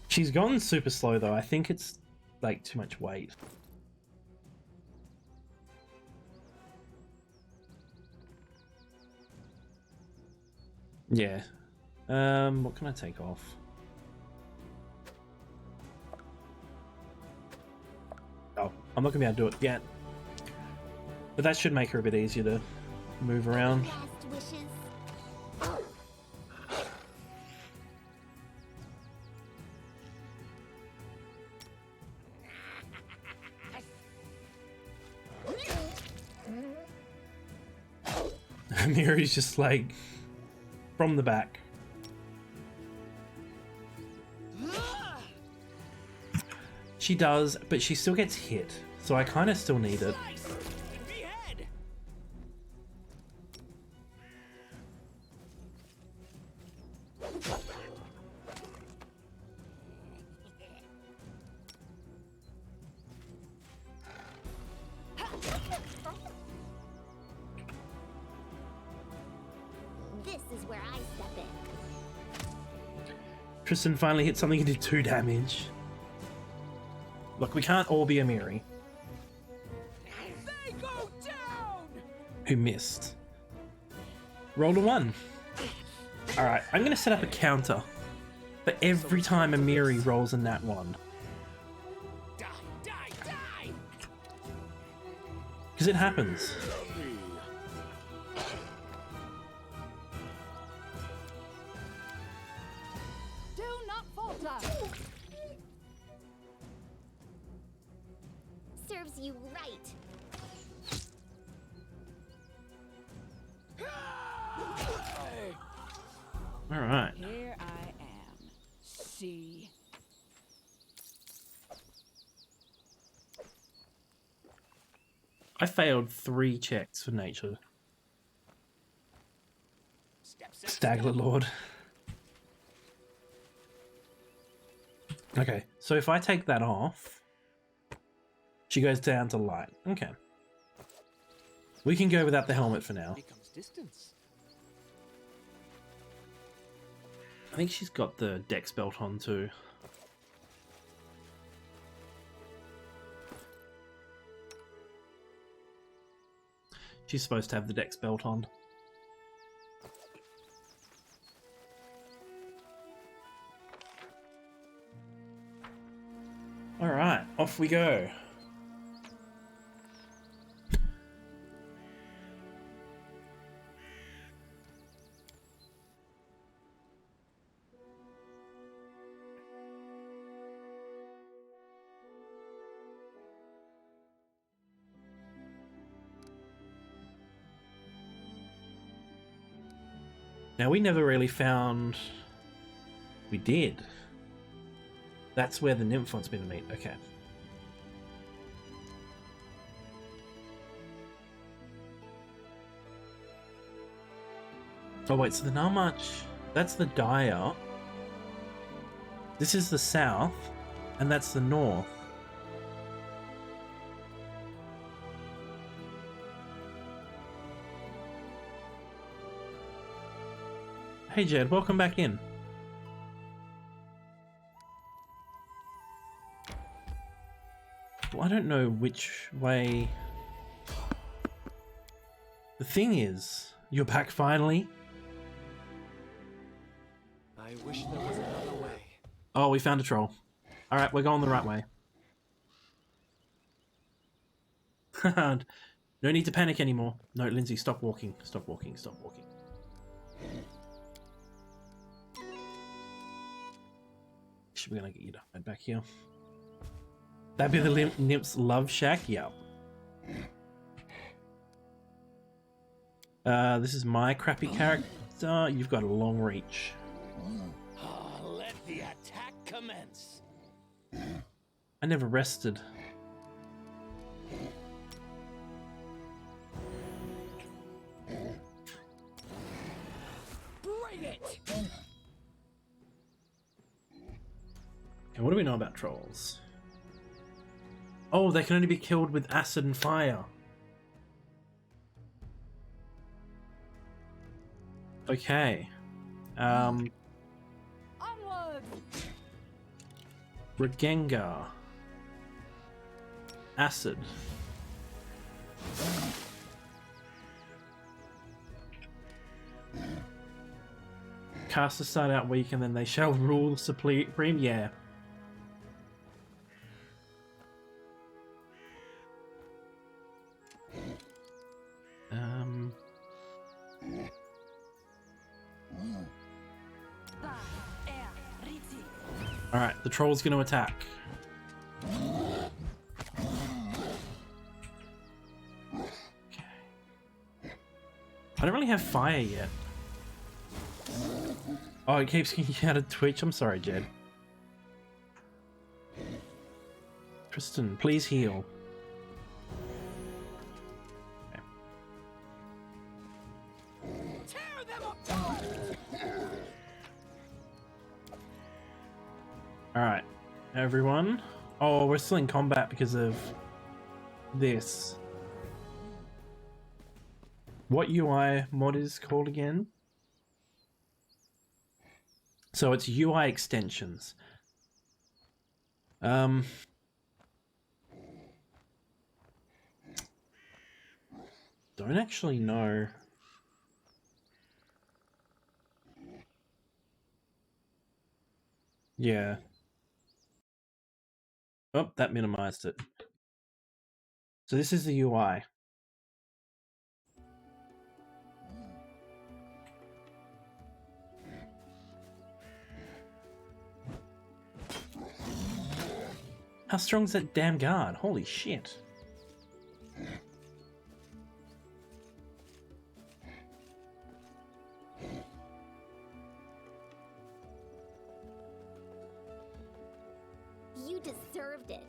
She's gone super slow though. I think it's like too much weight. Yeah. What can I take off? Oh, I'm not gonna be able to do it yet. But that should make her a bit easier to move around. Last wishes. Miri's just like from the back. She does, but she still gets hit, so I kind of still need it. Slice! Behead! This is where I step in. Tristan finally hit something and did 2 damage. Look, we can't all be Amiri, They go down! who missed. Roll a 1. Alright, I'm going to set up a counter for every time Amiri rolls a nat 1. Because it happens. Do not falter. Serves you right. All right. Here I am. See. I failed 3 checks for nature. Stagler Lord. Okay, so if I take that off, she goes down to light. Okay. We can go without the helmet for now. Becomes distance. I think she's got the dex belt on too. She's supposed to have the dex belt on. Alright, off we go. Now, we never really found... We did. That's where the nymph wants me to meet. Okay. Oh, wait, so then how much... That's the Dire. This is the south, and that's the north. Hey Jed, welcome back in. Well, I don't know which way... The thing is, you're back finally? I wish there was another way. Oh, we found a troll. Alright, we're going the right way. No need to panic anymore. No, Lindsay, stop walking. Stop walking, stop walking. We're gonna get you to hide back here. That'd be the Nymph's love shack? Yep. This is my crappy character. You've got a long reach. Let the attack commence. I never rested. Bring it! Okay, what do we know about trolls? Oh, they can only be killed with acid and fire. Okay. Onward! Regengar. Acid. Casters start out weak and then they shall rule supreme. Yeah. Alright, the troll's going to attack. Okay. I don't really have fire yet. Oh, it keeps getting out of Twitch. I'm sorry, Jed. Tristan, please heal. Okay. Tear them apart! Alright, everyone. Oh, we're still in combat because of this. What UI mod is called again? So it's UI extensions. Don't actually know. Yeah. Oh, that minimized it. So this is the UI. How strong's that damn guard? Holy shit. You deserved it.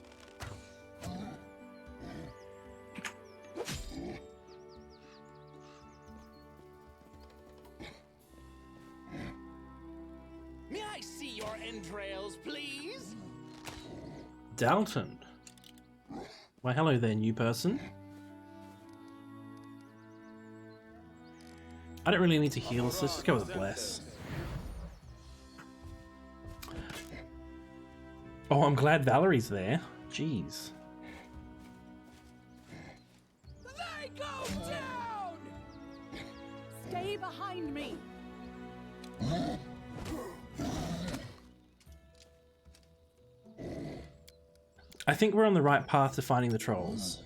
May I see your entrails, please? Dalton. Why, hello there, new person. I don't really need to heal, so let's just go with a bless. Oh, I'm glad Valerie's there. Jeez. They go down! Stay behind me! I think we're on the right path to finding the trolls.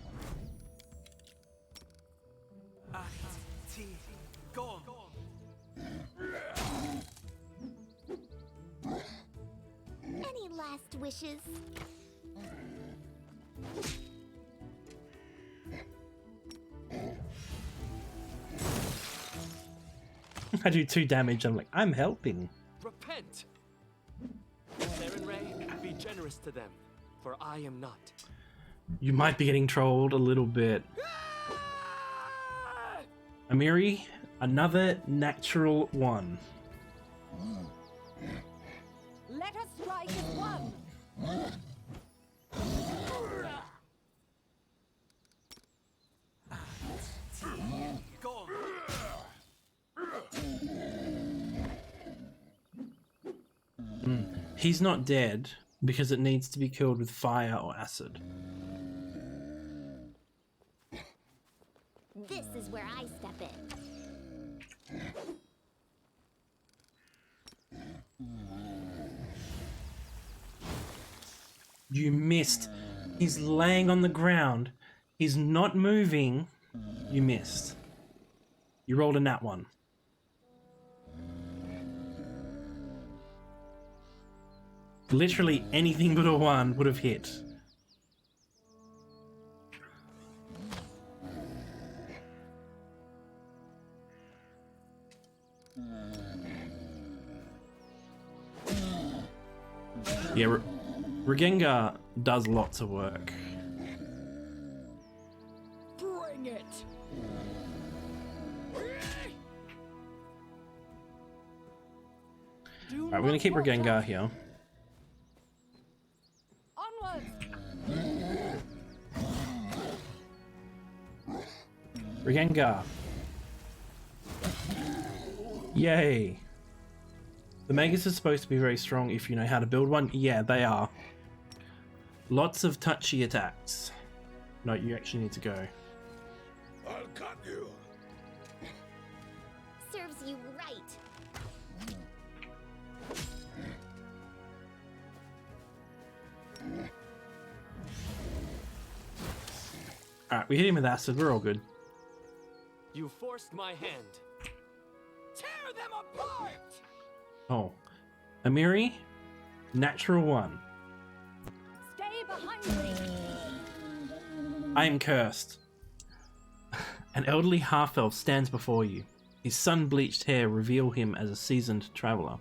Any last wishes? I do 2 damage, I'm like, I'm helping. Repent! Saren Ray, be generous to them, for I am not. You might be getting trolled a little bit. Amiri, another natural 1. Let us strike as one! He's not dead because it needs to be killed with fire or acid. This is where I step in. You missed. He's laying on the ground. He's not moving. You missed. You rolled a nat 1. Literally anything but a 1 would have hit. Yeah, Regengar does lots of work. Bring it! Alright, we're gonna keep Regengar here. Onwards! Regengar. Yay. The Magus is supposed to be very strong if you know how to build one. Yeah, they are. Lots of touchy attacks. No, you actually need to go. I'll cut you. Serves you right. Alright, we hit him with acid. We're all good. You forced my hand. Tear them apart! Oh. Amiri, natural 1. Stay behind me! I am cursed. An elderly half-elf stands before you. His sun-bleached hair reveal him as a seasoned traveler,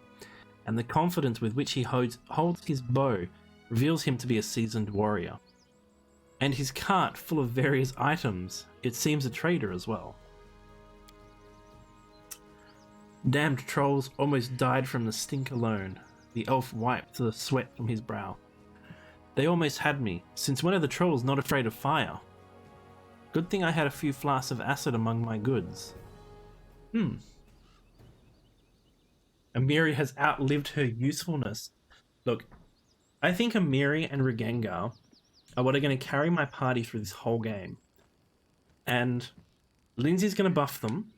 and the confidence with which he holds his bow reveals him to be a seasoned warrior. And his cart full of various items, it seems a trader as well. Damned trolls almost died from the stink alone. The elf wiped the sweat from his brow. They almost had me, since when are the trolls not afraid of fire? Good thing I had a few flasks of acid among my goods. Amiri has outlived her usefulness. Look, I think Amiri and Regengar are what are going to carry my party through this whole game. And Lindsay's going to buff them.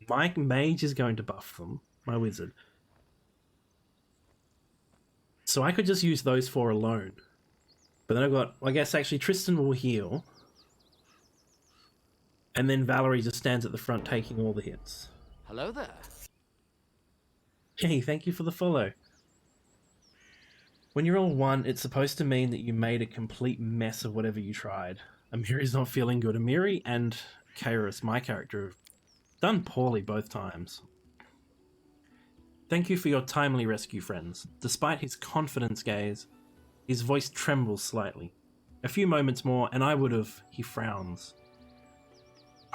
My mage is going to buff them. My wizard. So I could just use those 4 alone. But then I've got, I guess actually Tristan will heal. And then Valerie just stands at the front taking all the hits. Hello there. Hey, thank you for the follow. When you're all one, it's supposed to mean that you made a complete mess of whatever you tried. Amiri's not feeling good. Amiri and Kairos, my character, have done poorly both times. Thank you for your timely rescue, friends. Despite his confidence gaze, his voice trembles slightly. A few moments more, and I would have... He frowns.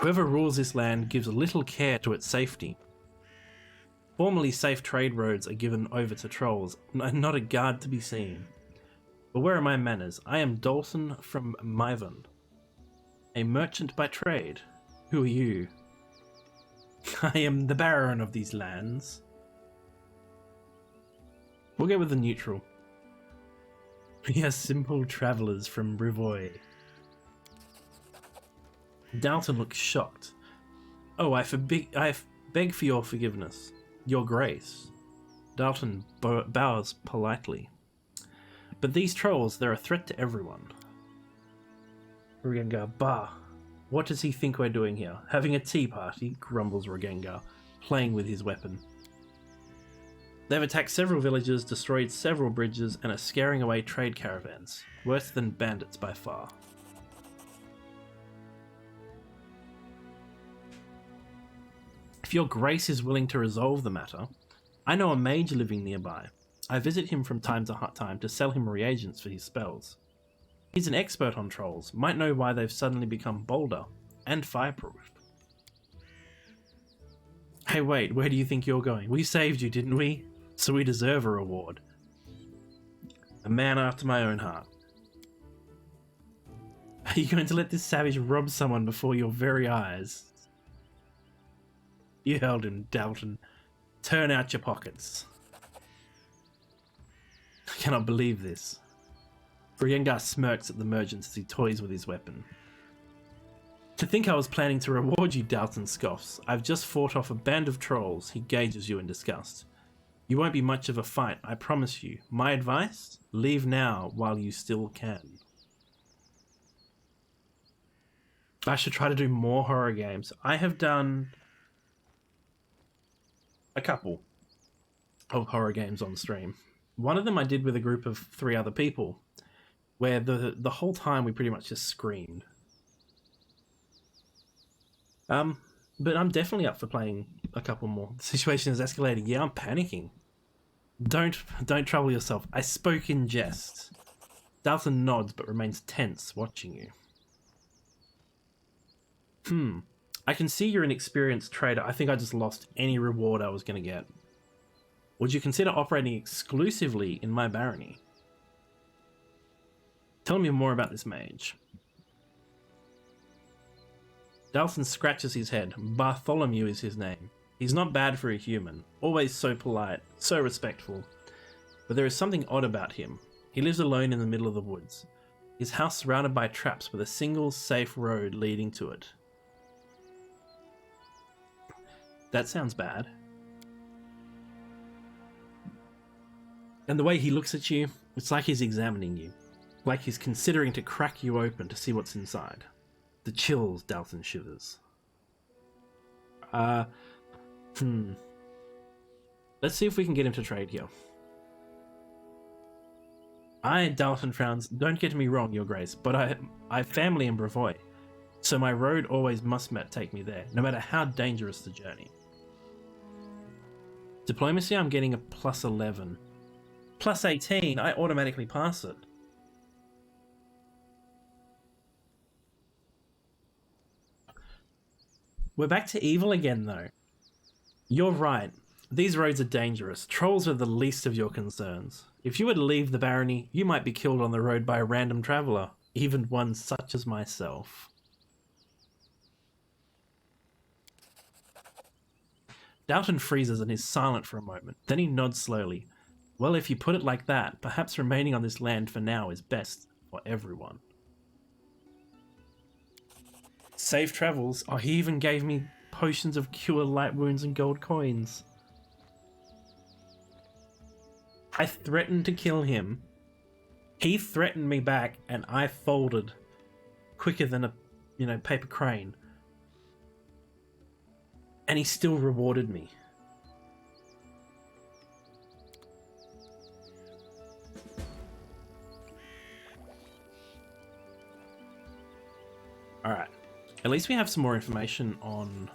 Whoever rules this land gives little care to its safety. Formerly safe trade roads are given over to trolls, and not a guard to be seen. But where are my manners? I am Dalton from Myvon, a merchant by trade. Who are you? I am the Baron of these lands. We'll go with the neutral. We are simple travellers from Brivoy. Dalton looks shocked. Oh, I beg for your forgiveness. Your grace. Dalton bows politely. But these trolls, they're a threat to everyone. Regengar, bah. What does he think we're doing here? Having a tea party, grumbles Regengar, playing with his weapon. They've attacked several villages, destroyed several bridges, and are scaring away trade caravans. Worse than bandits by far. If your grace is willing to resolve the matter, I know a mage living nearby. I visit him from time to time to sell him reagents for his spells. He's an expert on trolls, might know why they've suddenly become bolder and fireproof. Hey wait, where do you think you're going? We saved you, didn't we? So we deserve a reward. A man after my own heart. Are you going to let this savage rob someone before your very eyes? You held him, Dalton. Turn out your pockets. I cannot believe this. Regengar smirks at the merchant as he toys with his weapon. To think I was planning to reward you, Dalton scoffs. I've just fought off a band of trolls. He gauges you in disgust. You won't be much of a fight, I promise you. My advice? Leave now while you still can. I should try to do more horror games. I have done a couple of horror games on stream. One of them I did with a group of 3 other people, where the whole time we pretty much just screamed. But I'm definitely up for playing a couple more. The situation is escalating. Yeah, I'm panicking. Don't trouble yourself. I spoke in jest. Dalton nods but remains tense, watching you. I can see you're an experienced trader. I think I just lost any reward I was going to get. Would you consider operating exclusively in my barony? Tell me more about this mage. Dalton scratches his head. Bartholomew is his name. He's not bad for a human. Always so polite, so respectful. But there is something odd about him. He lives alone in the middle of the woods. His house surrounded by traps with a single safe road leading to it. That sounds bad. And the way he looks at you, it's like he's examining you. Like he's considering to crack you open to see what's inside. The chills, Dalton shivers. Let's see if we can get him to trade here. Dalton frowns. Don't get me wrong, Your Grace, but I have family in Brivoy, so my road always must take me there, no matter how dangerous the journey. Diplomacy, I'm getting a +11. +18, I automatically pass it. We're back to evil again, though. You're right. These roads are dangerous. Trolls are the least of your concerns. If you were to leave the barony, you might be killed on the road by a random traveller, even one such as myself. Dalton freezes and is silent for a moment. Then he nods slowly. Well, if you put it like that, perhaps remaining on this land for now is best for everyone. Safe travels. Oh, he even gave me potions of cure light wounds and gold coins. I threatened to kill him. He threatened me back, and I folded quicker than a, paper crane. And he still rewarded me. At least we have some more information on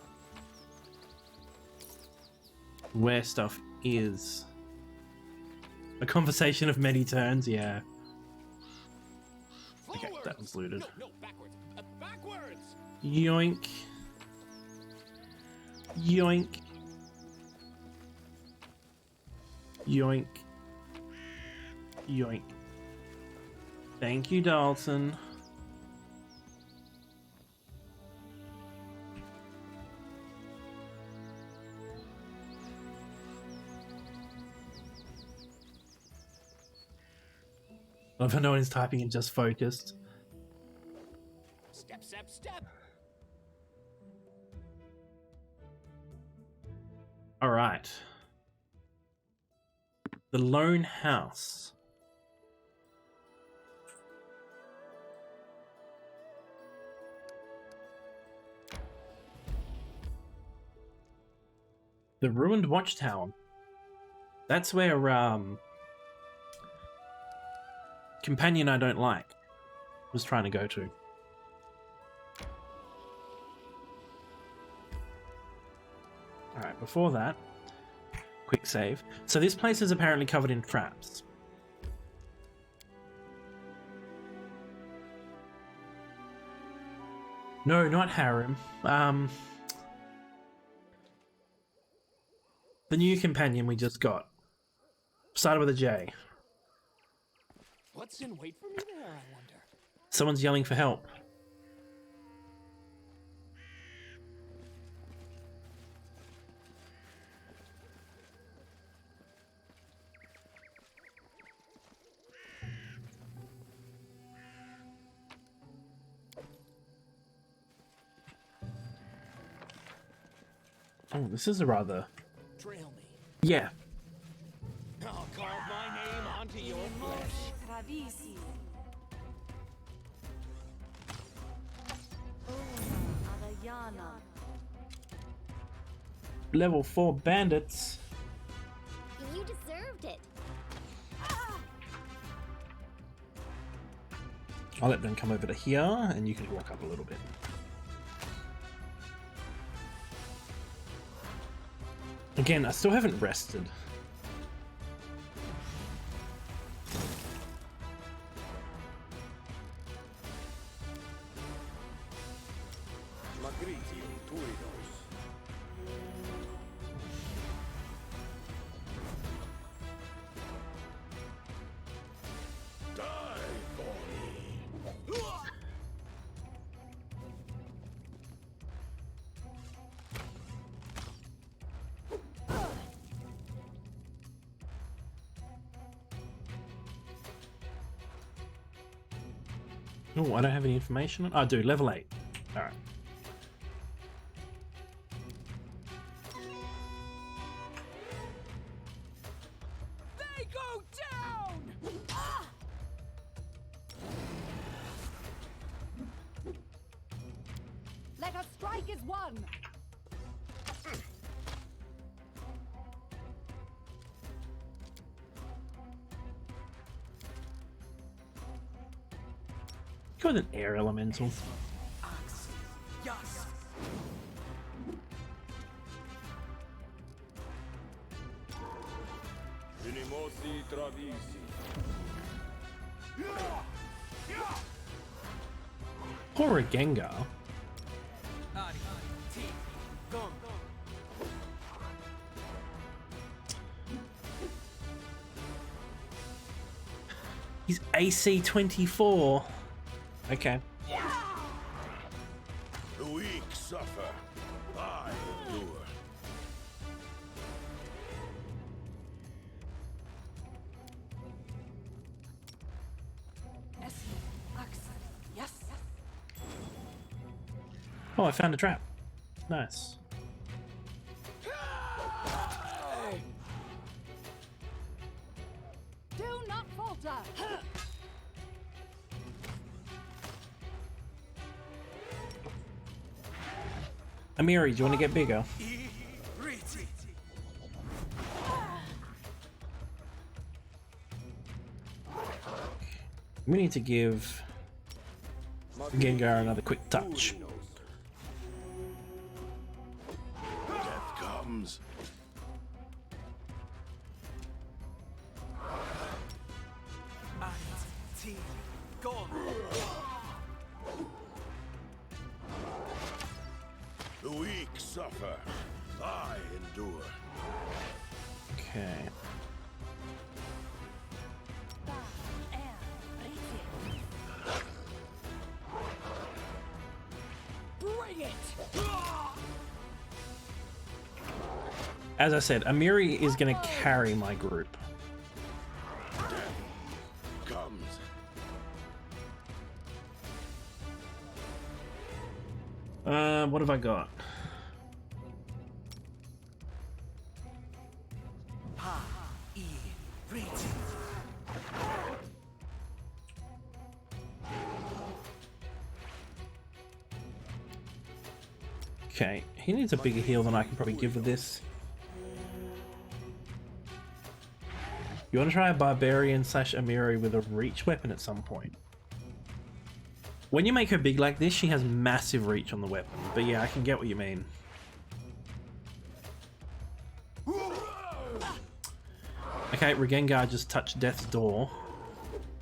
where stuff is. A conversation of many turns, yeah. Okay, that was looted. No, backwards. Backwards! Yoink. Yoink. Yoink. Yoink. Thank you, Dalton. I don't know when he's typing and just focused. Step, step, step! Alright. The Lone House. The Ruined Watchtower. That's where, companion I don't like was trying to go to. Alright, before that, quick save. So this place is apparently covered in traps. No, not Harem. The new companion we just got. Started with a J. What's in wait for me there, I wonder? Someone's yelling for help. Oh, this is a rather... Trail me. Yeah. I'll carve my name onto your flesh. Travisi. Arayana. Level 4 bandits. You deserved it. I'll let them come over to here, and you can walk up a little bit. Again, I still haven't rested. Oh, I don't have any information. I do, level 8. Alright. They go down! Let us strike as one. Go with an air elemental. Yes! Or a Gengar. He's AC 24. Okay. The weak suffer. I endure. Yes. Oh, I found a trap. Nice. Do not falter. Amiri, do you want to get bigger? We need to give Gengar another quick touch. comes. The weak suffer. I endure. Okay. Bring it! As I said, Amiri is going to carry my group. Comes. What have I got? Okay, he needs a bigger heal than I can probably give with this. You want to try a Barbarian / Amiri with a reach weapon at some point. When you make her big like this, she has massive reach on the weapon. But yeah, I can get what you mean. Okay, Regengar just touched death's door.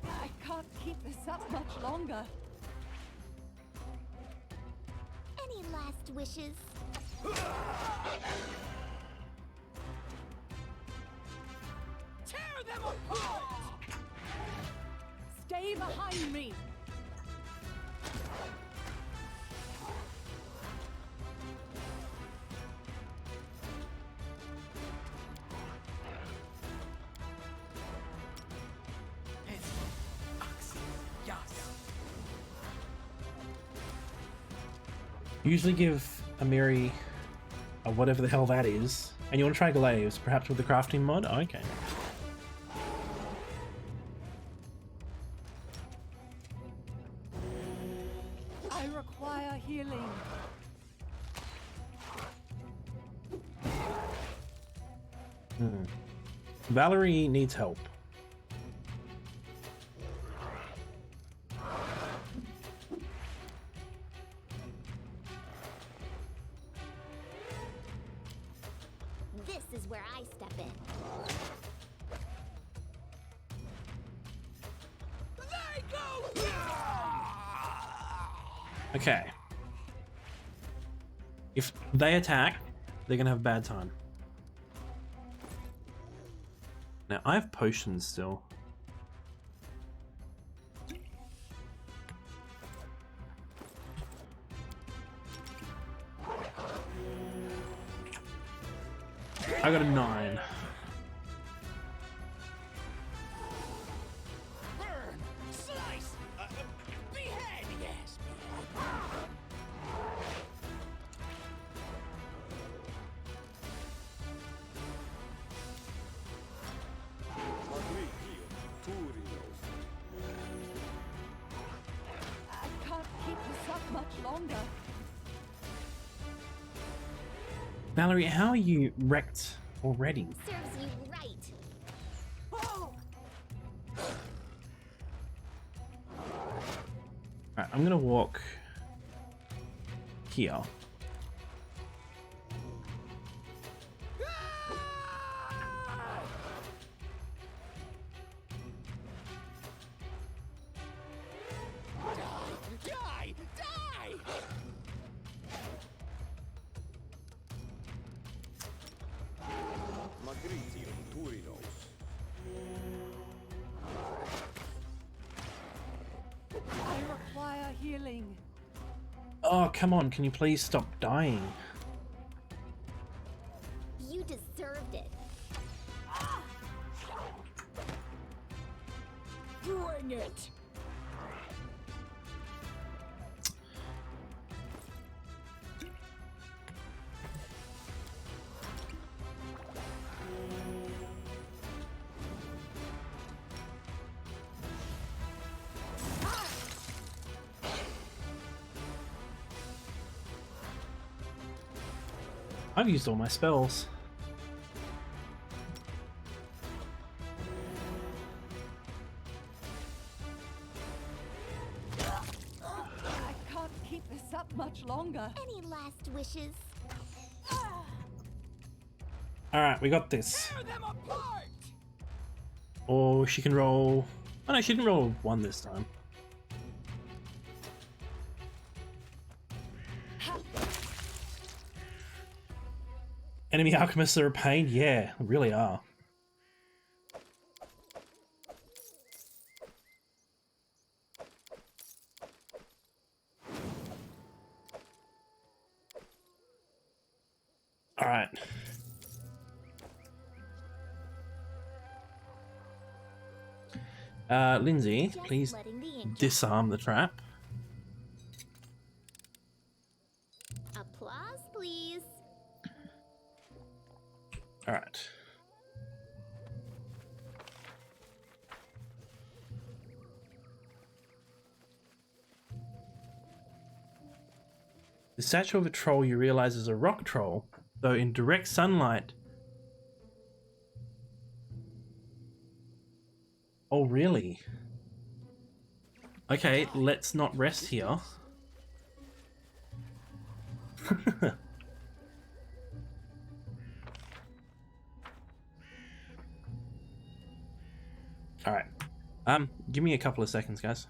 I can't keep this up much longer. Any last wishes? Tear them apart! Stay behind me. Usually give Amiri whatever the hell that is. And you want to try Glaives, perhaps with the crafting mod? Oh, okay. I require healing. Valerie needs help. This is where I step in. They go! Okay. If they attack, they're gonna have a bad time. Now, I have potions still. I got a 9. Burn! Slice! Behead, yes! I can't keep this up much longer. Valerie, how are you wrecked already? Serves you right. Alright, I'm gonna walk here. Die! Die! I require healing. Oh, come on, can you please stop dying? You deserved it. Bring it! I've used all my spells. I can't keep this up much longer. Any last wishes? Alright, we got this. Tear them apart! Or she can roll... Oh no, she didn't roll 1 this time. Enemy alchemists are a pain? Yeah, really are. Alright. Lindsay, Just please letting the ink dry. disarm the trap. Applause, please. Alright. The statue of a troll you realize is a rock troll, though in direct sunlight. Oh, really? Okay, let's not rest here. Alright. Give me a couple of seconds, guys.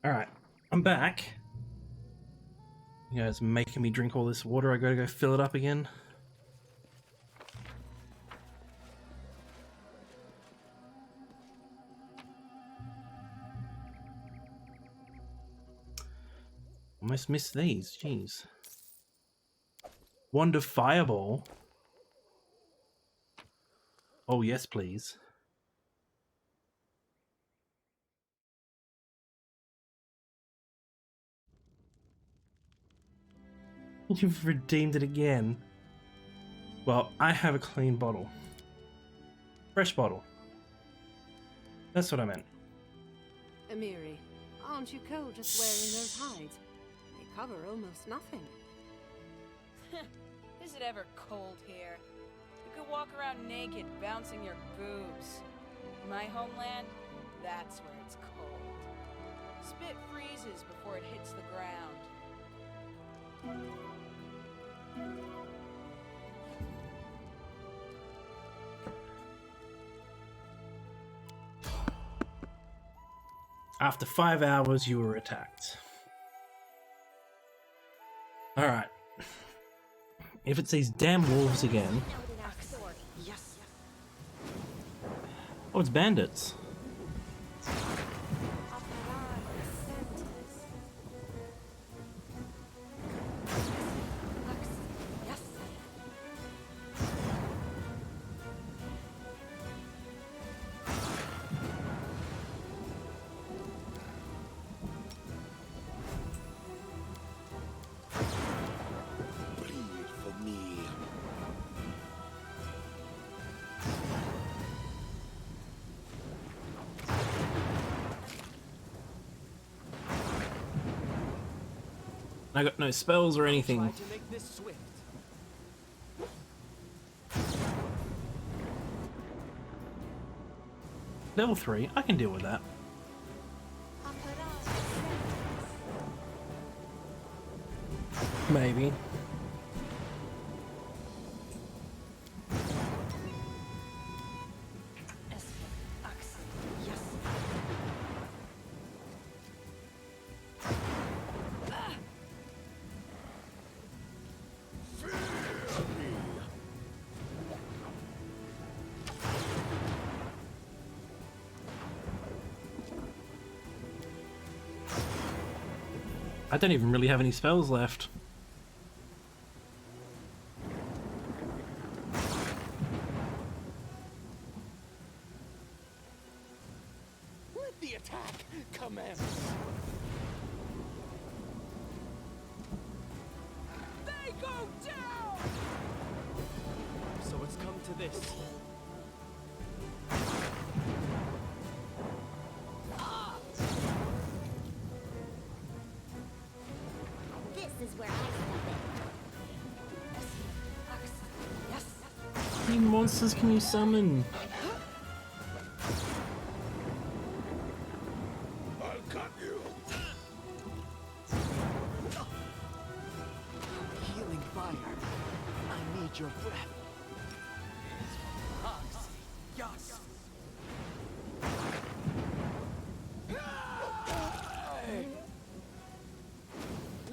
Alright, I'm back. You guys making me drink all this water. I gotta go fill it up again. Almost missed these, jeez. Wand of Fireball. Oh yes, please. You've redeemed it again. Well, I have a clean bottle. Fresh bottle. That's what I meant. Amiri, aren't you cold just wearing those hides? They cover almost nothing. Is it ever cold here? You could walk around naked, bouncing your boobs. My homeland, that's where it's cold. Spit freezes before it hits the ground. After 5 hours, you were attacked. Alright. If it's these damn wolves again... Yes. Oh, it's bandits. Yes. Bleed for me. I got no spells or anything. Try to make this swift. Level 3, I can deal with that. Maybe. I don't even really have any spells left. Let the attack commence. They go down! So it's come to this. This is where I step How many monsters can you summon? I'll cut you. Healing fire. I need your breath.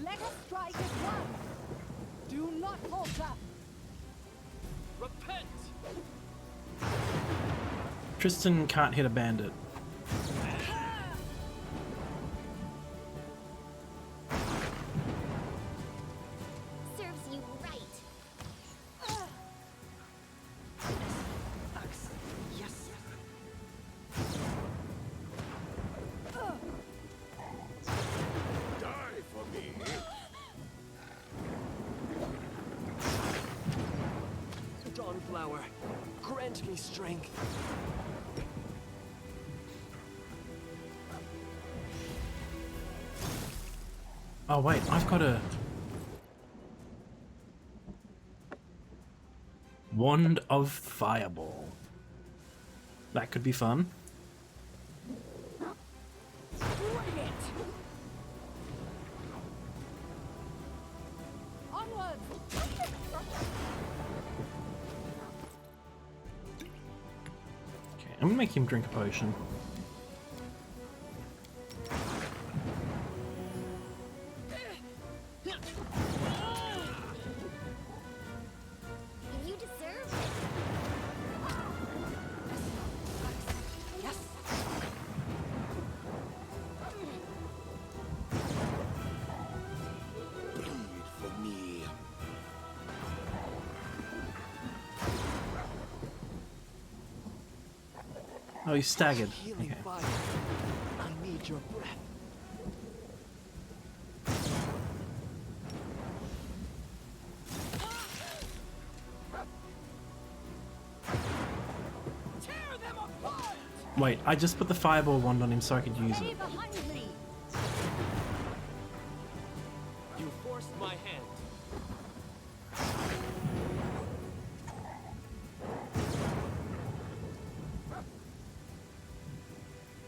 Let us strike as one. Do not falter. Repent! Tristan can't hit a bandit. serves you right. Yes. Die for me. Dawnflower, grant me strength. Oh wait, I've got a Wand of Fireball. That could be fun. Bring it. Onward. Okay, I'm gonna make him drink a potion. You deserve it. Yes. Bleed for me. Oh, he's staggered. Healing Okay. fire. I need your breath. Tear them apart! Wait, I just put the fireball wand on him so I could use Stay it. behind me. You forced my hand.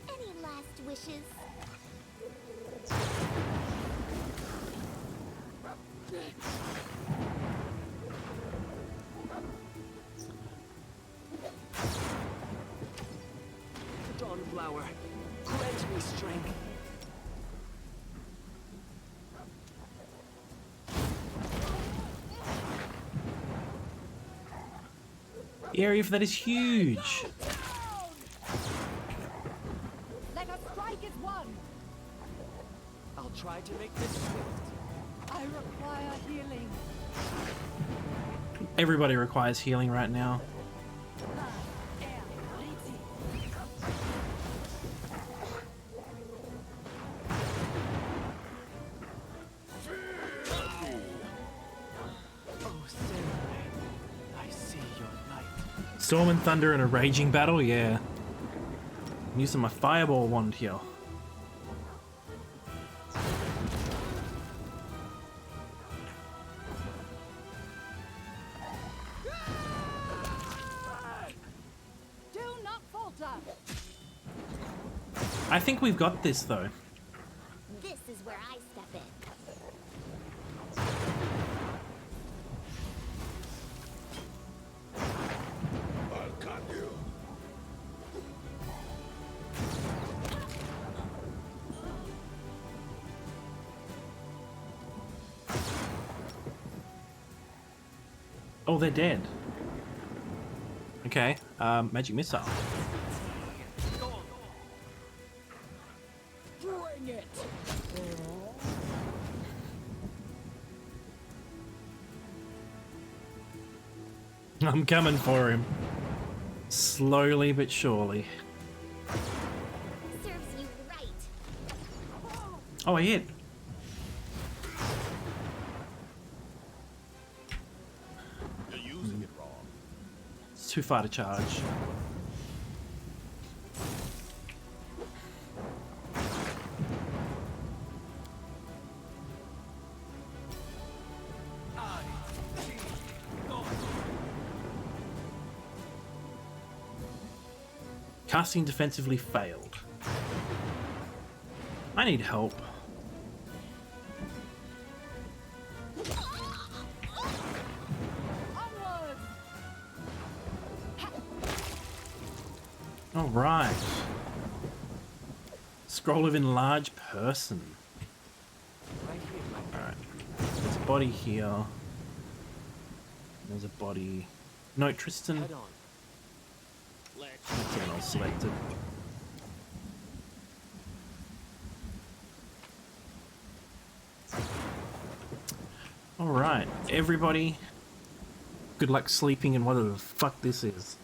Any last wishes? Dawnflower, grant me strength. The area for that is huge. Let us strike as one. I'll try to make this swift. I require healing. Everybody requires healing right now. Oh, Samurai, I see your light. Storm and thunder in a raging battle, yeah. I'm using my fireball wand here. Do not falter. I think we've got this though. This is where I step in. I'll cut you. Oh, they're dead. Okay, magic missile. Bring it! I'm coming for him. Slowly but surely. Serves you right. Oh, I hit. You're using it wrong. It's too far to charge. Casting defensively failed. I need help. All right. Scroll of enlarge person. Right here, my All right. There's a body here. There's a body. No, Tristan. head on. Again, I'll select it. Alright, everybody. Good luck sleeping in whatever the fuck this is.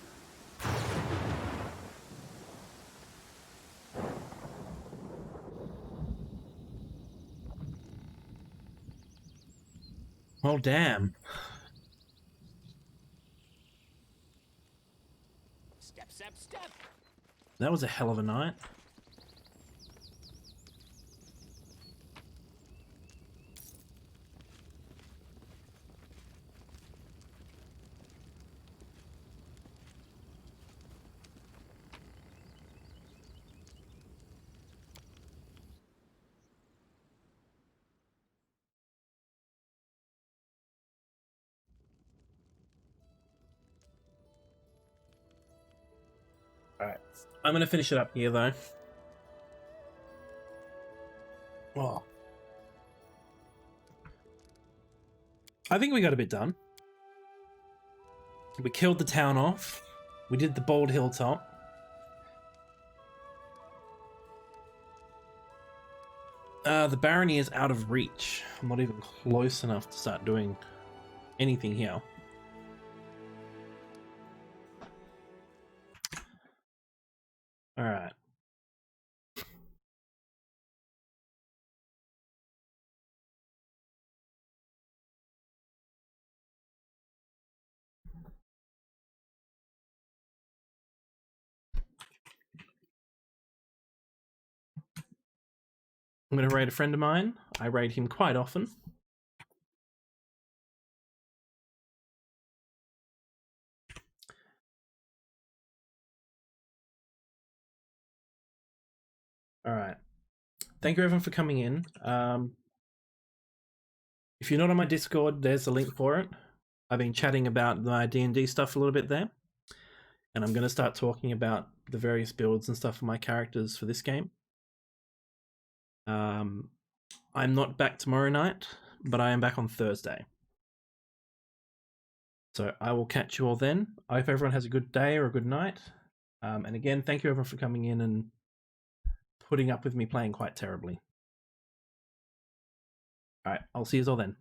Well, damn. Step, step, step! That was a hell of a night. Alright, I'm going to finish it up here though. Oh. I think we got a bit done. We killed the town off. We did the Bald Hilltop. The barony is out of reach. I'm not even close enough to start doing anything here. All right. I'm going to raid a friend of mine. I raid him quite often. All right. Thank you everyone for coming in. If you're not on my Discord, there's a link for it. I've been chatting about my D&D stuff a little bit there. And I'm going to start talking about the various builds and stuff for my characters for this game. I'm not back tomorrow night, but I am back on Thursday. So I will catch you all then. I hope everyone has a good day or a good night. And again, thank you everyone for coming in and putting up with me playing quite terribly. All right, I'll see you all then.